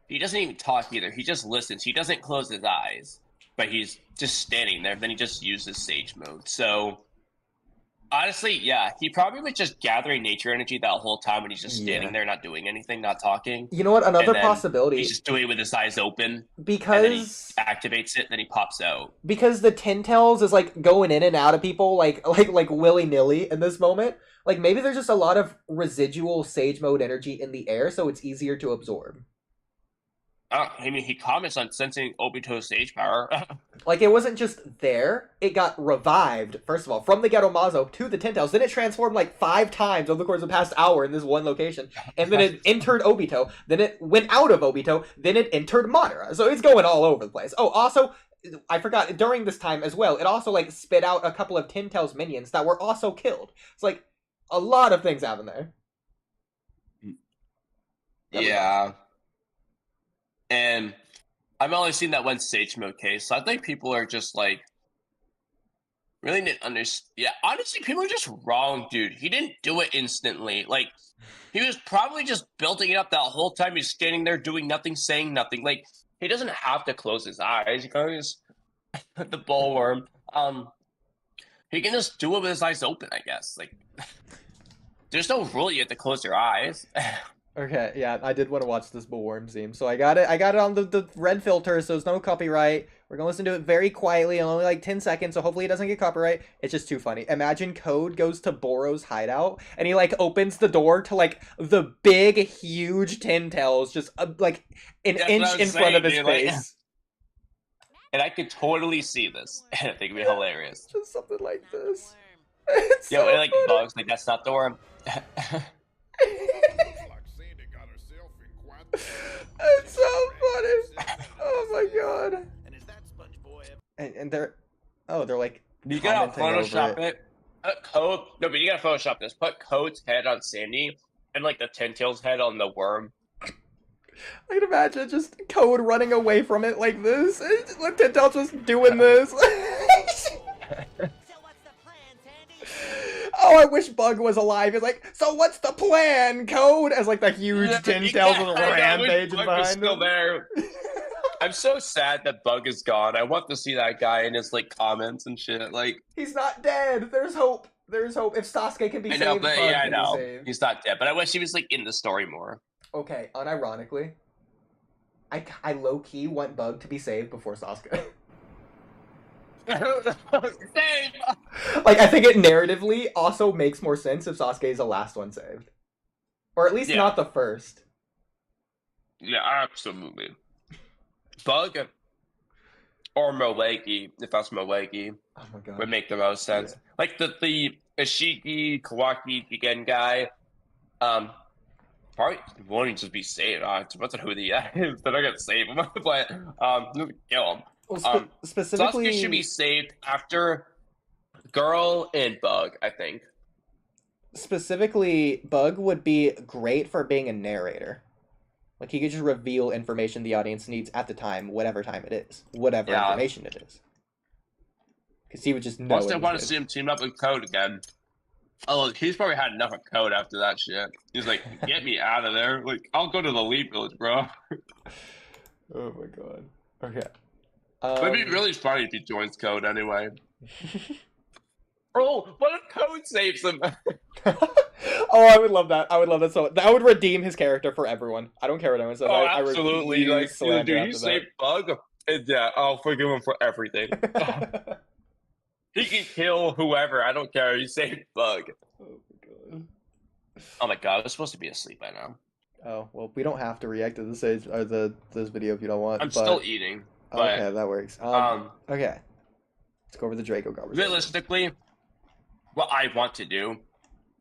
He doesn't even talk either. He just listens. He doesn't close his eyes, but he's just standing there. Then he just uses Sage Mode. So. Honestly, yeah, he probably was just gathering nature energy that whole time when he's just standing there, not doing anything, not talking. You know what? Another possibility. He's just doing it with his eyes open. Because and then he activates it, then he pops out. Because the Ten Tails is like going in and out of people like willy nilly in this moment. Like maybe there's just a lot of residual Sage Mode energy in the air, so it's easier to absorb. I mean, he comments on sensing Obito's Sage power. Like, it wasn't just there. It got revived, first of all, from the Ghetto Mazo to the Ten Tails. Then it transformed like 5 times over the course of the past hour in this one location. And then it entered Obito. Then it went out of Obito. Then it entered Madara. So it's going all over the place. Oh, also, I forgot, during this time as well, it also, like, spit out a couple of Ten Tails minions that were also killed. It's like, a lot of things happen there. Yeah. And I've only seen that one Sage Mode case, so I think people are just like really didn't understand. Yeah, honestly, people are just wrong, dude. He didn't do it instantly. Like, he was probably just building it up that whole time. He's standing there doing nothing, saying nothing. Like, he doesn't have to close his eyes. He can just the bullworm. He can just do it with his eyes open, I guess. Like, there's no rule you have to close your eyes. Okay, yeah, I did want to watch this bullworm theme, so I got it on the red filter, so there's no copyright. We're gonna listen to it very quietly, and only like 10 seconds, so hopefully it doesn't get copyright. It's just too funny. Imagine Code goes to Boro's hideout, and he like opens the door to like the big, huge Ten Tails, just like an inch in front of his face. Like, and I could totally see this. I think it'd be hilarious. Just something like this. It's so like bugs, like that's not the worm. It's so funny. Oh my god. And they're like you gotta Photoshop it. Put Code. No, but you gotta Photoshop this. Put Code's head on Sandy and like the Ten Tails head on the worm. I can imagine just Code running away from it like this. Like Ten Tails just doing this. Oh, I wish Bug was alive. He's like, so what's the plan, Code? As like the huge Ten Tails with rampage behind him. There. I'm so sad that Bug is gone. I want to see that guy in his like comments and shit. Like, he's not dead. There's hope. There's hope. If Sasuke can be saved, but Bug yeah, I know can be saved. He's not dead. But I wish he was like in the story more. Okay, unironically, I low key want Bug to be saved before Sasuke. Same. Like, I think it narratively also makes more sense if Sasuke is the last one saved. Or at least not the first. Yeah, absolutely. Bug or Moegi, if that's Moegi, would make the most sense. Yeah. Like the Ishiki, Kawaki, Jigen guy, probably won't just be saved. It depends on who the is. They're not gonna save him, but kill him. Well, specifically, Sasuke should be saved after Girl and Bug, I think. Specifically, Bug would be great for being a narrator. Like, he could just reveal information the audience needs at the time, whatever time it is. Whatever information it is. Because he would just know. Plus, they want to see him team up with Code again. Oh, he's probably had enough of Code after that shit. He's like, get me out of there. Like, I'll go to the Leaf Village, bro. Oh my god. Okay. It'd be really funny if he joins Code anyway. Bro, what if Code saves him? Oh, I would love that. I would love that so that would redeem his character for everyone. I don't care what anyone says. Oh, absolutely. Like, dude, you saved Bug? And yeah, I'll forgive him for everything. He can kill whoever. I don't care. He saved Bug. Oh my god. Oh my god, I was supposed to be asleep by now. Oh, well, we don't have to react to this age or this video if you don't want. I'm still eating. But, okay, that works. Okay. Let's go over the Draco conversation. Realistically, what I want to do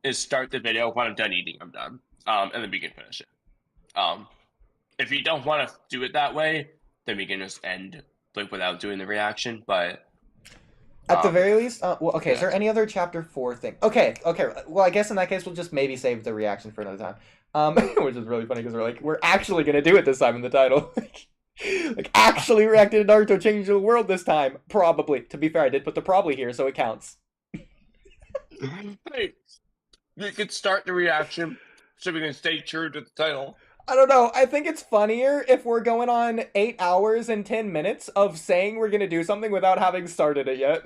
is start the video when I'm done eating. I'm done, and then we can finish it. If you don't want to do it that way, then we can just end like without doing the reaction. But at the very least, well, okay. Yeah. Is there any other chapter 4 thing? Okay. Well, I guess in that case, we'll just maybe save the reaction for another time. Which is really funny because we're actually gonna do it this time in the title. Like actually reacted to Naruto changing the world this time. Probably. To be fair, I did put the probably here, so it counts. Hey, you could start the reaction so we can stay true to the title. I don't know. I think it's funnier if we're going on 8 hours and 10 minutes of saying we're gonna do something without having started it yet.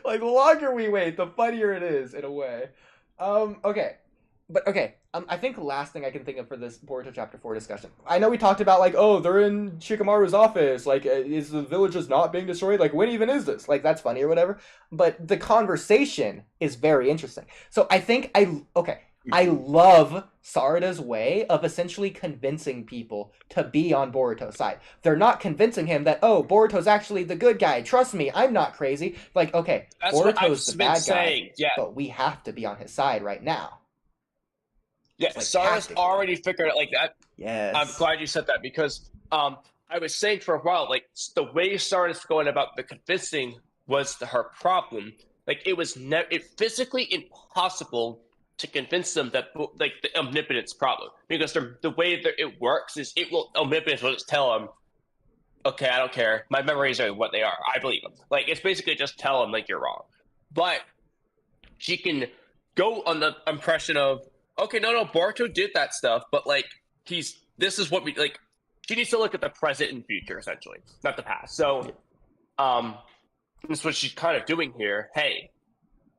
Like, the longer we wait, the funnier it is, in a way. Okay. But, okay, I think the last thing I can think of for this Boruto Chapter 4 discussion. I know we talked about, like, oh, they're in Shikamaru's office. Like, is the village just not being destroyed? Like, when even is this? Like, that's funny or whatever. But the conversation is very interesting. So I think I love Sarada's way of essentially convincing people to be on Boruto's side. They're not convincing him that, oh, Boruto's actually the good guy. Trust me, I'm not crazy. Like, okay, that's Boruto's the bad guy, but we have to be on his side right now. Yeah, like Sarada's already figured it like that. Yes. I'm glad you said that because I was saying for a while, like, the way Sarada's going about the convincing was her problem. Like, it was physically impossible to convince them that, like, the omnipotence problem, because the way that it works is omnipotence will just tell them, okay, I don't care, my memories are what they are, I believe them. Like, it's basically just tell them, like, you're wrong. But she can go on the impression of, okay, no, Boruto did that stuff, but, like, this is what we, like, she needs to look at the present and future, essentially, not the past. So, that's what she's kind of doing here. Hey,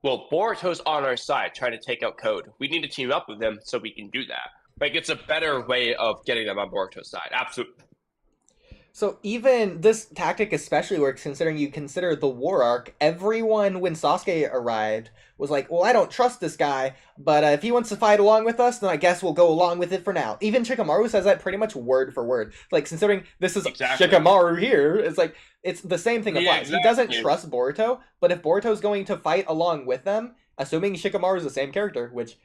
well, Boruto's on our side trying to take out Code. We need to team up with them so we can do that. Like, it's a better way of getting them on Boruto's side. Absolutely. So even this tactic especially works considering you consider the war arc. Everyone, when Sasuke arrived, was like, well, I don't trust this guy, but if he wants to fight along with us, then I guess we'll go along with it for now. Even Shikamaru says that pretty much word for word. Like, considering this is Shikamaru here, it's like, it's the same thing applies. Yeah, exactly. He doesn't trust Boruto, but if Boruto's going to fight along with them, assuming Shikamaru is the same character, which,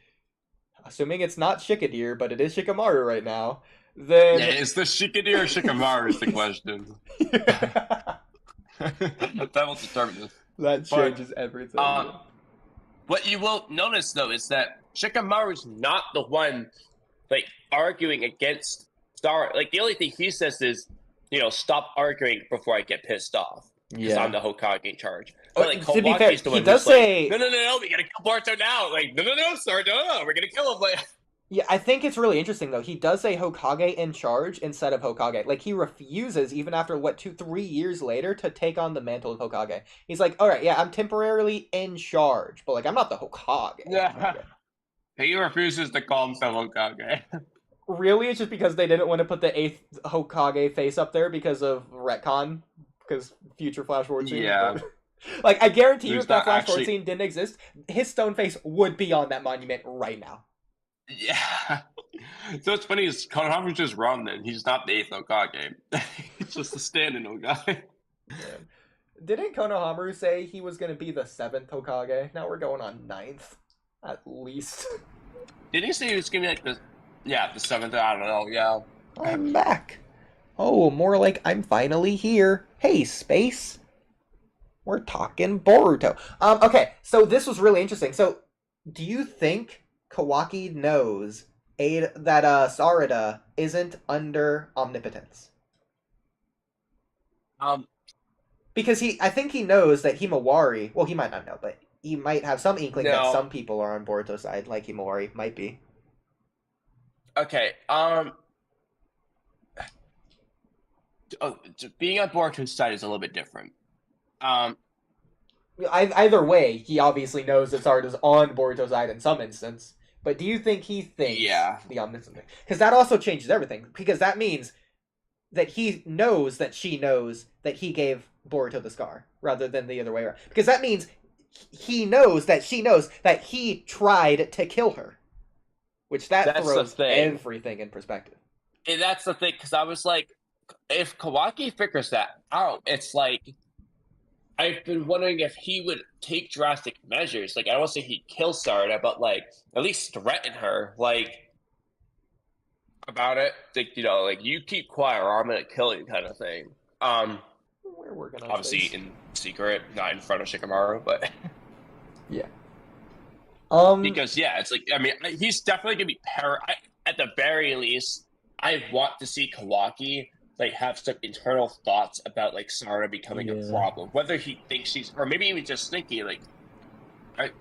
assuming it's not Shikadir, but it is Shikamaru right now, then... Yeah, is the Shikadir or Shikamaru is the question. That will determine this. That changes everything. What you will notice, though, is that Shikamaru's not the one, like, arguing against Star. Like, the only thing he says is, stop arguing before I get pissed off. Because I'm the Hokage in charge. But, like, to be fair, he does say... Like, no, we gotta kill Boruto now! Like, no, sir, no, we're gonna kill him, like... Yeah, I think it's really interesting, though. He does say Hokage in charge instead of Hokage. Like, he refuses, even after, 2-3 years later, to take on the mantle of Hokage. He's like, alright, yeah, I'm temporarily in charge, but, like, I'm not the Hokage. Yeah. He refuses to call himself Hokage. Really? It's just because they didn't want to put the 8th Hokage face up there because of retcon? Because future flash forward scene? Yeah. Like, I guarantee you if that flash forward scene didn't exist, his stone face would be on that monument right now. Yeah. So what's funny is Konohamaru's just wrong then. He's not the 8th Hokage. He's just a stand-in Hokage. Yeah. Didn't Konohamaru say he was going to be the 7th Hokage? Now we're going on 9th. At least. Didn't he say he was gonna be like the 7th? I don't know. Yeah. I'm back. Oh, more like I'm finally here. Hey, space. We're talking Boruto. Okay, so this was really interesting. So, do you think Kawaki knows that Sarada isn't under omnipotence? Because I think he knows that Himawari. Well, he might not know, but he might have some inkling that some people are on Boruto's side, like Himawari might be. Okay. Being on Boruto's side is a little bit different. Either way, he obviously knows that Sarada's on Boruto's side in some instance. But do you think he thinks the omniscient thing? Because that also changes everything. Because that means that he knows that she knows that he gave Boruto the scar, rather than the other way around. Because that means he knows that she knows that he tried to kill her. Which that's throws everything in perspective. And that's the thing, because I was like, if Kawaki figures that out, it's like, I've been wondering if he would take drastic measures. Like, I don't want to say he'd kill Sarada, but, like, at least threaten her, like, about it. Like, you know, like, you keep quiet or I'm going to kill you kind of thing. We're working on obviously space. In secret, not in front of Shikamaru, but... Yeah. Because, yeah, it's like, I mean, he's definitely going to be at the very least, I want to see Kawaki like have some internal thoughts about like Sarada becoming a problem. Whether he thinks she's, or maybe even just thinking like,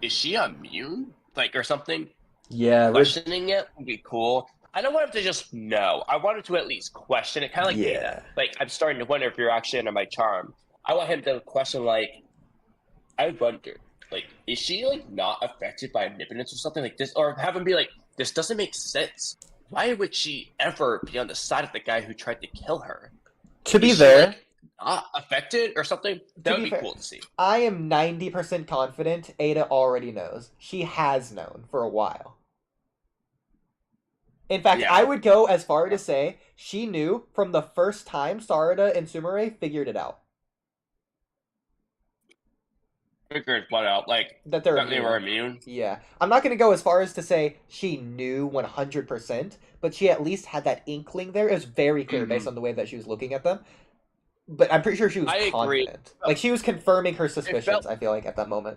is she immune? Like, or something. Yeah, questioning it would be cool. I don't want him to just know. I want him to at least question it, kind of like Data. Like, I'm starting to wonder if you're actually under my charm. I want him to question like, I wonder, like, is she like not affected by omnipotence or something like this, or have him be like, this doesn't make sense. Why would she ever be on the side of the guy who tried to kill her? To be fair, like, not affected or something? That would be cool to see. I am 90% confident Ada already knows. She has known for a while. In fact, I would go as far to say she knew from the first time Sarada and Sumire figured it out. Figured what out? Like, that they were immune? Yeah. I'm not going to go as far as to say she knew 100%, but she at least had that inkling there. It was very clear based on the way that she was looking at them. But I'm pretty sure she was confident. Like, she was confirming her suspicions, I feel like, at that moment.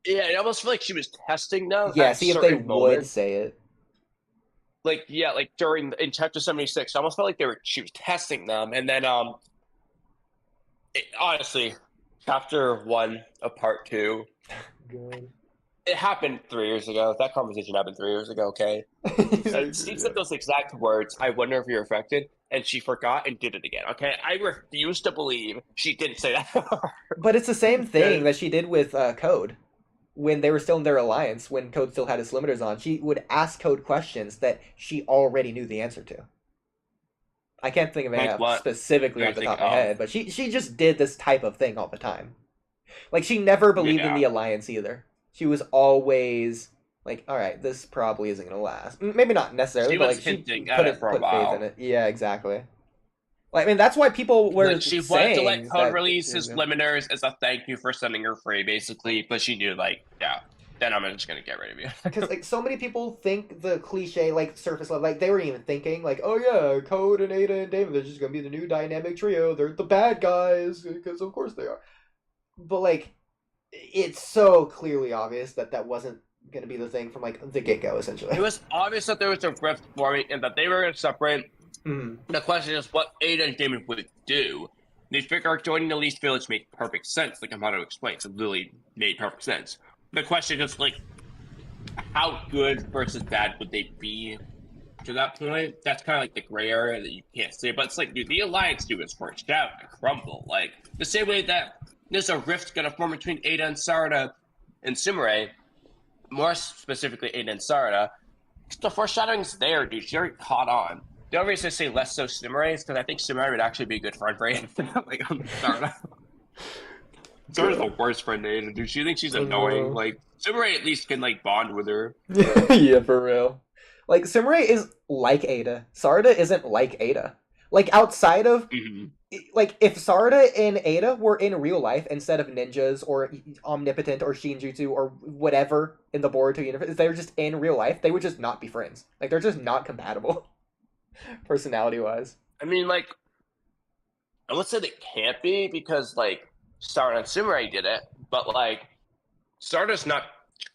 Yeah, it almost felt like she was testing them. Yeah, see if they would say it. Like, yeah, like in chapter 76, I almost felt like she was testing them. And then, honestly, chapter 1 of part 2. Good. It happened 3 years ago. That conversation happened 3 years ago, okay? She said those exact words, I wonder if you're affected, and she forgot and did it again, okay? I refuse to believe she didn't say that. But it's the same thing that she did with Code. When they were still in their alliance, when Code still had his limiters on, she would ask Code questions that she already knew the answer to. I can't think of any specifically off the top of my head, but she just did this type of thing all the time. Like, she never believed in the alliance either. She was always like, all right, this probably isn't going to last. Maybe not necessarily, but like, she put faith in it. Yeah, exactly. Like, I mean, that's why people were like, she wanted to let Code release his limiters as a thank you for setting her free, basically, but she knew, like, then I'm just gonna get rid of you. Because, like, so many people think the cliche, like, surface level, like, they were even thinking, like, oh yeah, Code and Ada and David, they're just gonna be the new dynamic trio, they're the bad guys, because of course they are. But, like, it's so clearly obvious that that wasn't gonna be the thing from, like, the get-go, essentially. It was obvious that there was a rift forming and that they were gonna separate. The question is what Ada and Damon would do. They figure joining the Least Village made perfect sense, like I'm about to explain. So it really made perfect sense. The question is, like, how good versus bad would they be to that point? That's kind of like the gray area that you can't say. But it's like, dude, the Alliance do is first out and crumble. Like, the same way that there's a rift going to form between Ada and Sarada and Sumire, more specifically Ada and Sarada. The foreshadowing's there, dude. She already caught on. The only reason I say less so Sumire is because I think Sumire would actually be a good friend for Ada. Like, on Sarada. Sarada's the worst friend to Ada, dude. She thinks she's annoying. Like, Sumire at least can, like, bond with her. Yeah, for real. Like, Sumire is like Ada. Sarada isn't like Ada. Like, outside of... like if Sarada and Ada were in real life instead of ninjas or omnipotent or shinjutsu or whatever in the Boruto universe, if they were just in real life, they would just not be friends. Like they're just not compatible, personality wise. I mean, like, I would say they can't be because like Sarada and Sumire did it, but like Sarada's not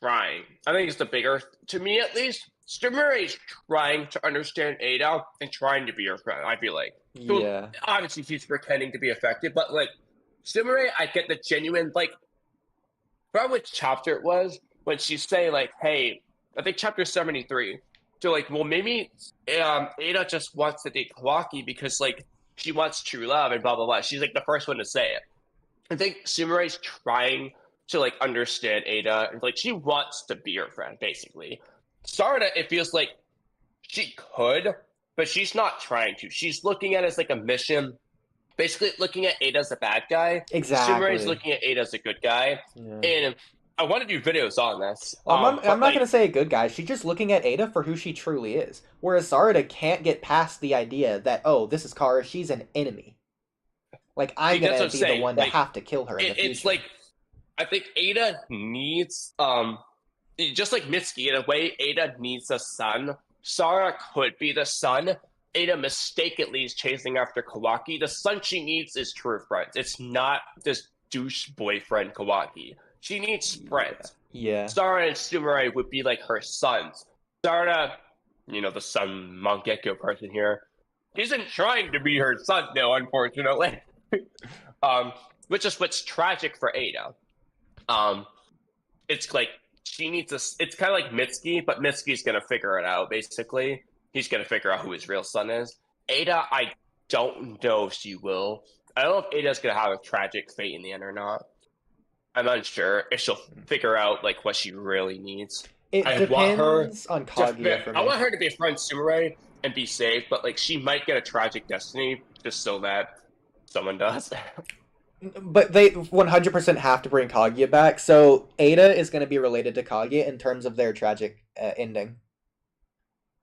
trying. I think it's the bigger, to me at least. Sumire is trying to understand Ada and trying to be her friend. I feel like. So, Yeah. obviously, she's pretending to be effective, but like Sumire, I get the genuine like. I forgot which chapter it was when she's saying like, "Hey," I think chapter 73. So like, well, maybe Ada just wants to date Kawaki because like she wants true love and blah blah blah. She's like the first one to say it. I think Sumire's trying to like understand Ada and like she wants to be her friend basically. Sarada, it feels like she could, but she's not trying to. She's looking at it as like a mission, basically looking at Ada as a bad guy. Exactly. Sumire's looking at Ada as a good guy, Yeah. and I want to do videos on this. I'm not like, going to say a good guy. She's just looking at Ada for who she truly is. Whereas Sarada can't get past the idea that, oh, this is Kara, she's an enemy. Like, I'm going to be the one to have to kill her in the future. It's like, I think Ada needs, just like Mitsuki, in a way, Ada needs a son. Sarah could be the son. Ada mistakenly is chasing after Kawaki. The son she needs is true friends. It's not this douche boyfriend Kawaki. She needs friends. Yeah. Sarah and Sumire would be like her sons. Sarah, the son Mangekyo person here, isn't trying to be her son, though, unfortunately. Which is what's tragic for Ada. It's like she needs it's kind of like Mitsuki, but Mitsuki's gonna figure it out, basically. He's gonna figure out who his real son is. Ada, I don't know if she will. I don't know if Ada's gonna have a tragic fate in the end or not. I'm unsure if she'll figure out like what she really needs. It depends on Kaguya for me. I want her to be a friend Sumire and be safe, but like she might get a tragic destiny just so that someone does. But they 100% have to bring Kaguya back, so Ada is going to be related to Kaguya in terms of their tragic ending.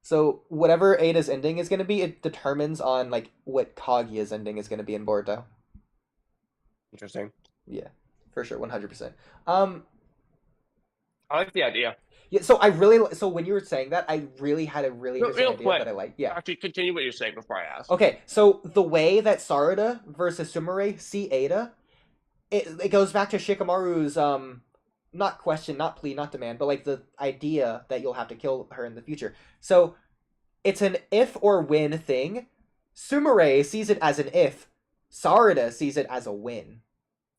So whatever Ada's ending is going to be, it determines on like what Kaguya's ending is going to be in Boruto. Interesting. Yeah, for sure, 100%. I like the idea. Yeah, so when you were saying that, I really had a really interesting idea that I like. Yeah. Actually, continue what you're saying before I ask. Okay, so the way that Sarada versus Sumire see Ada, it goes back to Shikamaru's not question, not plea, not demand, but like the idea that you'll have to kill her in the future. So it's an if or win thing. Sumire sees it as an if. Sarada sees it as a win.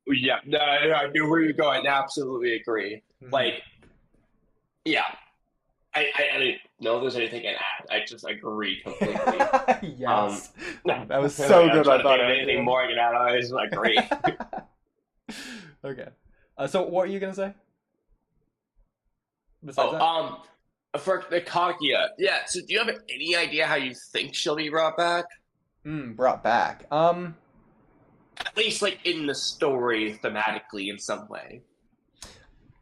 Yeah, I knew where you're going. I absolutely agree. Mm-hmm. Like, yeah. I didn't know if there's anything to add. I just agree completely. Yes. That was so good. I thought anything more I can add. I just agree. Okay. So what are you gonna say? Besides that? For the Kaguya, yeah. So do you have any idea how you think she'll be brought back? Brought back. At least like in the story, thematically, in some way.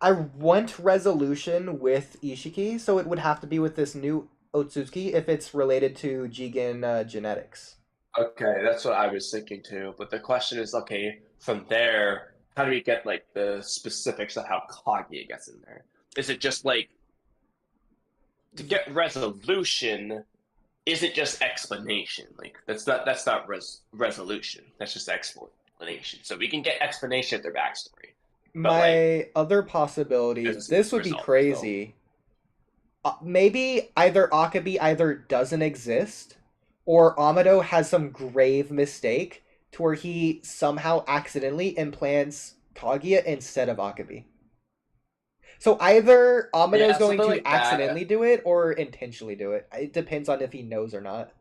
I want resolution with Ishiki, so it would have to be with this new Otsutsuki if it's related to Jigen genetics. Okay, that's what I was thinking too. But the question is, okay, from there, how do we get like the specifics of how Kaguya gets in there? Is it just like to get resolution? Isn't just explanation. Like that's not resolution. That's just explanation. So we can get explanation of their backstory. My other possibility, this would be crazy. Maybe either Akabe either doesn't exist, or Amado has some grave mistake to where he somehow accidentally implants Kaguya instead of Akabe. So either Amado's going to like accidentally do it or intentionally do it. It depends on if he knows or not.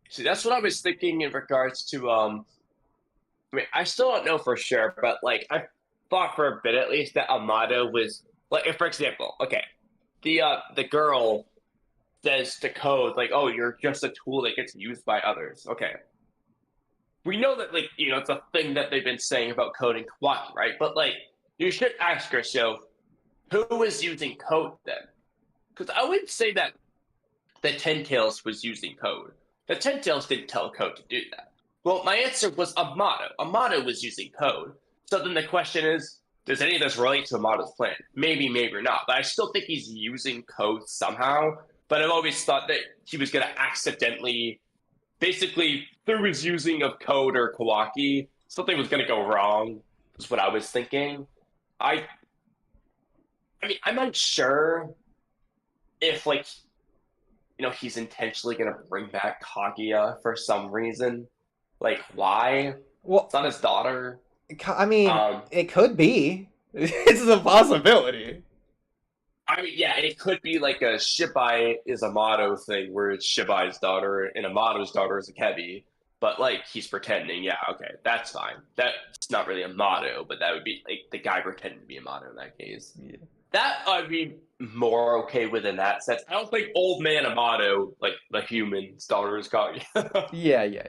See, that's what I was thinking in regards to I mean, I still don't know for sure, but like I thought for a bit at least that Amado was like, if, for example, okay, the girl says to Code like, "Oh, you're just a tool that gets used by others." Okay, we know that like it's a thing that they've been saying about Code and Kawaki, right? But like you should ask yourself, who is using Code then? Because I wouldn't say that the Ten Tails was using Code. The Ten Tails didn't tell Code to do that. Well, my answer was Amato. Amato was using Code. So then the question is, does any of this relate to Amato's plan? Maybe, maybe not. But I still think he's using Code somehow. But I've always thought that he was going to accidentally, basically, through his using of Code or Kawaki, something was going to go wrong, is what I was thinking. I mean, I'm unsure if, like, he's intentionally going to bring back Kaguya for some reason. Like, why? Well, it's not his daughter. I mean, it could be. It's a possibility. I mean, yeah, it could be like a Shippai is Amato thing where it's Shippai's daughter and Amato's daughter is a Kebi. But, like, he's pretending. Yeah, okay, that's fine. That's not really Amato, but that would be, like, the guy pretending to be Amato in that case. Yeah. That I'd be more okay with in that sense. I don't think old man Amato, like, the human's daughter is Kaguya. Yeah.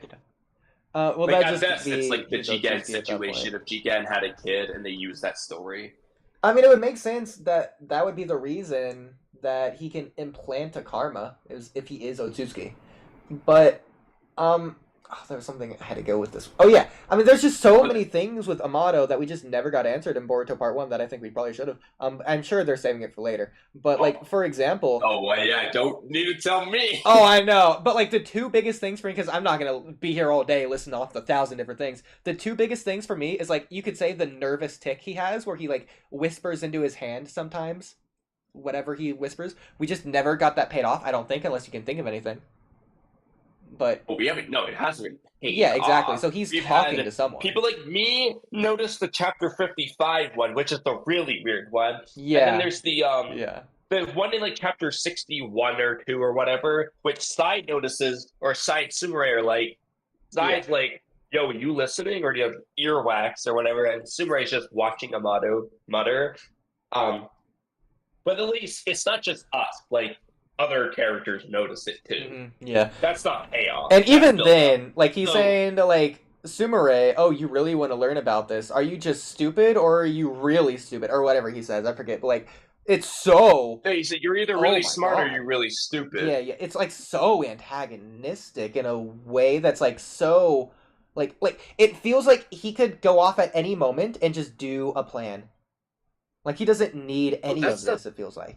Well, like, at best, it's like the Jigen situation. If Jigen had a kid and they used that story. I mean, it would make sense that would be the reason that he can implant a karma if he is Otsutsuki. But, there was something I had to go with this. Oh, yeah. I mean, there's just so many things with Amato that we just never got answered in Boruto Part 1 that I think we probably should have. I'm sure they're saving it for later. But, like, for example... Oh, well, yeah, don't need to tell me. Oh, I know. But, like, the two biggest things for me, because I'm not going to be here all day listening off the 1,000 different things. The two biggest things for me is, like, you could say the nervous tick he has, where he, like, whispers into his hand sometimes. Whatever he whispers. We just never got that paid off, I don't think, unless you can think of anything. But we haven't. No, it hasn't been paid. Yeah, exactly. So we've talking to someone. People like me noticed the chapter 55 one, which is the really weird one. Yeah. And then there's the the one in like chapter 61 or 2 or whatever, which Side notices or Side Sumire are like, Side's like, yo, are you listening or do you have earwax or whatever? And Sumire is just watching Amato mutter. But at least it's not just us. Like, other characters notice it too. Mm-hmm. Yeah. That's not payoff. And even then, like, he's saying to, like, Sumire, oh, you really want to learn about this? Are you just stupid or are you really stupid? Or whatever he says, I forget. But, like, it's so... Yeah, he said, you're either really smart or you're really stupid. Yeah. It's, like, so antagonistic in a way that's, like, so... Like, it feels like he could go off at any moment and just do a plan. Like, he doesn't need any of this, it feels like.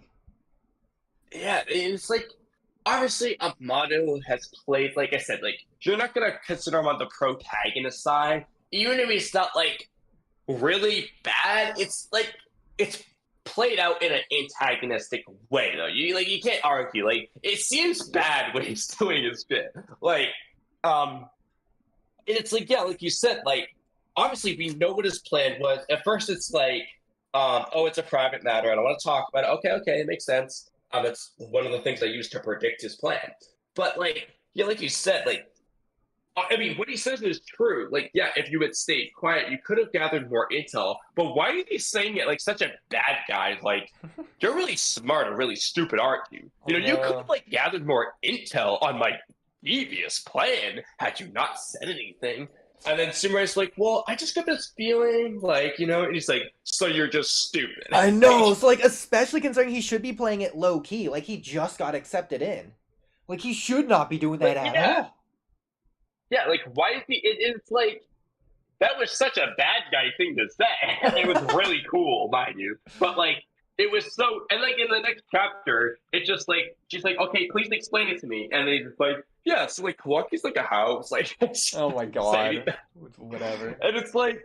Yeah, it's like, obviously, Amato has played, like I said, like, you're not going to consider him on the protagonist side, even if he's not, like, really bad. It's, like, it's played out in an antagonistic way, though. You can't argue. Like, it seems bad when he's doing his bit. Like, and it's like, yeah, like you said, like, obviously, we know what his plan was. At first, it's like, it's a private matter. I don't want to talk about it. Okay, it makes sense. That's one of the things I use to predict his plan. But, like, yeah, like you said, like, I mean, what he says is true. Like, yeah, if you had stayed quiet, you could have gathered more intel. But why are you saying it like such a bad guy? Like, you're really smart or really stupid, aren't you? You know, you could have, like, gathered more intel on my previous plan had you not said anything. And then Sumaire's like, well, I just got this feeling, like, and he's like, so you're just stupid. I know, so, like, especially considering he should be playing it low-key, like, he just got accepted in. Like, he should not be doing that at all. Yeah, like, why is he, it's like, that was such a bad guy thing to say. It was really cool, mind you. But, like, it was so, and, like, in the next chapter, it's just, like, she's like, okay, please explain it to me. And then he's just like, yeah, so, like, Kawaki's like a house. Like, oh my god. Whatever. And it's like,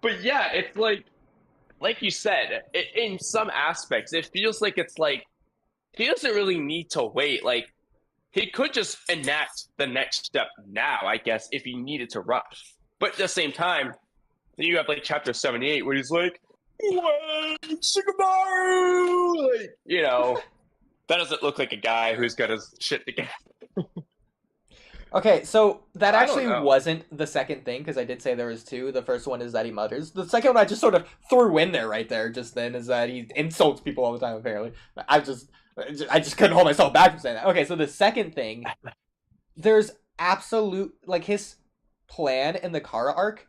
but yeah, it's like you said, in some aspects, it feels like it's like, he doesn't really need to wait. Like, he could just enact the next step now, I guess, if he needed to rush. But at the same time, then you have, like, chapter 78, where he's like, wait, Shikamaru! Like, that doesn't look like a guy who's got his shit together. Okay, so that actually wasn't the second thing, because I did say there was two. The first one is that he mutters. The second one I just sort of threw in there right there just then, is that he insults people all the time, apparently. I just couldn't hold myself back from saying that. Okay, so the second thing, there's absolute, like, his plan in the Kara arc,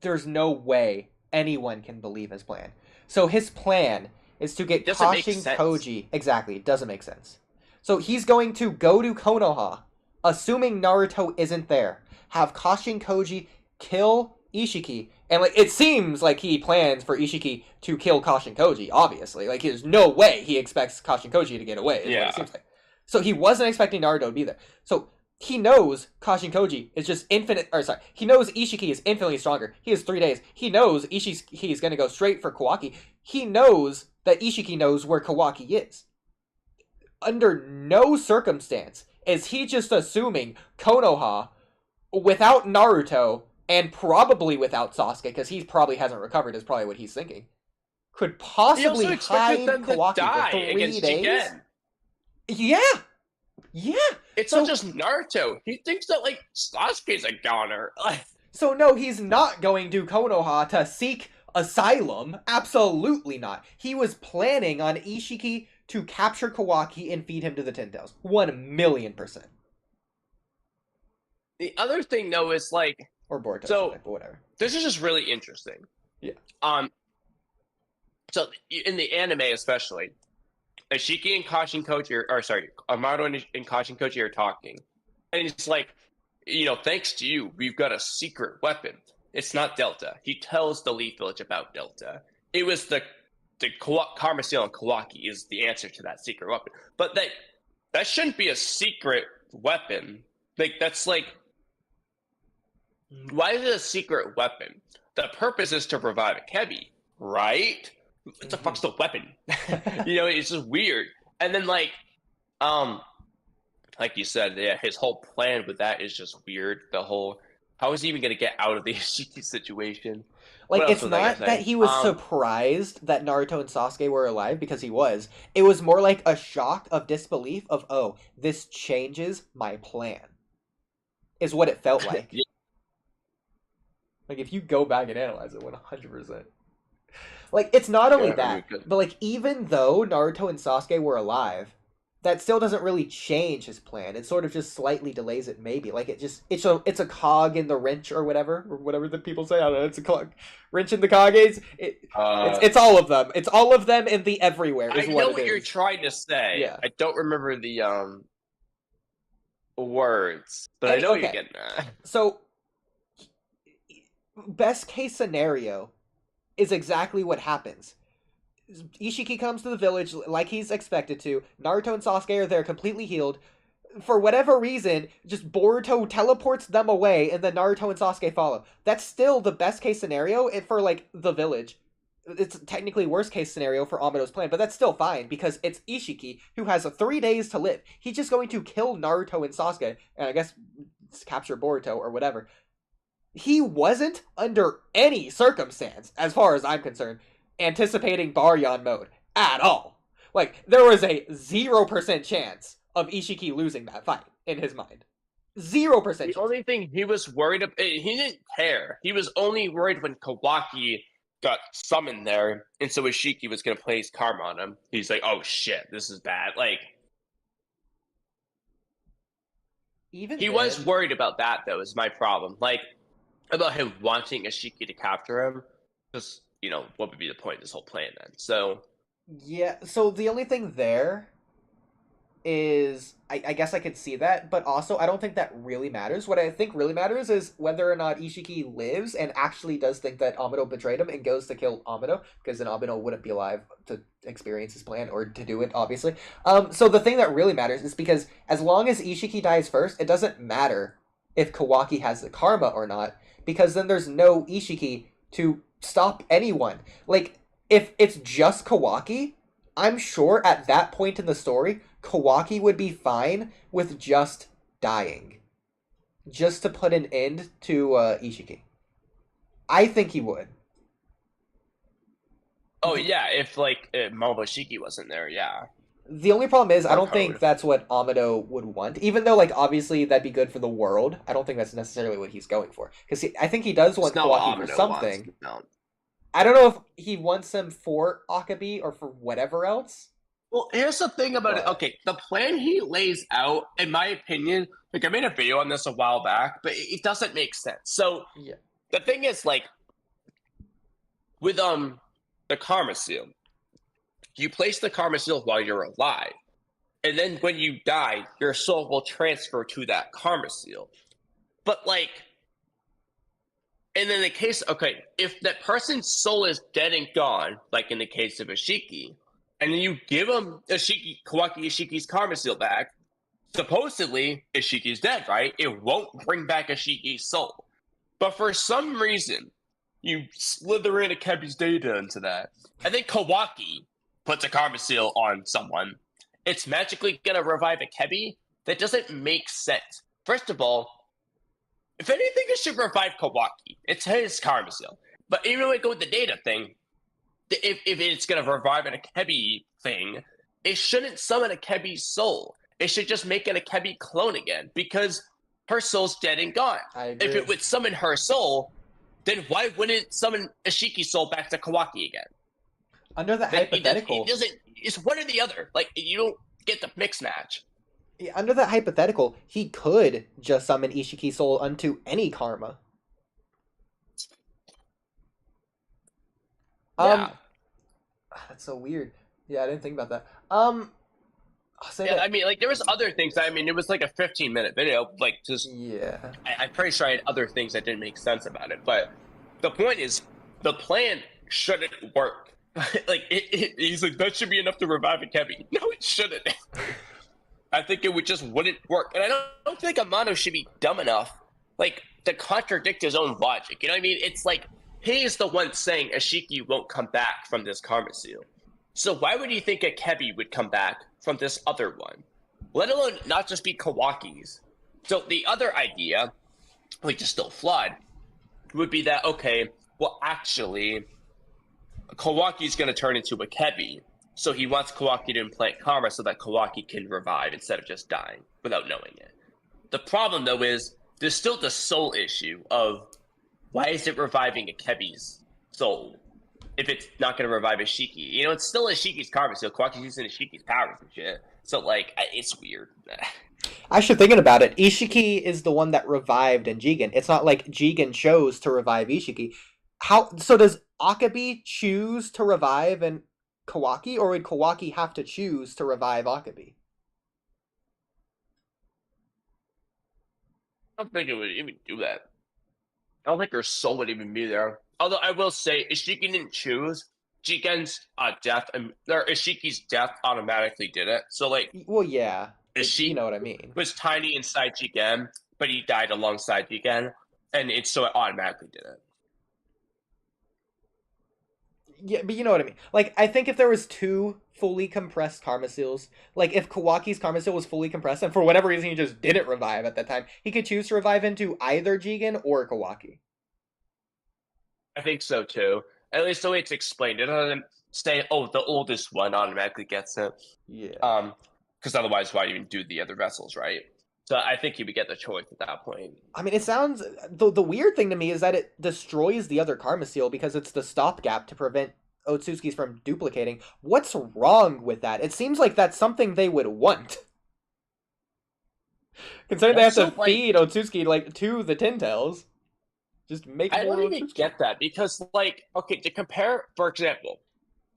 there's no way anyone can believe his plan. So his plan is to get Kashin Koji. Exactly, it doesn't make sense. So he's going to go to Konoha assuming Naruto isn't there, have Kashin Koji kill Ishiki, and like it seems like he plans for Ishiki to kill Kashin Koji, obviously. Like there's no way he expects Kashin Koji to get away, is what it seems like. So he wasn't expecting Naruto to be there. So he knows Kashin Koji is just he knows Ishiki is infinitely stronger. He has 3 days. He knows Ishiki's gonna go straight for Kawaki. He knows that Ishiki knows where Kawaki is. Under no circumstance is he just assuming Konoha, without Naruto, and probably without Sasuke, because he probably hasn't recovered, is probably what he's thinking, could possibly hide Kawaki for 3 days. Yeah. It's not just Naruto. He thinks that like Sasuke's a goner. So no, he's not going to Konoha to seek asylum. Absolutely not. He was planning on Ishiki to capture Kawaki and feed him to the Ten Tails. 1,000,000%. The other thing though is like, or Boruto, so but whatever. This is just really interesting. Yeah. So in the anime especially, Ishiki and Kashin Koji Amado and Kashin Koji are talking, and it's like, thanks to you, we've got a secret weapon. It's not Delta. He tells the Leaf Village about Delta. It was the Karma Seal and Kawaki is the answer to that secret weapon. But that shouldn't be a secret weapon. Like that's like, why is it a secret weapon? The purpose is to revive a Kebi, right? What the fuck's the weapon? It's just weird. And then like you said, yeah, his whole plan with that is just weird. The whole, how is he even gonna get out of the Ishiki situation? Like, it's not that he was surprised that Naruto and Sasuke were alive, because he was. It was more like a shock of disbelief of, oh, this changes my plan, is what it felt like. Yeah. Like, if you go back and analyze it, 100%. Like, it's not only that, but like, even though Naruto and Sasuke were alive, that still doesn't really change his plan. It sort of just slightly delays it, maybe. Like, it's a cog in the wrench or whatever the people say. I don't know, it's a cog. Wrench in the Kages. It's all of them. It's all of them in the everywhere is I what know it what is. you're trying to say. Yeah. I don't remember the words, but I know you're getting that. So, best case scenario is exactly what happens. Ishiki comes to the village like he's expected to. Naruto and Sasuke are there completely healed. For whatever reason, just Boruto teleports them away, and then Naruto and Sasuke follow. That's still the best case scenario for, like, the village. It's technically worst case scenario for Amado's plan, but that's still fine, because it's Ishiki, who has 3 days to live. He's just going to kill Naruto and Sasuke, and I guess capture Boruto or whatever. He wasn't, under any circumstance, as far as I'm concerned, anticipating Baryon mode at all. Like, there was a 0% chance of Ishiki losing that fight in his mind. 0%. The only thing he was worried about, he didn't care. He was only worried when Kawaki got summoned there, and so Ishiki was going to play his karma on him. He's like, oh shit, this is bad. Like, he was worried about that, though, is my problem. Like, about him wanting Ishiki to capture him. Because, what would be the point of this whole plan then? So, yeah, so the only thing there is, I guess I could see that, but also I don't think that really matters. What I think really matters is whether or not Ishiki lives and actually does think that Amado betrayed him and goes to kill Amado, because then Amado wouldn't be alive to experience his plan, or to do it, obviously. So the thing that really matters is because as long as Ishiki dies first, it doesn't matter if Kawaki has the karma or not, because then there's no Ishiki to stop anyone. Like, if it's just Kawaki, I'm sure at that point in the story, Kawaki would be fine with just dying. Just to put an end to Ishiki. I think he would. Oh yeah, if like Momoshiki wasn't there, yeah. The only problem is, I don't think that's what Amado would want. Even though, like, obviously that'd be good for the world, I don't think that's necessarily what he's going for. Because I think he does want Kawaki for something. I don't know if he wants him for Akabi or for whatever else. Well, here's the thing about it. Okay, the plan he lays out, in my opinion, like I made a video on this a while back, but it doesn't make sense. So yeah. The thing is, like, with the Karma Seal, you place the Karma Seal while you're alive. and then when you die, your soul will transfer to that karma seal. But like, and in the case, okay, if that person's soul is dead and gone, like in the case of Ishiki, and then you give him Kawaki Ishiki's karma seal back, supposedly Ishiki's dead, right? It won't bring back Ishiki's soul. But for some reason, you slither in Akebi's data into that. And then Kawaki puts a karma seal on someone. It's magically going to revive Akebi? That doesn't make sense. First of all, if anything, it should revive Kawaki. It's his karma seal. But even when we go with the data thing, if it's going to revive an Akebi thing, it shouldn't summon Akebi's soul. It should just make an Akebi clone again, because her soul's dead and gone. If it would summon her soul, then why wouldn't it summon Ishiki's soul back to Kawaki again? Under the hypothetical... It's one or the other. Like, you don't get the mix match. Under that hypothetical, he could just summon Ishiki's soul unto any karma. Yeah. That's so weird. Yeah, I didn't think about that. I mean, like, there was other things. I mean, it was like a 15-minute video. Like, just... Yeah. I'm pretty sure I had other things that didn't make sense about it. But the point is, the plan shouldn't work. Like, he's like, that should be enough to revive Akebi. No, it shouldn't. I think it just wouldn't work. And I don't think Amano should be dumb enough, like, to contradict his own logic. You know what I mean? It's like, he's the one saying Ishiki won't come back from this karma seal. So why would you think Akebi would come back from this other one? Let alone not just be Kawaki's. So the other idea, which is still flawed, would be that, okay, well, actually, Kawaki's going to turn into Akebi. So he wants Kawaki to implant karma so that Kawaki can revive instead of just dying without knowing it. The problem, though, is there's still the soul issue of why is it reviving Akebi's soul if it's not going to revive Ishiki? You know, it's still Ishiki's karma, so Kawaki's using Ishiki's powers and shit. So, like, it's weird. Actually, thinking about it, Ishiki is the one that revived in Jigen. It's not like Jigen chose to revive Ishiki. So does Akebi choose to revive in Kawaki, or would Kawaki have to choose to revive Akebi? I don't think it would even do that. I don't think her soul would even be there. Although I will say, Ishiki didn't choose. Jigen's death, or Ishiki's death automatically did it. So, like... Well, yeah. Ishiki, you know what I mean. Was tiny inside Jigen, but he died alongside Jigen, and so it automatically did it. Yeah, but you know what I mean. Like, I think if there was two fully compressed karma seals, like if Kawaki's karma seal was fully compressed, and for whatever reason he just didn't revive at that time, he could choose to revive into either Jigen or Kawaki. I think so too. At least the way it's explained, it doesn't say, "Oh, the oldest one automatically gets it." Yeah. Because otherwise, why even do the other vessels, right? So I think he would get the choice at that point. I mean, it sounds... The weird thing to me is that it destroys the other karma seal because it's the stopgap to prevent Otsutsuki's from duplicating. What's wrong with that? It seems like that's something they would want. Considering they have to feed Otsutsuki, like, to the Tin Tails. Just make more Otsutsuki. I don't even get that, because, like, okay, to compare, for example,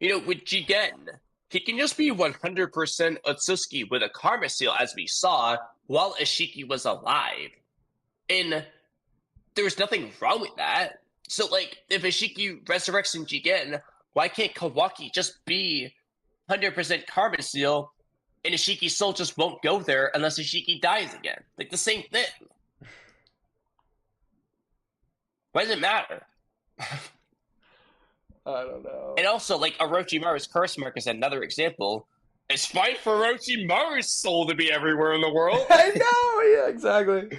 you know, with Jigen, he can just be 100% Otsutsuki with a karma seal, as we saw, while Ishiki was alive. And there was nothing wrong with that. So, like, if Ishiki resurrects in Jigen, why can't Kawaki just be 100% karma seal, and Ishiki's soul just won't go there unless Ishiki dies again? Like, the same thing. Why does it matter? I don't know. And also, like, Orochimaru's curse mark is another example. It's fine for Orochimaru's soul to be everywhere in the world. I know, yeah, exactly.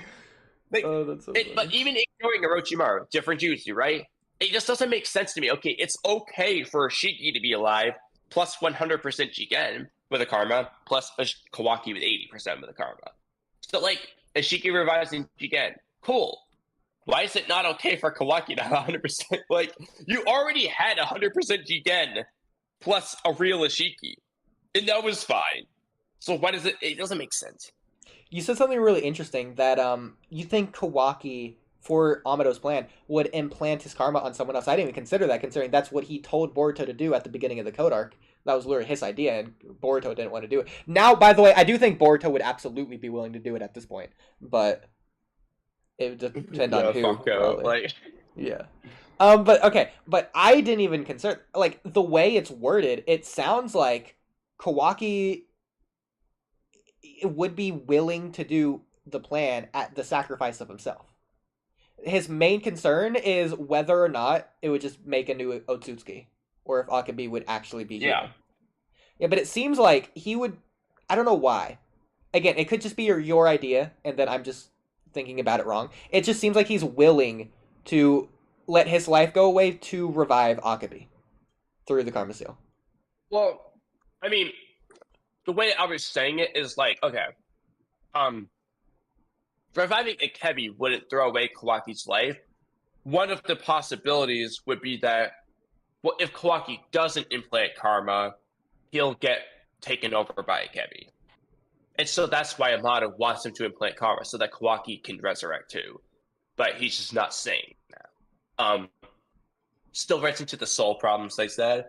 Like, that's so funny. But even ignoring Orochimaru, different jutsu, right? It just doesn't make sense to me. Okay, it's okay for Shiki to be alive, plus 100% Jigen with a karma, plus Kawaki with 80% with a karma. So, like, Ishiki revives in Jigen. Cool. Why is it not okay for Kawaki to have 100%? Like, you already had 100% Jigen plus a real Ishiki, and that was fine. So why does it doesn't make sense. You said something really interesting, that you think Kawaki, for Amado's plan, would implant his karma on someone else. I didn't even consider that, considering that's what he told Boruto to do at the beginning of the Code Arc. that was literally his idea, and Boruto didn't want to do it. Now, by the way, I do think Boruto would absolutely be willing to do it at this point, but it would depend on who. Fuck out, like... Yeah. But I didn't even consider, like, the way it's worded, it sounds like Kawaki would be willing to do the plan at the sacrifice of himself. His main concern is whether or not it would just make a new Otsutsuki, or if Akabe would actually be human. Yeah, but it seems like he would... I don't know why. Again, it could just be your idea, and then I'm just thinking about it wrong. It just seems like he's willing to let his life go away to revive Akabe through the Karma Seal. Well, I mean, the way I was saying it is like, okay, reviving Akabe wouldn't throw away Kawaki's life. One of the possibilities would be that, well, if Kawaki doesn't implant karma, he'll get taken over by Akabe. And so that's why Amado wants him to implant karma, so that Kawaki can resurrect too. But he's just not saying that. Still runs into the soul problems, they said.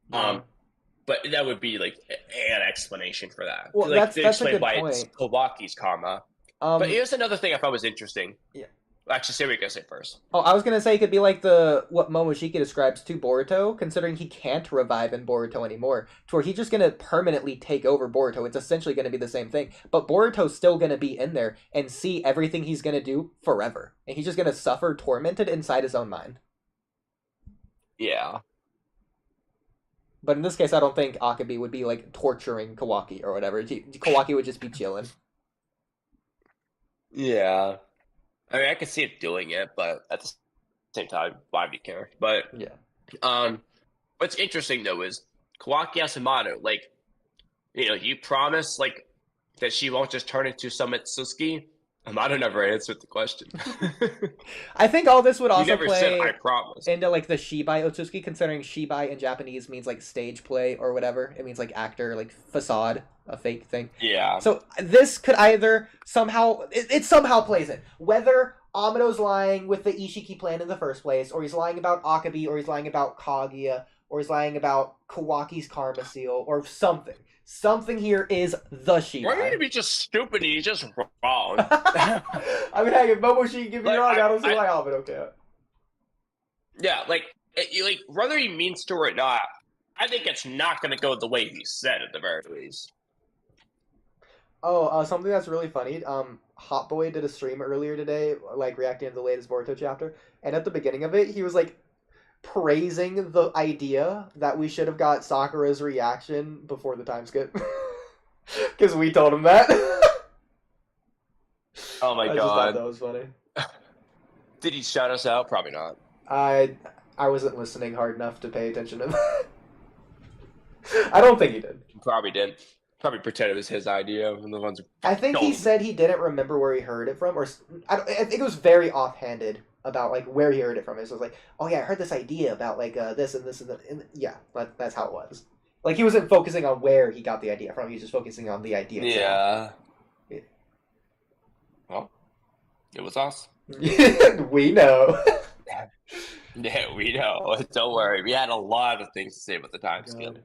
But that would be like an explanation for that. Well, like, that's a good why point. It's Kawaki's karma. But here's another thing I thought was interesting. Yeah. Actually, say what you're gonna say first. Oh, I was gonna say it could be like what Momoshiki describes to Boruto, considering he can't revive in Boruto anymore, to where he's just gonna permanently take over Boruto. It's essentially gonna be the same thing, but Boruto's still gonna be in there and see everything he's gonna do forever, and he's just gonna suffer tormented inside his own mind. Yeah. But in this case, I don't think Akabe would be like torturing Kawaki or whatever. Kawaki would just be chilling. Yeah. I mean, I could see it doing it, but at the same time, why do you care? But yeah. What's interesting though is Kawaki Yasumoto, like, you know, you promise like that she won't just turn into some Itsuki. Amado never answered the question. I think all this would also never play said, I promise. into like the Shibai Otsutsuki, considering Shibai in Japanese means like stage play or whatever. It means like actor, like facade, a fake thing. Yeah. So this could either somehow it somehow plays in. Whether Amado's lying with the Ishiki plan in the first place, or he's lying about Akabe, or he's lying about Kaguya, or he's lying about Kawaki's Karma Seal, or something. Something here is the Shibai. Why are you gonna be just stupid and you're just wrong? I mean, hey, if Momoshiki give me wrong, I don't see why Alvin can't. Yeah, like whether he means to or not, I think it's not gonna go the way he said at the very least. Oh, something that's really funny. Hot Boy did a stream earlier today, like reacting to the latest Boruto chapter, and at the beginning of it, he was like praising the idea that we should have got Sakura's reaction before the time skip, because we told him that. Oh my god, just thought that was funny. Did he shout us out? Probably not. I wasn't listening hard enough to pay attention to that. I don't think he did. Probably did. Probably pretended it was his idea. And the ones I think he said he didn't remember where he heard it from, or I think it was very offhanded about like where he heard it from. It was like, oh yeah, I heard this idea about like this and this and that. And yeah, that's how it was. Like he wasn't focusing on where he got the idea from. He was just focusing on the idea itself. Yeah. Well, it was us. We know. Yeah, we know. Don't worry. We had a lot of things to say about the time skip.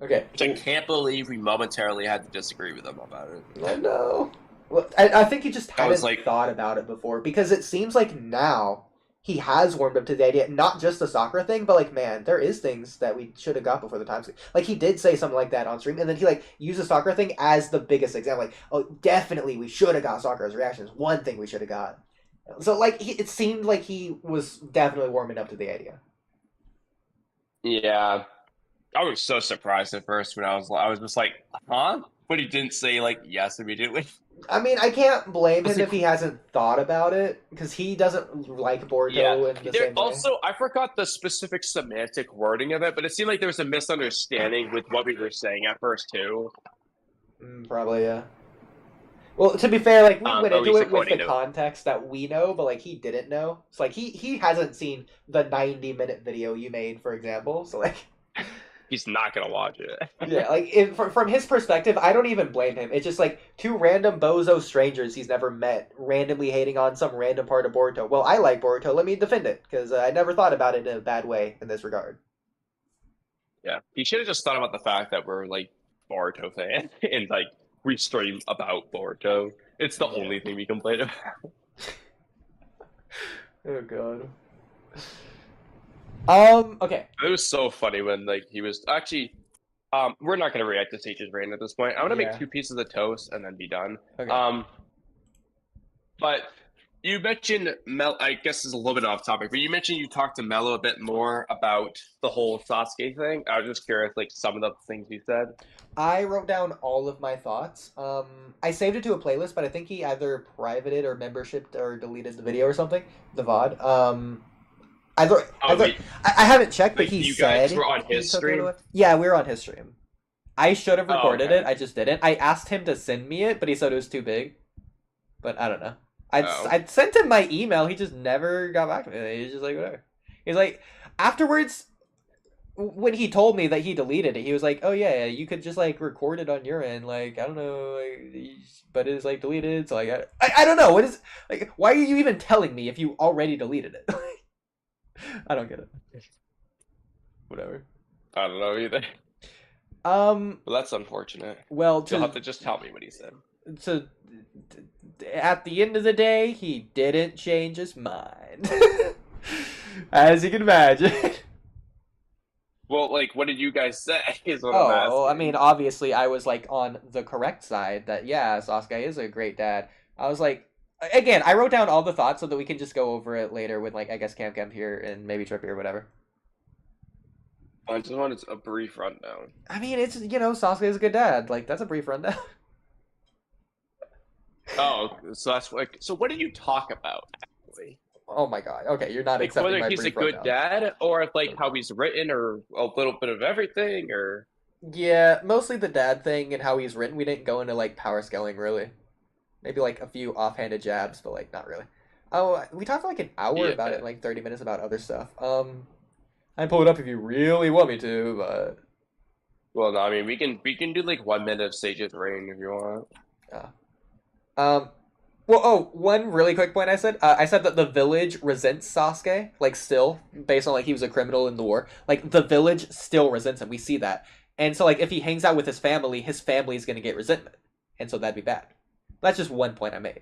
Okay. Which I can't believe we momentarily had to disagree with them about it. I know. Well, I think he just hadn't thought about it before, because it seems like now he has warmed up to the idea, not just the Sakura thing, but like, man, there is things that we should have got before the time skip. Like, he did say something like that on stream, and then he like used the Sakura thing as the biggest example. Like, oh, definitely we should have got Sakura's reactions. One thing we should have got. So like, it seemed like he was definitely warming up to the idea. Yeah. I was so surprised at first when I was just like, huh? But he didn't say like yes immediately. I mean, I can't blame him if he hasn't thought about it, because he doesn't like Boruto in the same way. Also, I forgot the specific semantic wording of it, but it seemed like there was a misunderstanding with what we were saying at first too. Probably, yeah. Well, to be fair, like, we went into it with the to context that we know, but like he didn't know. So like he hasn't seen the 90-minute video you made, for example. So like, he's not gonna watch it. Yeah, like from his perspective, I don't even blame him. It's just like two random bozo strangers he's never met randomly hating on some random part of Boruto. Well, I like Boruto. Let me defend it, because I never thought about it in a bad way in this regard. Yeah, he should have just thought about the fact that we're like Boruto fans and like we stream about Boruto. It's the only thing we complain about. Oh god. Okay. It was so funny when like he was actually. We're not gonna react to Sage's rain at this point. I want to make 2 pieces of toast and then be done. Okay. But you mentioned I guess this is a little bit off topic, but you mentioned you talked to Mello a bit more about the whole Sasuke thing. I was just curious, like some of the things you said. I wrote down all of my thoughts. I saved it to a playlist, but I think he either privated or membershiped or deleted the video or something, the VOD. I haven't checked, but he you said guys were on his stream. Yeah, we were on his stream. I should have recorded it. I just didn't. I asked him to send me it, but he said it was too big. But I don't know. I'd sent him my email. He just never got back to me. He's just like, whatever. He's like, afterwards, when he told me that he deleted it, he was like, oh yeah, you could just like record it on your end. Like, I don't know, but it's like deleted. So like, I don't know. What is, like, why are you even telling me if you already deleted it? I don't get it. Whatever. I don't know either. Well, that's unfortunate. Well, you'll have to just tell me what he said. So, at the end of the day, he didn't change his mind, as you can imagine. Well, like, what did you guys say? Is what I'm asking. I mean, obviously, I was like on the correct side that yeah, Sasuke is a great dad. I was like. Again, I wrote down all the thoughts so that we can just go over it later with, like, I guess Cam here and maybe Trippy or whatever. I just wanted a brief rundown. I mean, it's, Sasuke is a good dad. Like, that's a brief rundown. Oh, so that's like, so what did you talk about, actually? Oh my god. Okay, you're not like, accepting whether my he's a brief good rundown. dad, or like how he's written, or a little bit of everything, or... Yeah, mostly the dad thing and how he's written. We didn't go into, like, power scaling, really. Maybe, like, a few offhanded jabs, but, like, not really. Oh, we talked for, like, an hour about it, like, 30 minutes about other stuff. I can pull it up if you really want me to, but... Well, no, I mean, we can do, like, 1 minute of Sage's Reign if you want. Well, one really quick point I said that the village resents Sasuke, like, still, based on, like, he was a criminal in the war. Like, the village still resents him. We see that. And so, like, if he hangs out with his family is going to get resentment. And so that'd be bad. That's just one point I made.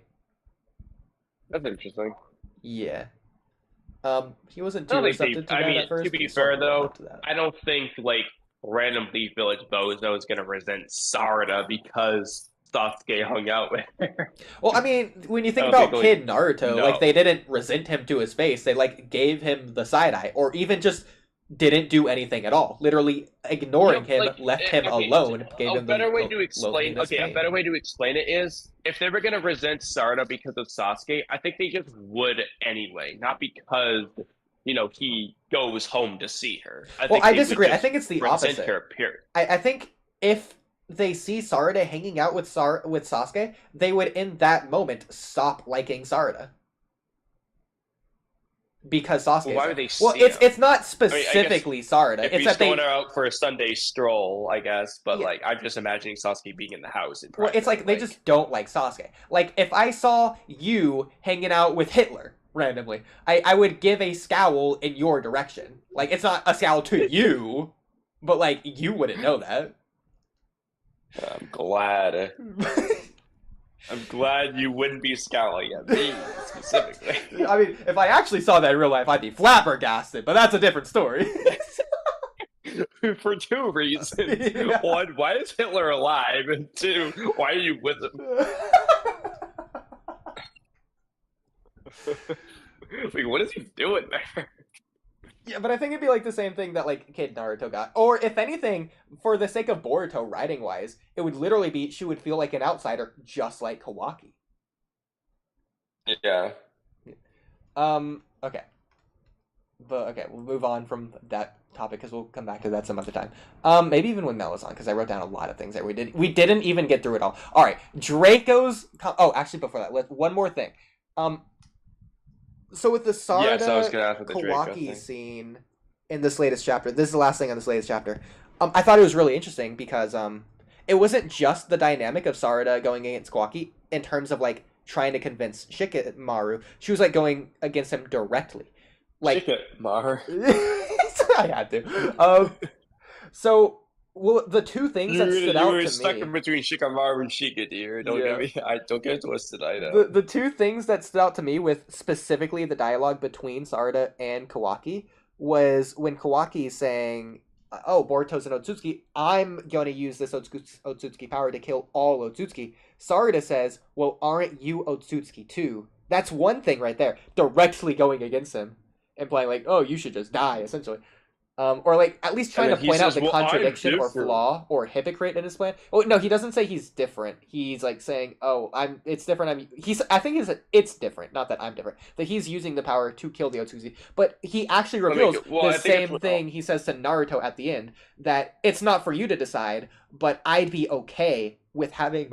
That's interesting. Yeah. He wasn't too receptive to that at first. To be fair, though, I don't think, like, random Leaf Village bozo is going to resent Sarada because Sasuke hung out with her. Well, I mean, when you think about Kid Naruto, like, they didn't resent him to his face. They, like, gave him the side eye, or even just didn't do anything at all. Literally ignoring him, like, left him alone. Gave him a better way to explain it is, if they were going to resent Sarada because of Sasuke, I think they just would anyway, not because, he goes home to see her. I disagree. I think it's the opposite. Her, period. I think if they see Sarada hanging out with Sasuke, they would, in that moment, stop liking Sarada. Because Sasuke. Well, why would they see it's not specifically Sarada. If he's going out for a Sunday stroll, I guess. But like, I'm just imagining Sasuke being in the house. Well, it's like they just don't like Sasuke. Like, if I saw you hanging out with Hitler randomly, I would give a scowl in your direction. Like, it's not a scowl to you, but like, you wouldn't know that. I'm glad. I'm glad you wouldn't be scowling at me, specifically. I mean, if I actually saw that in real life, I'd be flabbergasted, but that's a different story. For 2 reasons. Yeah. 1, why is Hitler alive? And 2, why are you with him? Like, what is he doing there? Yeah, but I think it'd be like the same thing that like Kid Naruto got. Or if anything, for the sake of Boruto writing wise, it would literally be she would feel like an outsider just like Kawaki. Yeah. Okay. But okay, we'll move on from that topic because we'll come back to that some other time. Maybe even when Mel is on, because I wrote down a lot of things that we didn't even get through it all. All right, Draco's. Actually, before that, one more thing. So with the Sarada Kawaki scene in this latest chapter, this is the last thing on this latest chapter. I thought it was really interesting because it wasn't just the dynamic of Sarada going against Kawaki in terms of like trying to convince Shikamaru. She was like going against him directly. Like Shikamaru. I had to. So, well, the two things that stood out You were to stuck me. in between Shikamaru and Shika, dear. Don't Yeah. get me. I don't get it twisted. I know. The two things that stood out to me with specifically the dialogue between Sarada and Kawaki was when Kawaki is saying, "Oh, Boruto's an Otsutsuki. I'm going to use this Otsutsuki power to kill all Otsutsuki." Sarada says, "Well, aren't you Otsutsuki too?" That's one thing right there, directly going against him, implying like, "Oh, you should just die," essentially. Or like at least trying to point out the contradiction or flaw or hypocrite in his plan. Oh no, he doesn't say he's different. He's like saying, "Oh, it's different." I think it's different. Not that I'm different. That he's using the power to kill the Otsutsuki. But he actually reveals the same thing he says to Naruto at the end, that it's not for you to decide, but I'd be okay with having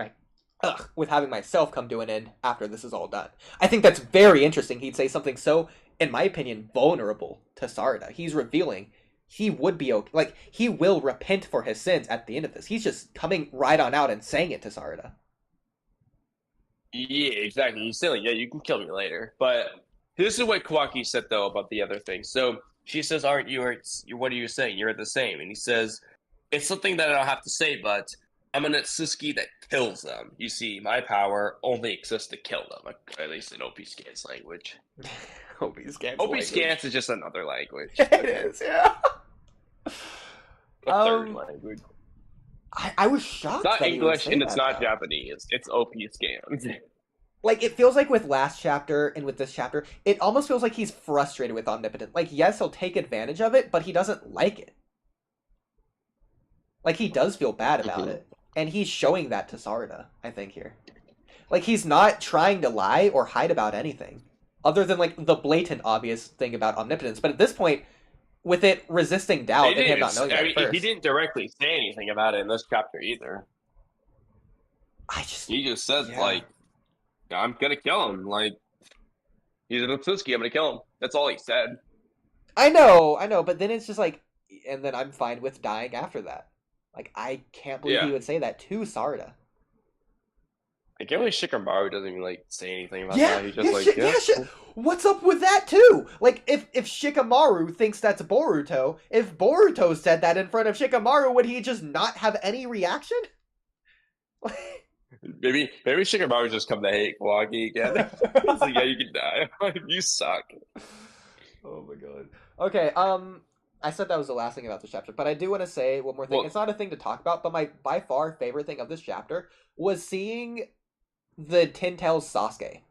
myself come to an end after this is all done. I think that's very interesting. He'd say something so, in my opinion, vulnerable to Sarada. He's revealing he would be okay. Like, he will repent for his sins at the end of this. He's just coming right on out and saying it to Sarada. Yeah, exactly. He's saying, yeah, you can kill me later. But this is what Kawaki said, though, about the other thing. So she says, aren't you, what are you saying? You're the same. And he says, it's something that I don't have to say, but I'm an Atsuki that kills them. You see, my power only exists to kill them, at least in OP Scans language. OP Scans OP Scans is just another language. It is, yeah. A third language. I was shocked. It's not English and it's not though. Japanese. It's OP Scans. Like, it feels like with last chapter and with this chapter, it almost feels like he's frustrated with Omnipotent. Like, yes, he'll take advantage of it, but he doesn't like it. Like, he does feel bad about it. And he's showing that to Sarada, I think, here. Like, he's not trying to lie or hide about anything. Other than, like, the blatant obvious thing about Omnipotence. But at this point, with it resisting doubt and him not knowing at first. He didn't directly say anything about it in this chapter either. He just said, like, I'm gonna kill him. Like, he's an Otsutsuki, I'm gonna kill him. That's all he said. I know, but then it's just like, and then I'm fine with dying after that. Like, I can't believe he would say that to Sarada. I can't believe Shikamaru doesn't even, like, say anything about that. He's just what's up with that, too? Like, if Shikamaru thinks that's Boruto, if Boruto said that in front of Shikamaru, would he just not have any reaction? Maybe Shikamaru just come to hate Kawaki again. He's like, yeah, you can die. You suck. Oh my god. Okay, I said that was the last thing about this chapter, but I do want to say one more thing. It's not a thing to talk about, but my by far favorite thing of this chapter was seeing the Ten Tails Sasuke.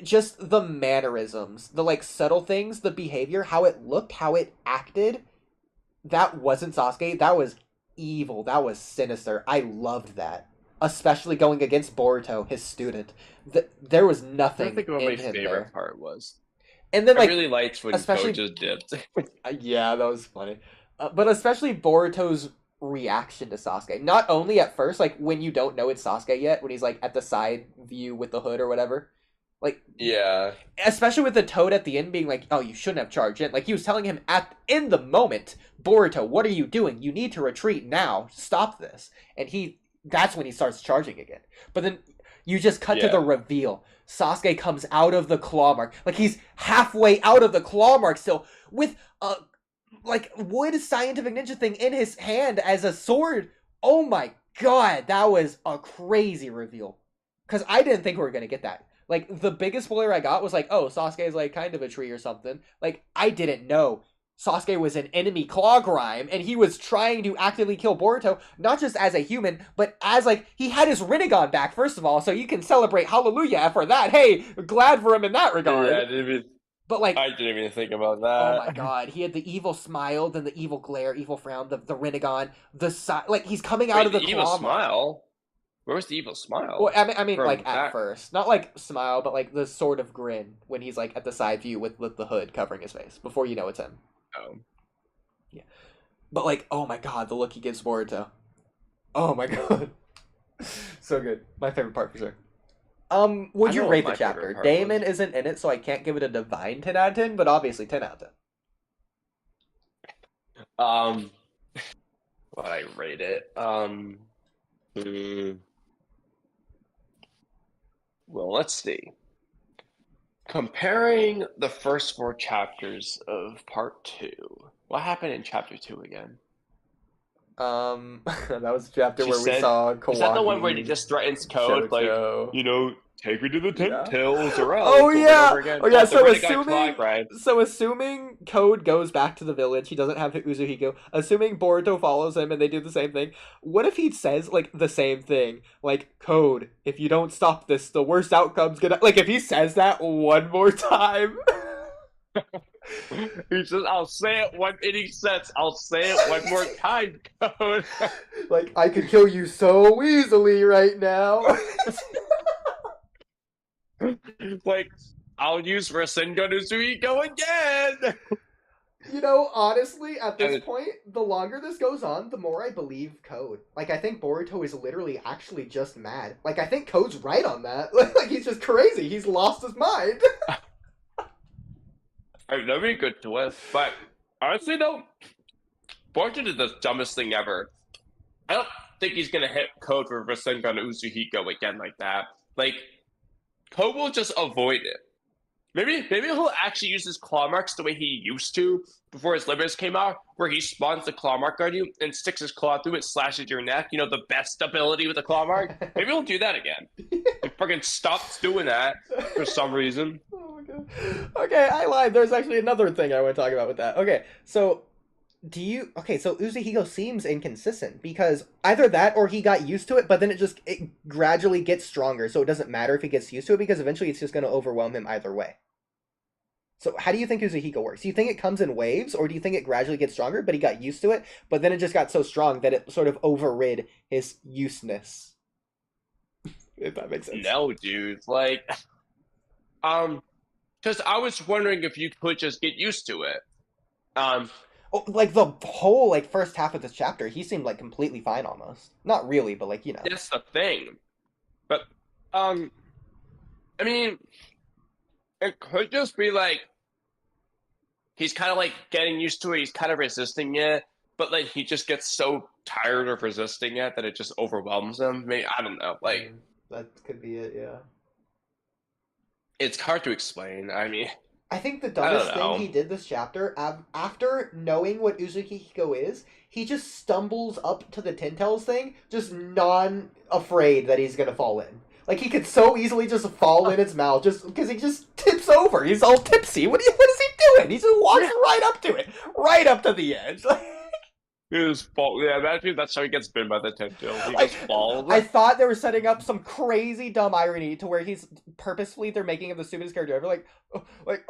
Just the mannerisms, the like subtle things, the behavior, how it looked, how it acted. That wasn't Sasuke. That was evil. That was sinister. I loved that. Especially going against Boruto, his student. There was nothing. I think what my favorite part was. And then, like, I really liked when Ko just dipped. Yeah, that was funny. But especially Boruto's reaction to Sasuke. Not only at first, like, when you don't know it's Sasuke yet, when he's, like, at the side view with the hood or whatever. Like, yeah. Especially with the Toad at the end being like, oh, you shouldn't have charged in. Like, he was telling him in the moment, Boruto, what are you doing? You need to retreat now. Stop this. And that's when he starts charging again. But then you just cut to the reveal. Sasuke comes out of the claw mark. Like, he's halfway out of the claw mark still with a, like, wood scientific ninja thing in his hand as a sword. Oh my god, that was a crazy reveal. Because I didn't think we were going to get that. Like, the biggest spoiler I got was like, oh, Sasuke is, like, kind of a tree or something. Like, I didn't know Sasuke was an enemy claw grime, and he was trying to actively kill Boruto, not just as a human, but as, like, he had his Rinnegan back, first of all, so you can celebrate hallelujah for that. Hey, glad for him in that regard. Yeah, but, like, I didn't even think about that. Oh my god, he had the evil smile, then the evil glare, evil frown, the Rinnegan, like, he's coming out of the evil claw smile? Where was the evil smile? Well, I mean, like, at first. Not, like, smile, but, like, the sort of grin when he's, like, at the side view with the hood covering his face, before you know it's him. Oh. Yeah. But, like, oh my god, the look he gives Boruto. Oh my god. So good. My favorite part, for sure. Would you rate the chapter? Damon isn't in it, so I can't give it a divine 10 out of 10, but obviously 10 out of 10. What I rate it? Well, let's see. Comparing the first 4 chapters of part 2, what happened in chapter 2 again? That was the chapter She where we said- saw Is that the one where he Kawaki, just threatens Code, like, Shoujo. you know, take me to the Yeah. Tails or else? Oh over and yeah! over again. Oh yeah, the renegade flag, right? so assuming Code goes back to the village, he doesn't have Uzuhiko, assuming Boruto follows him and they do the same thing, what if he says, like, the same thing? Like, Code, if you don't stop this, the worst outcome's gonna... Like, if he says that one more time... He says, I'll say it one any sense. I'll say it one more time, Code. like, I could kill you so easily right now. Like, I'll use Rasengan Uzuhiko again. You know, honestly, at this point, the longer this goes on, the more I believe Code. Like, I think Boruto is literally actually just mad. Like, I think Code's right on that. Like, he's just crazy. He's lost his mind. That'd be a good twist. But honestly, though, Boruto did the dumbest thing ever. I don't think he's gonna hit Code for Rasengan Uzuhiko again like that. Like, Code will just avoid it. Maybe he'll actually use his claw marks the way he used to before his limits came out, where he spawns the claw mark on you and sticks his claw through it, slashes your neck. You know, the best ability with the claw mark. Maybe he'll do that again. He fucking stops doing that for some reason. Oh my god. Okay, I lied. There's actually another thing I want to talk about with that. Okay, so so Uzuhiko seems inconsistent because either that or he got used to it, but then it gradually gets stronger, so it doesn't matter if he gets used to it because eventually it's just going to overwhelm him either way. So how do you think Uzuhiko works? Do you think it comes in waves, or do you think it gradually gets stronger, but he got used to it, but then it just got so strong that it sort of overrid his useness? If that makes sense. No, dude. Like, because I was wondering if you could just get used to it. Like the whole first half of this chapter, he seemed like completely fine almost. Not really, but like, you know. That's the thing. But I mean, it could just be like he's kind of like getting used to it. He's kind of resisting it, but like he just gets so tired of resisting it that it just overwhelms him. Maybe I don't know. Like that could be it. Yeah. It's hard to explain. I mean. I think the dumbest thing he did this chapter, after knowing what Uzuhiko is, he just stumbles up to the Tintails thing, just non-afraid that he's gonna fall in. Like, he could so easily just fall in its mouth, just because he just tips over. He's all tipsy. What is he doing? He just walks right up to it. Right up to the edge. He just falls. Yeah, imagine that's how he gets bitten by the tentacle. He just falls. I thought they were setting up some crazy dumb irony to where they're making him the stupidest character ever.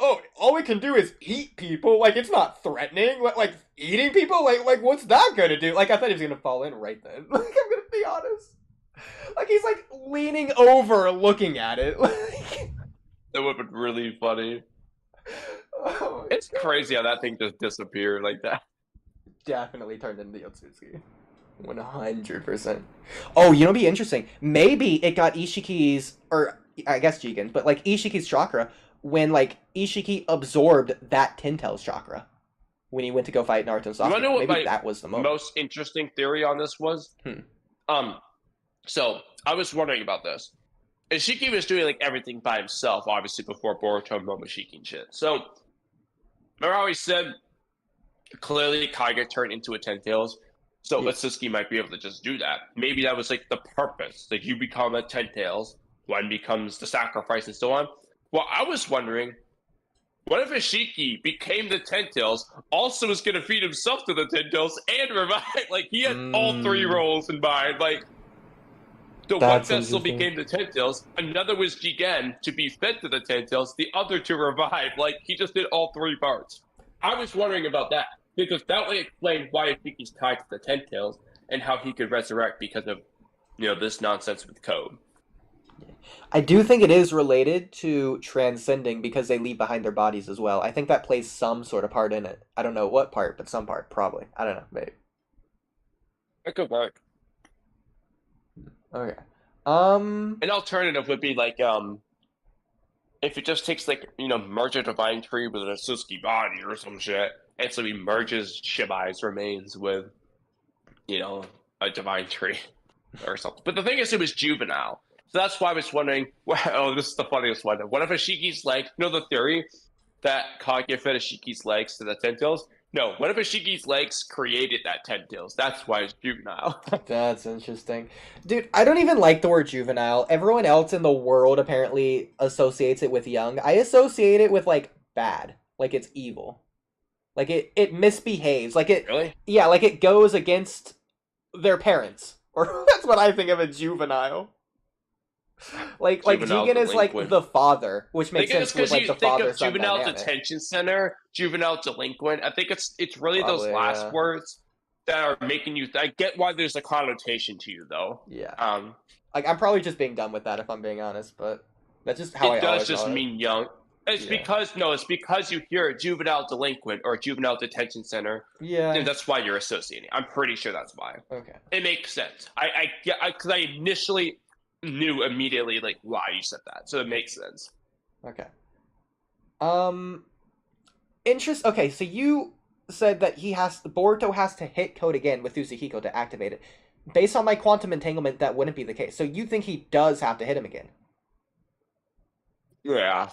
Oh, all we can do is eat people. Like, it's not threatening. Like eating people. Like what's that gonna do? Like, I thought he was gonna fall in right then. Like, I'm gonna be honest. Like, he's like leaning over, looking at it. That would have been really funny. Oh, it's crazy how that thing just disappeared like that. Definitely turned into Yotsuki. 100%. Oh, you know, what'd be interesting. Maybe it got Ishiki's, or I guess Jigen, but like Ishiki's chakra when like Ishiki absorbed that Tintail's chakra when he went to go fight Naruto and Sasuke. You know what Maybe that was the moment. Most interesting theory on this was? So I was wondering about this. Ishiki was doing like everything by himself, obviously before Boruto and Momoshiki and shit. So remember how he said clearly Kage turned into a Ten-Tails, so Atsuki might be able to just do that. Maybe that was like the purpose. Like, you become a Ten-Tails, one becomes the sacrifice and so on. Well, I was wondering, what if Ishiki became the Ten-Tails, also was going to feed himself to the Ten-Tails and revive? Like, he had all three roles in mind. Like, the one vessel became the Ten-Tails, another was Jigen to be fed to the Ten-Tails, the other to revive. Like, he just did all three parts. I was wondering about that, because that would explain why Ishiki's tied to the Ten-Tails and how he could resurrect because of, you know, this nonsense with Code. I do think it is related to transcending because they leave behind their bodies as well. I think that plays some sort of part in it. I don't know what part, but some part, probably. I don't know, maybe. That could work. Okay. An alternative would be like, if it just takes, like, you know, merge a divine tree with an Atsuki body or some shit, and so he merges Shibai's remains with, you know, a divine tree or something. But the thing is, it was juvenile. So that's why I was wondering, well, this is the funniest one. What if Ishiki's legs, you know the theory that Kage fed Ishiki's legs to the Ten-Tails? No, one of Ishiki's legs created that 10 tails. That's why it's juvenile. That's interesting. Dude, I don't even like the word juvenile. Everyone else in the world apparently associates it with young. I associate it with, like, bad. Like, it's evil. Like, it misbehaves. Like, it... Really? Yeah, like, it goes against their parents. Or that's what I think of a juvenile. Like Jigen is like the father, which makes sense with like the father-son juvenile dynamic. detention center, juvenile delinquent. I think it's really probably, those last words that are making you. I get why there's a connotation to you though. Yeah. Like I'm probably just being dumb with that if I'm being honest, but that's just how it does just mean young. It's because you hear a juvenile delinquent or a juvenile detention center. Yeah. And that's why you're associating. I'm pretty sure that's why. Okay. It makes sense. Because I initially knew immediately like why you said that, so it makes sense. Okay. Okay, so you said that Boruto has to hit code again with Uzuhiko to activate it. Based on my quantum entanglement, that wouldn't be the case. So you think he does have to hit him again? Yeah,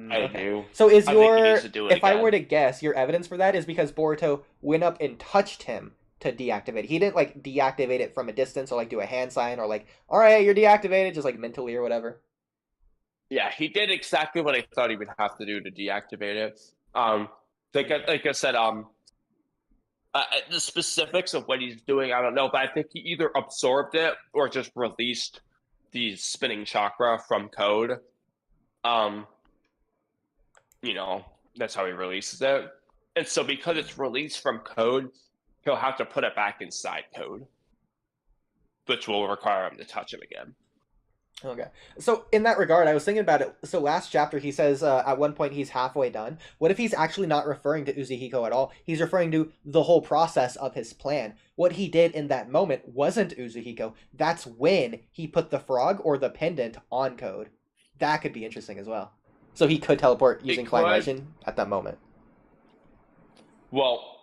I do. So is if I were to guess, your evidence for that is because Boruto went up and touched him to deactivate it. He didn't like deactivate it from a distance or like do a hand sign or like, all right, you're deactivated, just like mentally or whatever. Yeah, he did exactly what I thought he would have to do to deactivate it. Like I said, the specifics of what he's doing, I don't know, but I think he either absorbed it or just released the spinning chakra from code. That's how he releases it. And so because it's released from code, he'll have to put it back inside code, which will require him to touch him again. Okay. So in that regard, I was thinking about it. So last chapter, he says at one point he's halfway done. What if he's actually not referring to Uzuhiko at all? He's referring to the whole process of his plan. What he did in that moment wasn't Uzuhiko. That's when he put the frog or the pendant on code. That could be interesting as well. So he could teleport using Flying Legend at that moment. Well,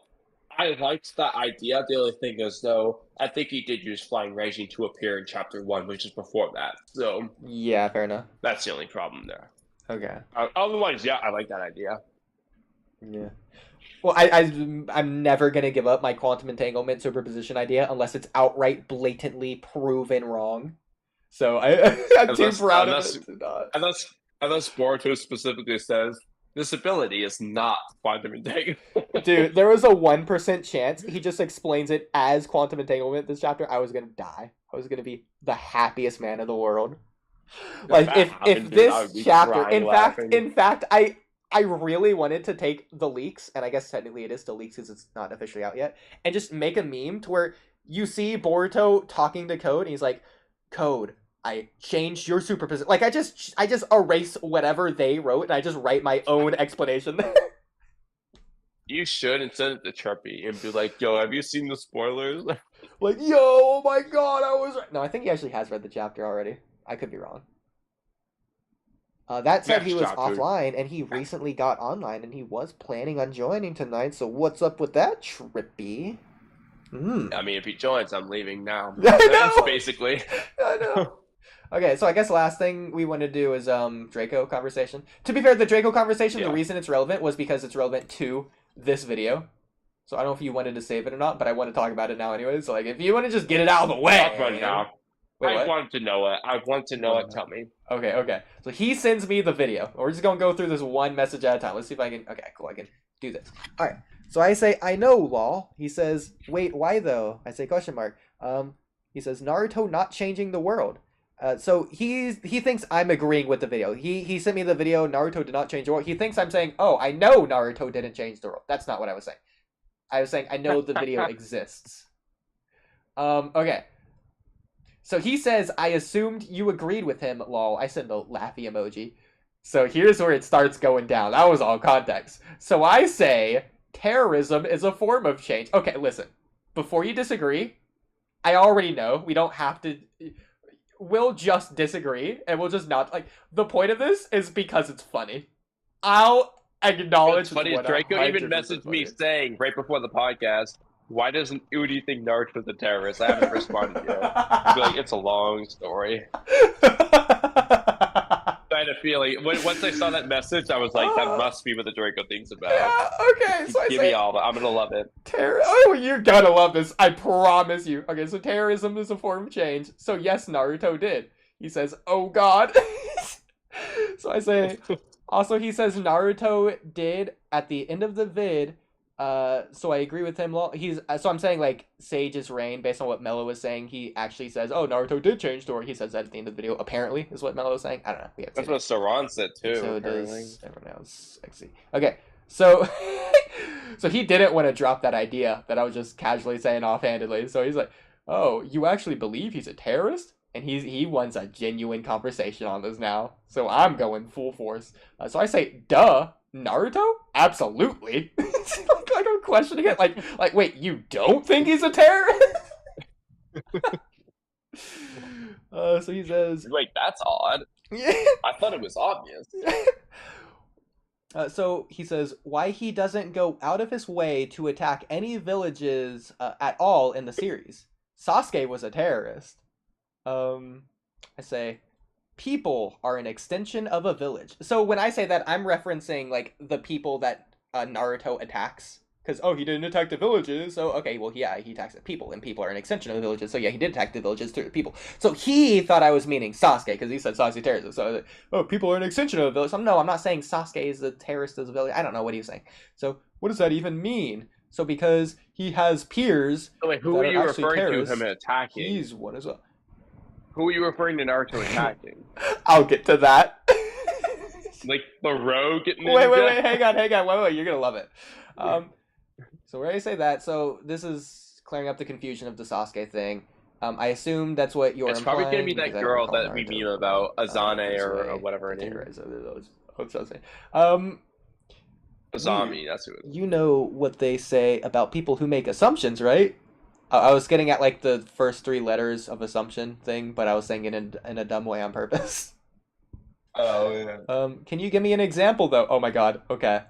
I liked that idea. The only thing is, though, I think he did use Flying Regime to appear in Chapter 1, which is before that. So yeah, fair enough. That's the only problem there. Okay. Otherwise, yeah, I like that idea. Yeah. Well, I'm never going to give up my quantum entanglement superposition idea unless it's outright blatantly proven wrong. So I'm too proud of it to not. Unless Boruto specifically says, this ability is not quantum entanglement. Dude, there was a 1% chance he just explains it as quantum entanglement this chapter. I was going to die. I was going to be the happiest man in the world. Like, if this chapter... In fact, I really wanted to take the leaks, and I guess technically it is still leaks because it's not officially out yet, and just make a meme to where you see Boruto talking to Code, and he's like, Code, I changed your superposition. Like, I just erase whatever they wrote, and I just write my own explanation there. You should, and send it to Trippy, and be like, yo, have you seen the spoilers? Like, yo, oh my god, I was right. No, I think he actually has read the chapter already. I could be wrong. That said, he was offline, and he recently got online, and he was planning on joining tonight, so what's up with that, Trippy? I mean, if he joins, I'm leaving now. I know! Basically. I know. Okay, so I guess the last thing we want to do is Draco conversation. To be fair, the Draco conversation, the reason it's relevant was because it's relevant to this video. So I don't know if you wanted to save it or not, but I want to talk about it now anyway. So like, if you want to just get it out of the way. Talk about it now. I want to know it. I want to know it. Tell me. Okay. So he sends me the video. We're just going to go through this one message at a time. Let's see if I can... Okay, cool. I can do this. All right. So I say, I know, lol. He says, wait, why though? I say, question mark. He says, Naruto not changing the world. So he thinks I'm agreeing with the video. He sent me the video, Naruto did not change the world. He thinks I'm saying, oh, I know Naruto didn't change the world. That's not what I was saying. I was saying, I know the video exists. Okay. So he says, I assumed you agreed with him, lol. I send the laughy emoji. So here's where it starts going down. That was all context. So I say, terrorism is a form of change. Okay, listen. Before you disagree, I already know. We don't have to... We'll just disagree, and we'll just not... Like, the point of this is because it's funny. I'll acknowledge... It's funny, Draco even messaged me saying, right before the podcast, why doesn't Oodie think Naruto's a terrorist? I haven't responded yet. I'd be like, it's a long story. But I had a feeling. Once I saw that message, I was like, that must be what the Draco thinks about. Yeah, okay, so Give me all of it. I'm going to love it. Oh, you're gonna love this. I promise you. Okay, so terrorism is a form of change. So yes, Naruto did. He says, oh god. So I say, also he says Naruto did at the end of the vid. So I agree with him. So I'm saying like Sage is rain based on what Mello was saying. He actually says, "Oh, Naruto did change story." He says that at the end of the video. Apparently, is what Mello was saying. I don't know. That's what Saran said too. So does everyone else. Sexy. Okay, so so he didn't want to drop that idea that I was just casually saying offhandedly. So he's like, "Oh, you actually believe he's a terrorist?" And he wants a genuine conversation on this now. So I'm going full force. So I say, "Duh." Naruto? Absolutely. like I'm questioning it. Like, wait, you don't think he's a terrorist? So he says, like, that's odd. Yeah. I thought it was obvious. So he says, why he doesn't go out of his way to attack any villages at all in the series. Sasuke was a terrorist. I say, people are an extension of a village. So when I say that, I'm referencing like the people that Naruto attacks. Because, oh, he didn't attack the villages. So, okay, well, yeah, he attacks the people, and people are an extension of the villages. So, yeah, he did attack the villages through the people. So he thought I was meaning Sasuke, because he said Sasuke terrorist. So I was like, oh, people are an extension of a village. So, no, I'm not saying Sasuke is the terrorist of the village. I don't know what he was saying. So what does that even mean? So because he has peers. So, wait, who are you referring to him attacking? He's one as well. Who are you referring to Naruto attacking? I'll get to that. Like the rogue getting Wait, hang on. Wait, you're gonna love it. So where I say that, so this is clearing up the confusion of the Sasuke thing. I assume that's what you're implying. It's probably gonna be that girl that we meme about, Azane or whatever her name is. Azami, that's who it is. You know what they say about people who make assumptions, right? I was getting at like the first 3 letters of assumption thing, but I was saying it in a dumb way on purpose. Oh, yeah. Can you give me an example though? Oh my god, okay.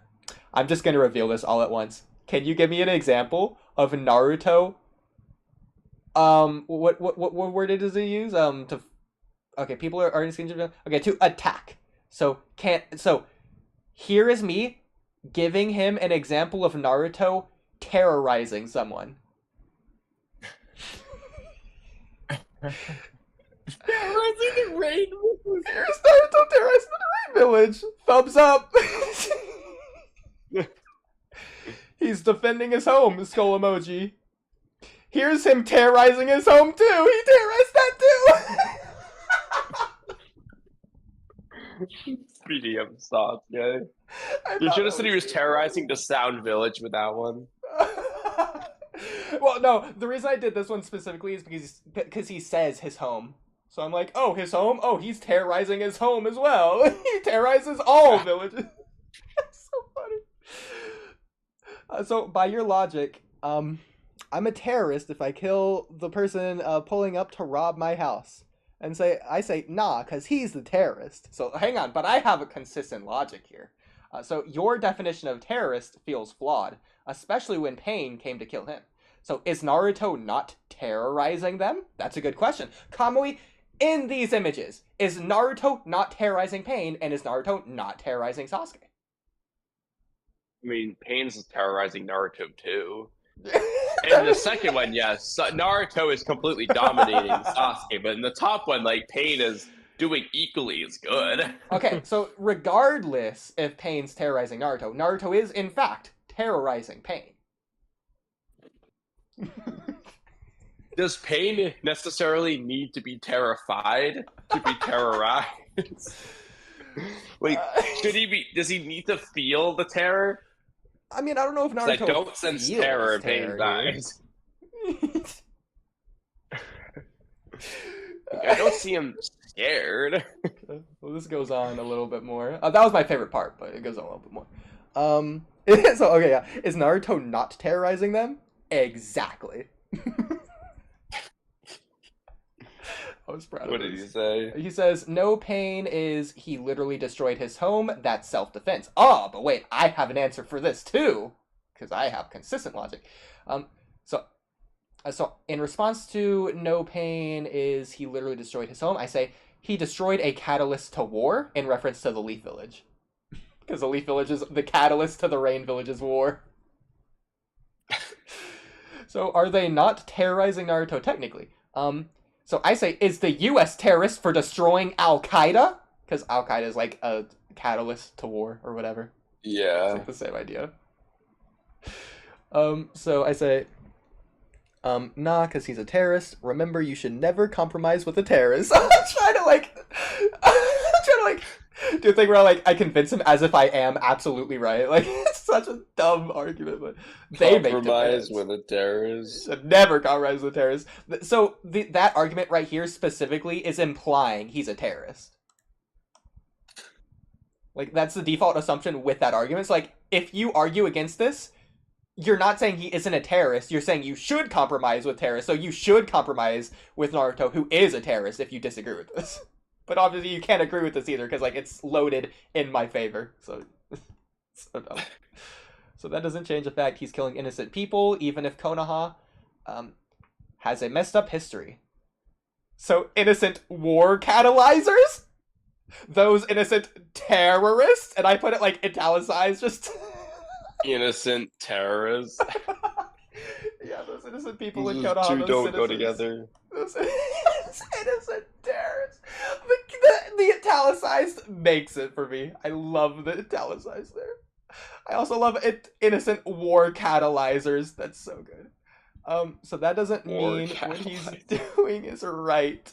I'm just gonna reveal this all at once. Can you give me an example of Naruto? What word does he use? Okay, people are okay, to attack. So here is me giving him an example of Naruto terrorizing someone. Terrorizing the rain. Here's Naruto terrorizing the rain village. Thumbs up. He's defending his home. Skull emoji. Here's him terrorizing his home too. He terrorized that too. Speedy of thoughts, yeah. You should have said he was terrorizing the Sound Village with that one. Well, no, the reason I did this one specifically is because he says his home. So I'm like, oh, his home? Oh, he's terrorizing his home as well. He terrorizes all villages. That's so funny. So by your logic, I'm a terrorist if I kill the person pulling up to rob my house. And I say, nah, because he's the terrorist. So hang on, but I have a consistent logic here. So your definition of terrorist feels flawed, especially when Pain came to kill him. So is Naruto not terrorizing them? That's a good question. Kamui, in these images, is Naruto not terrorizing Pain, and is Naruto not terrorizing Sasuke? I mean, Pain's terrorizing Naruto too. In the second one, yes, Naruto is completely dominating Sasuke, but in the top one, like, Pain is doing equally as good. Okay, so regardless if Pain's terrorizing Naruto, Naruto is, in fact, terrorizing Pain. Does Pain necessarily need to be terrified to be terrorized? Like, does he need to feel the terror? I mean, I don't know if Naruto I don't sense terror in Pain's eyes. I don't see him scared. Well, this goes on a little bit more. That was my favorite part, but it goes on a little bit more. So, okay, yeah. Is Naruto not terrorizing them? Exactly. I was proud of What did he say? He says, no Pain is he literally destroyed his home. That's self-defense. Oh, but wait, I have an answer for this too, because I have consistent logic. So in response to no Pain is he literally destroyed his home, I say he destroyed a catalyst to war in reference to the Leaf Village. Because the Leaf Village is the catalyst to the Rain Village's war. So are they not terrorizing Naruto technically? So I say, is the US terrorist for destroying Al-Qaeda? Because Al-Qaeda is like a catalyst to war or whatever. Yeah. It's like the same idea. So I say, nah, because he's a terrorist. Remember, you should never compromise with a terrorist. I'm trying to do a thing where I convince him as if I am absolutely right. Like, it's such a dumb argument, but they compromise with a terrorist. Should never compromise with a terrorist. So that argument right here specifically is implying he's a terrorist. Like, that's the default assumption with that argument. So, like, if you argue against this, you're not saying he isn't a terrorist. You're saying you should compromise with terrorists. So you should compromise with Naruto, who is a terrorist, if you disagree with this. But obviously you can't agree with this either, because, like, it's loaded in my favor. So, so dumb. So that doesn't change the fact he's killing innocent people, even if Konoha has a messed up history. So innocent war catalyzers? Those innocent terrorists? And I put it, like, italicized, just... Innocent terrorists? Yeah, those innocent people in Konoha. Two don't go together. Those innocent terrorists. The italicized makes it for me. I love the italicized there. I also love innocent war catalyzers. That's so good. So that doesn't mean what he's doing is right.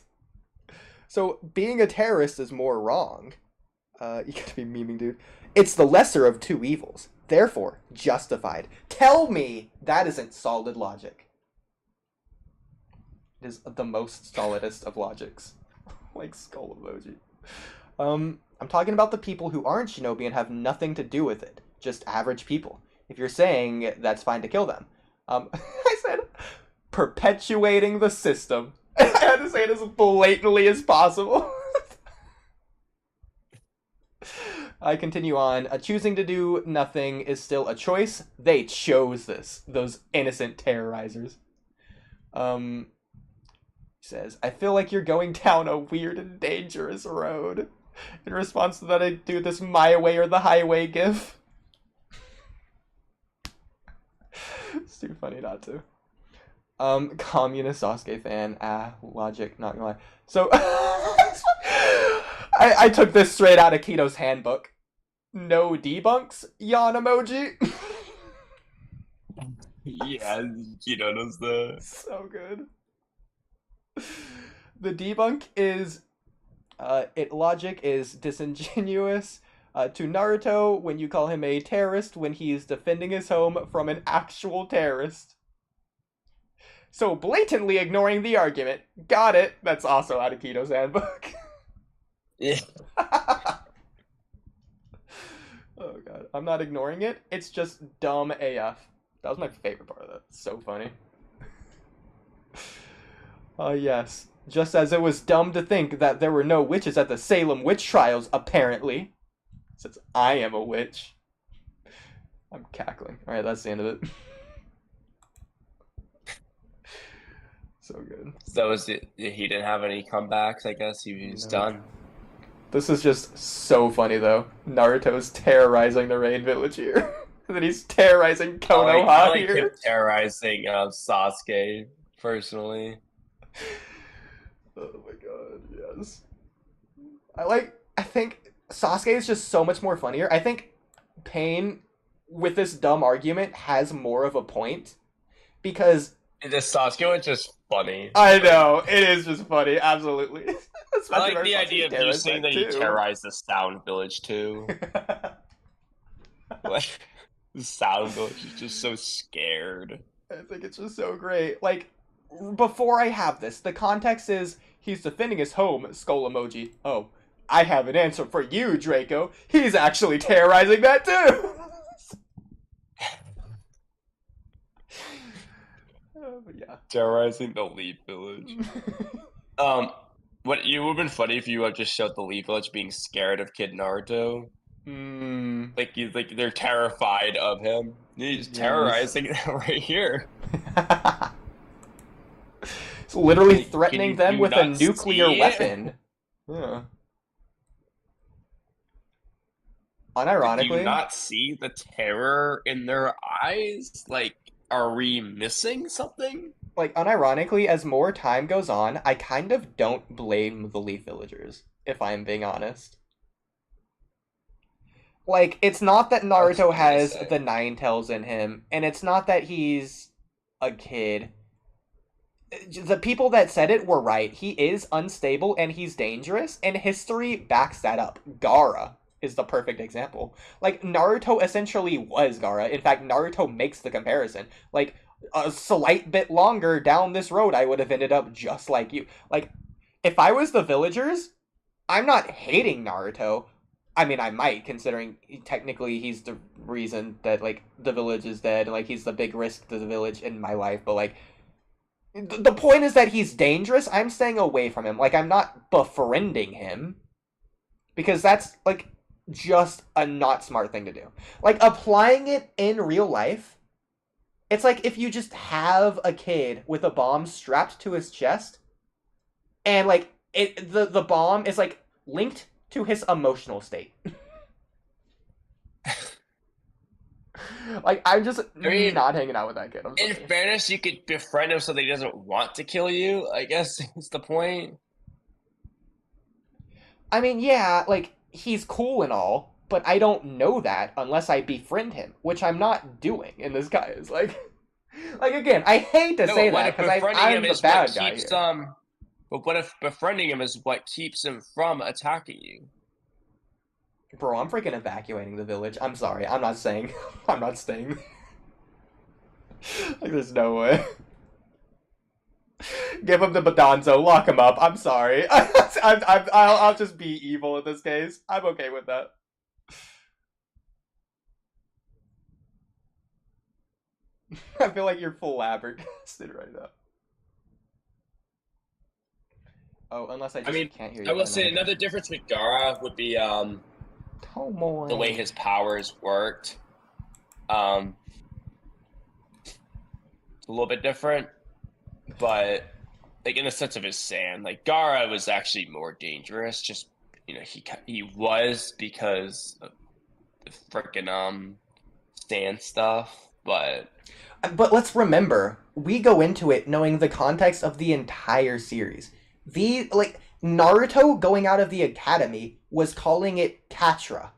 So being a terrorist is more wrong. You gotta be memeing, dude. It's the lesser of two evils. Therefore, justified. Tell me that isn't solid logic. It is the most solidest of logics. Like skull emoji. I'm talking about the people who aren't shinobi and have nothing to do with it. Just average people. If you're saying that's fine to kill them. I said, perpetuating the system. I had to say it as blatantly as possible. I continue on. Choosing to do nothing is still a choice. They chose this. Those innocent terrorizers. He says, I feel like you're going down a weird and dangerous road. In response to that, I do this my way or the highway gif. It's too funny not to. Communist Sasuke fan. Logic, not gonna lie. So, I took this straight out of Kito's handbook. No debunks, yawn emoji. Yeah, Kito knows that. So good. The debunk is, logic is disingenuous to Naruto when you call him a terrorist when he's defending his home from an actual terrorist. So blatantly ignoring the argument. Got it. That's also out of Kito's handbook. Yeah. Oh god. I'm not ignoring it. It's just dumb AF. That was my favorite part of that. So funny. Yes. Just as it was dumb to think that there were no witches at the Salem witch trials, apparently. Since I am a witch. I'm cackling. Alright, that's the end of it. So good. So was it, he didn't have any comebacks, I guess. He was done. This is just so funny, though. Naruto's terrorizing the Rain Village here. And then he's terrorizing Konoha I like here. him terrorizing Sasuke, personally. Oh my god, yes. I think Sasuke is just so much more funnier. I think Pain, with this dumb argument, has more of a point. Because... the Sasuke one's just funny. I know, it is just funny, absolutely. I like the idea of you saying that you terrorized the Sound Village, too. Like, the Sound Village is just so scared. I think it's just so great. Like, before I have this, the context is he's defending his home, skull emoji. Oh, I have an answer for you, Draco. He's actually terrorizing that too. But yeah. Terrorizing the Leaf Village. What you would have been funny if you just showed the Leaf Village being scared of Kid Naruto. Like they're terrified of him. He's terrorizing them right here. It's literally threatening them with a nuclear weapon. Yeah. Do you Unironically, not see the terror in their eyes? Like, are we missing something? like unironically, as more time goes on, I kind of don't blame the Leaf Villagers, if I'm being honest. Like, it's not that That's Naruto weird to has say. the Nine Tails in him, and it's not that he's a kid. The people that said it were right. He is unstable and he's dangerous, and history backs that up. Gaara is the perfect example. Like, Naruto essentially was Gaara. In fact, Naruto makes the comparison. Like, a slight bit longer down this road, I would have ended up just like you. Like, if I was the villagers, I'm not hating Naruto. I mean, I might, considering technically he's the reason that, like, the village is dead, and, like, he's the big risk to the village in my life, but, like, the point is that he's dangerous. I'm staying away from him. Like, I'm not befriending him, because that's, like, just a not smart thing to do. Like, applying it in real life, it's like if you just have a kid with a bomb strapped to his chest, and, like, the bomb is, like, linked to his emotional state. Like, I'm just not hanging out with that kid. I'm sorry. In fairness, you could befriend him so that he doesn't want to kill you, I guess is the point. I mean, yeah, like, he's cool and all, but I don't know that unless I befriend him, which I'm not doing in this guy. Is like, like, again, I hate to say that because I'm the bad guy here. But what if befriending him is what keeps him from attacking you? Bro, I'm freaking evacuating the village. I'm sorry. I'm not saying. I'm not staying. Like, there's no way. Give him the Badonzo. Lock him up. I'm sorry. I'll just be evil in this case. I'm okay with that. I feel like you're full flabbergasted right now. Oh, unless I just can't hear you. I will say another difference with Gaara would be the way his powers worked. It's a little bit different, but like in the sense of his sand, like Gaara was actually more dangerous. Just he was because of the freaking sand stuff, but let's remember, we go into it knowing the context of the entire series. Naruto going out of the academy was calling it Katra.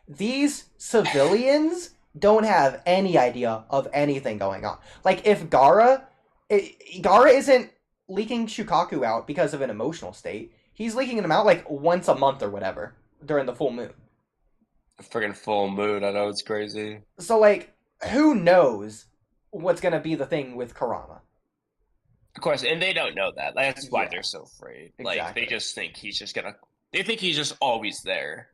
These civilians don't have any idea of anything going on. Like, if Gaara isn't leaking Shukaku out because of an emotional state. He's leaking them out like once a month or whatever during the full moon. A freaking full moon, I know, it's crazy. So, like, who knows what's gonna be the thing with Kurama? Of course, and they don't know that. That's why they're so afraid. Exactly. Like, they just think they think he's just always there.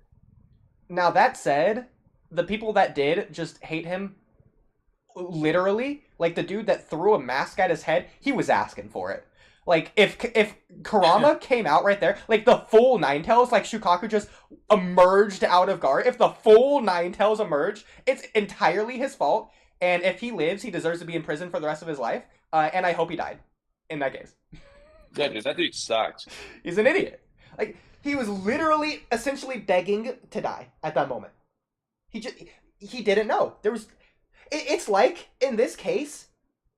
Now, that said, the people that did just hate him, literally, like the dude that threw a mask at his head, he was asking for it. Like, if Kurama came out right there, like the full Nine Tails, like Shukaku just emerged out of Gaara, if the full Nine Tails emerged, it's entirely his fault, and if he lives, he deserves to be in prison for the rest of his life, and I hope he died. In that case. Yeah, dude, that dude sucks. He's an idiot. Like, he was literally, essentially begging to die at that moment. He didn't know. It's like, in this case,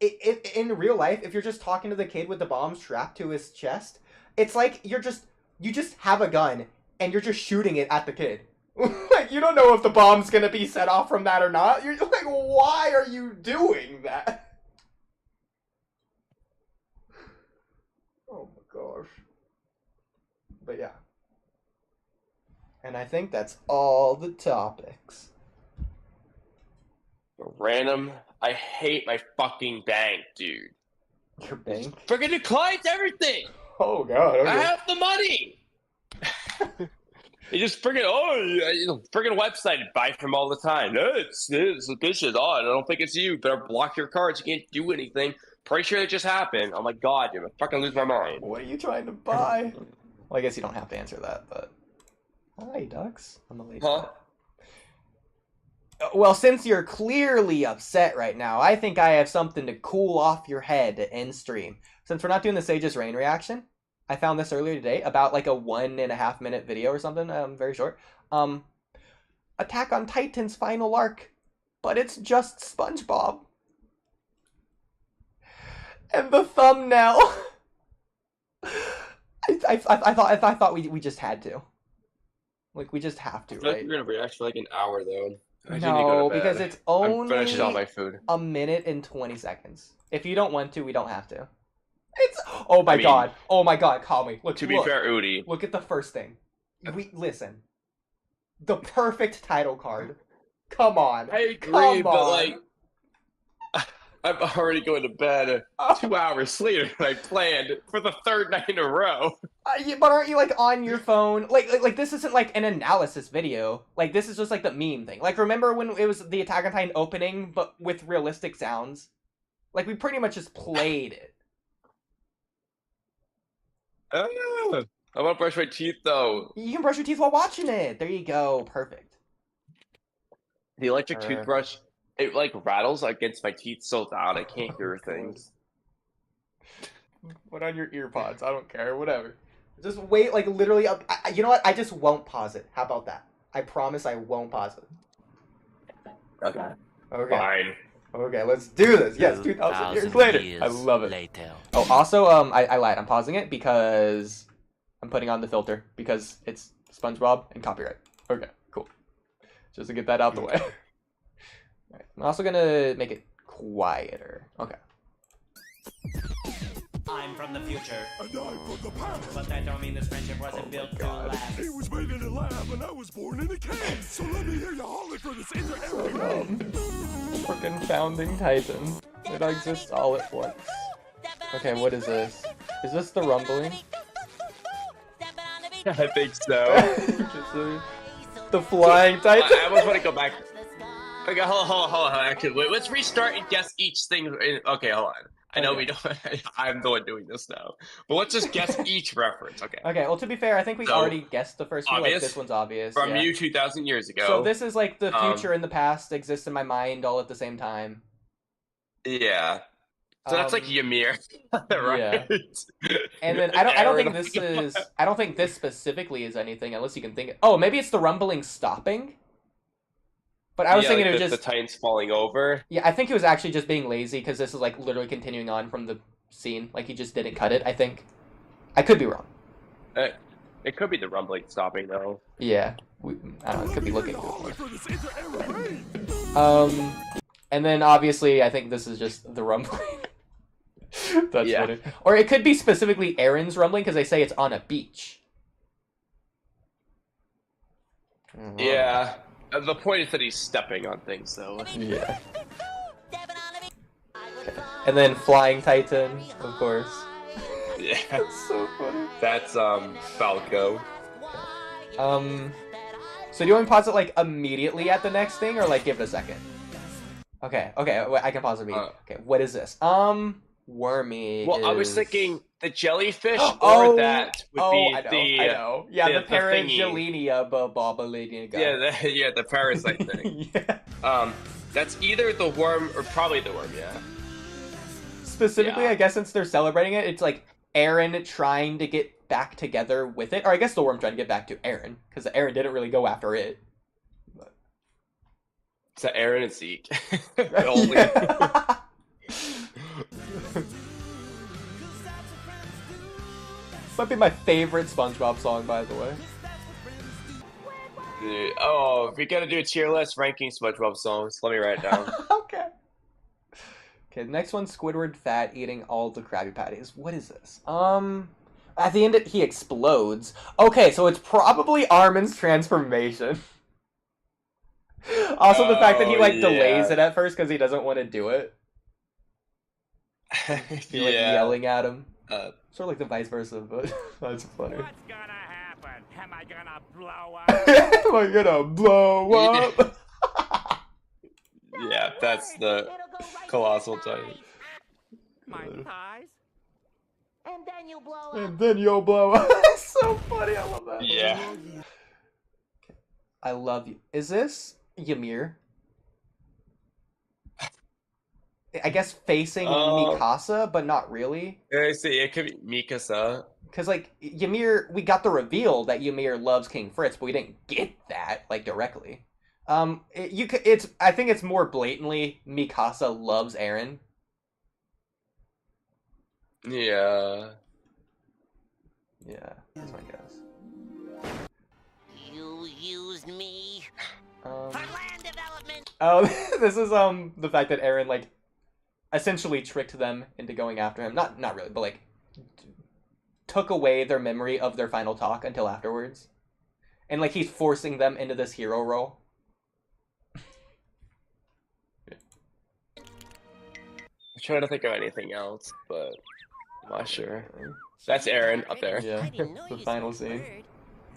in real life, if you're just talking to the kid with the bomb strapped to his chest, it's like you just have a gun, and you're just shooting it at the kid. Like, you don't know if the bomb's gonna be set off from that or not. You're like, why are you doing that? Oh my gosh. But yeah. And I think that's all the topics. Random. I hate my fucking bank, dude. Your bank? Freaking declines everything! Oh god, okay. I have the money! You just freaking, freaking website and buy from all the time. It's this is odd. I don't think it's you. Better block your cards. You can't do anything. Pretty sure it just happened. Oh my god, dude. I'm fucking lose my mind. What are you trying to buy? Well, I guess you don't have to answer that, but... Hi, ducks. I'm a late. Huh? Well, since you're clearly upset right now, I think I have something to cool off your head in stream. Since we're not doing the Sage's Rain reaction, I found this earlier today about like a 1.5 minute video or something. Very short. Attack on Titan's final arc, but it's just SpongeBob. And the thumbnail. I thought we just had to. Like, we just have to, I feel like right? we're gonna react for like an hour though. I do need to go No, to bed. because it's I'm finishing all only my food. a minute and 20 seconds. If you don't want to, we don't have to. It's oh my I mean, god, Kamui. Look, To be fair, Oodie. look at the first thing. We listen. The perfect title card. Come on. I agree, Come but on. like, I'm already going to bed 2 hours later than I planned for the third night in a row. But aren't you like on your phone? Like this isn't like an analysis video. Like this is just like the meme thing. Like remember when it was the Attack on Titan opening, but with realistic sounds? Like we pretty much just played it. I want to brush my teeth though. You can brush your teeth while watching it. There you go. Perfect. The electric toothbrush, it like rattles against my teeth so loud I can't hear things. Put on your ear pods. I don't care. Whatever. Just wait. Like literally. You know what? I just won't pause it. How about that? I promise I won't pause it. Okay. Okay. Fine. Okay, let's do this. Yes, 2,000 years later. I love it. Oh, also, I lied. I'm pausing it because I'm putting on the filter because it's SpongeBob and copyright. Okay, cool. Just to get that out the way. Right. I'm also gonna make it quieter. Okay. I'm from the future, And I'm from the past. but that don't mean this friendship wasn't built to last. It was made in a lab and I was born in a cave. So let me hear you holler for this inter-era Freaking founding titan. It exists all at once. Okay, what is this? Is this the rumbling? I think so. The flying titan. I almost want to go back. Okay, hold on. Actually, wait, let's restart and guess each thing. Okay, hold on. I know we don't. I'm the one doing this now, but let's just guess each reference. Okay. Okay, well, to be fair, I think we So, already guessed the first one. Like, obvious? this one's obvious. From yeah. you 2,000 years ago. So this is like the future and the past exist in my mind all at the same time. Yeah. So that's like Ymir, right? Yeah. And then I don't think this is. I don't think this specifically is anything unless you can think. Oh, maybe it's the rumbling stopping. But I was thinking like it was just the Titans falling over. Yeah, I think he was actually just being lazy because this is like literally continuing on from the scene. Like he just didn't cut it. I think. I could be wrong. It could be the rumbling stopping though. Yeah, I don't know. It could be looking. for this inter-era raid. And then obviously I think this is just the rumbling. That's Yeah. funny. Or it could be specifically Aaron's rumbling because they say it's on a beach. Yeah. The point is that he's stepping on things though. Yeah. And then Flying Titan, of course. Yeah. That's so funny. That's Falco. So do you want me to pause it like immediately at the next thing, or like give it a second? Okay, wait, I can pause it immediately. Okay, what is this? Wormy. Well, I was is- thinking the jellyfish or Oh, that would be I know. Yeah, the thingy. Paragelinia Bobalina guy. Yeah, the parasite thing. Yeah. That's either the worm or probably the worm. Yeah. Specifically, Yeah. I guess since they're celebrating it, it's like Aaron trying to get back together with it, or I guess the worm trying to get back to Aaron because Aaron didn't really go after it. So Aaron and Zeke. Only. Yeah. Might be my favorite SpongeBob song, by the way. Oh, if we gotta do a tier list ranking SpongeBob songs, let me write it down. Okay. Okay, the next one's Squidward fat eating all the Krabby Patties. What is this? At the end he explodes. Okay, so it's probably Armin's transformation. Also, the fact that he like delays it at first because he doesn't want to do it. He like yelling at him. Sort of like the vice versa, but that's funny. What's gonna happen? Am I gonna blow up? Am I gonna blow up? Yeah, that's the colossal titan. My thighs? And then you blow up. And then you'll blow up. That's so funny. I love that. Yeah. I love you. Is this Ymir? I guess facing Mikasa, but not really. I see. It could be Mikasa. Because, like, Ymir, we got the reveal that Ymir loves King Fritz, but we didn't get that, like, directly. I think it's more blatantly Mikasa loves Eren. Yeah. Yeah, that's my guess. You used me Um, for land development. oh, this is the fact that Eren, like, essentially tricked them into going after him. Not really, but, like, took away their memory of their final talk until afterwards. And, like, he's forcing them into this hero role. I'm trying to think of anything else, but I'm not sure. That's Aaron up there. Yeah, I didn't know the you final spoke scene. word.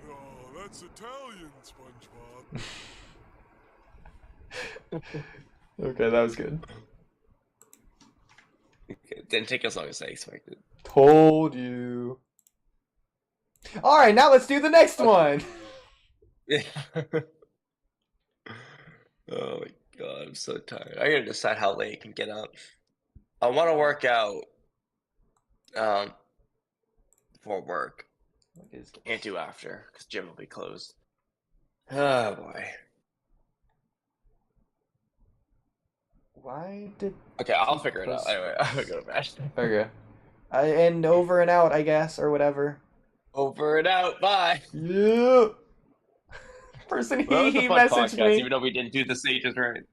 Oh, that's Italian, SpongeBob. Okay, that was good. It didn't take as long as I expected. Told you. Alright, now let's do the next one! Oh my god, I'm so tired. I gotta decide how late I can get up. I want to work out before work. What is this? Can't do after because gym will be closed. Oh boy. Why did... Okay, I'll figure it out. Anyway, I'm gonna go to bed. Okay. And over and out, I guess, or whatever. Over and out. Bye. Yeah! Person Well, that was a he fun messaged podcast, me. even though we didn't do the stages right.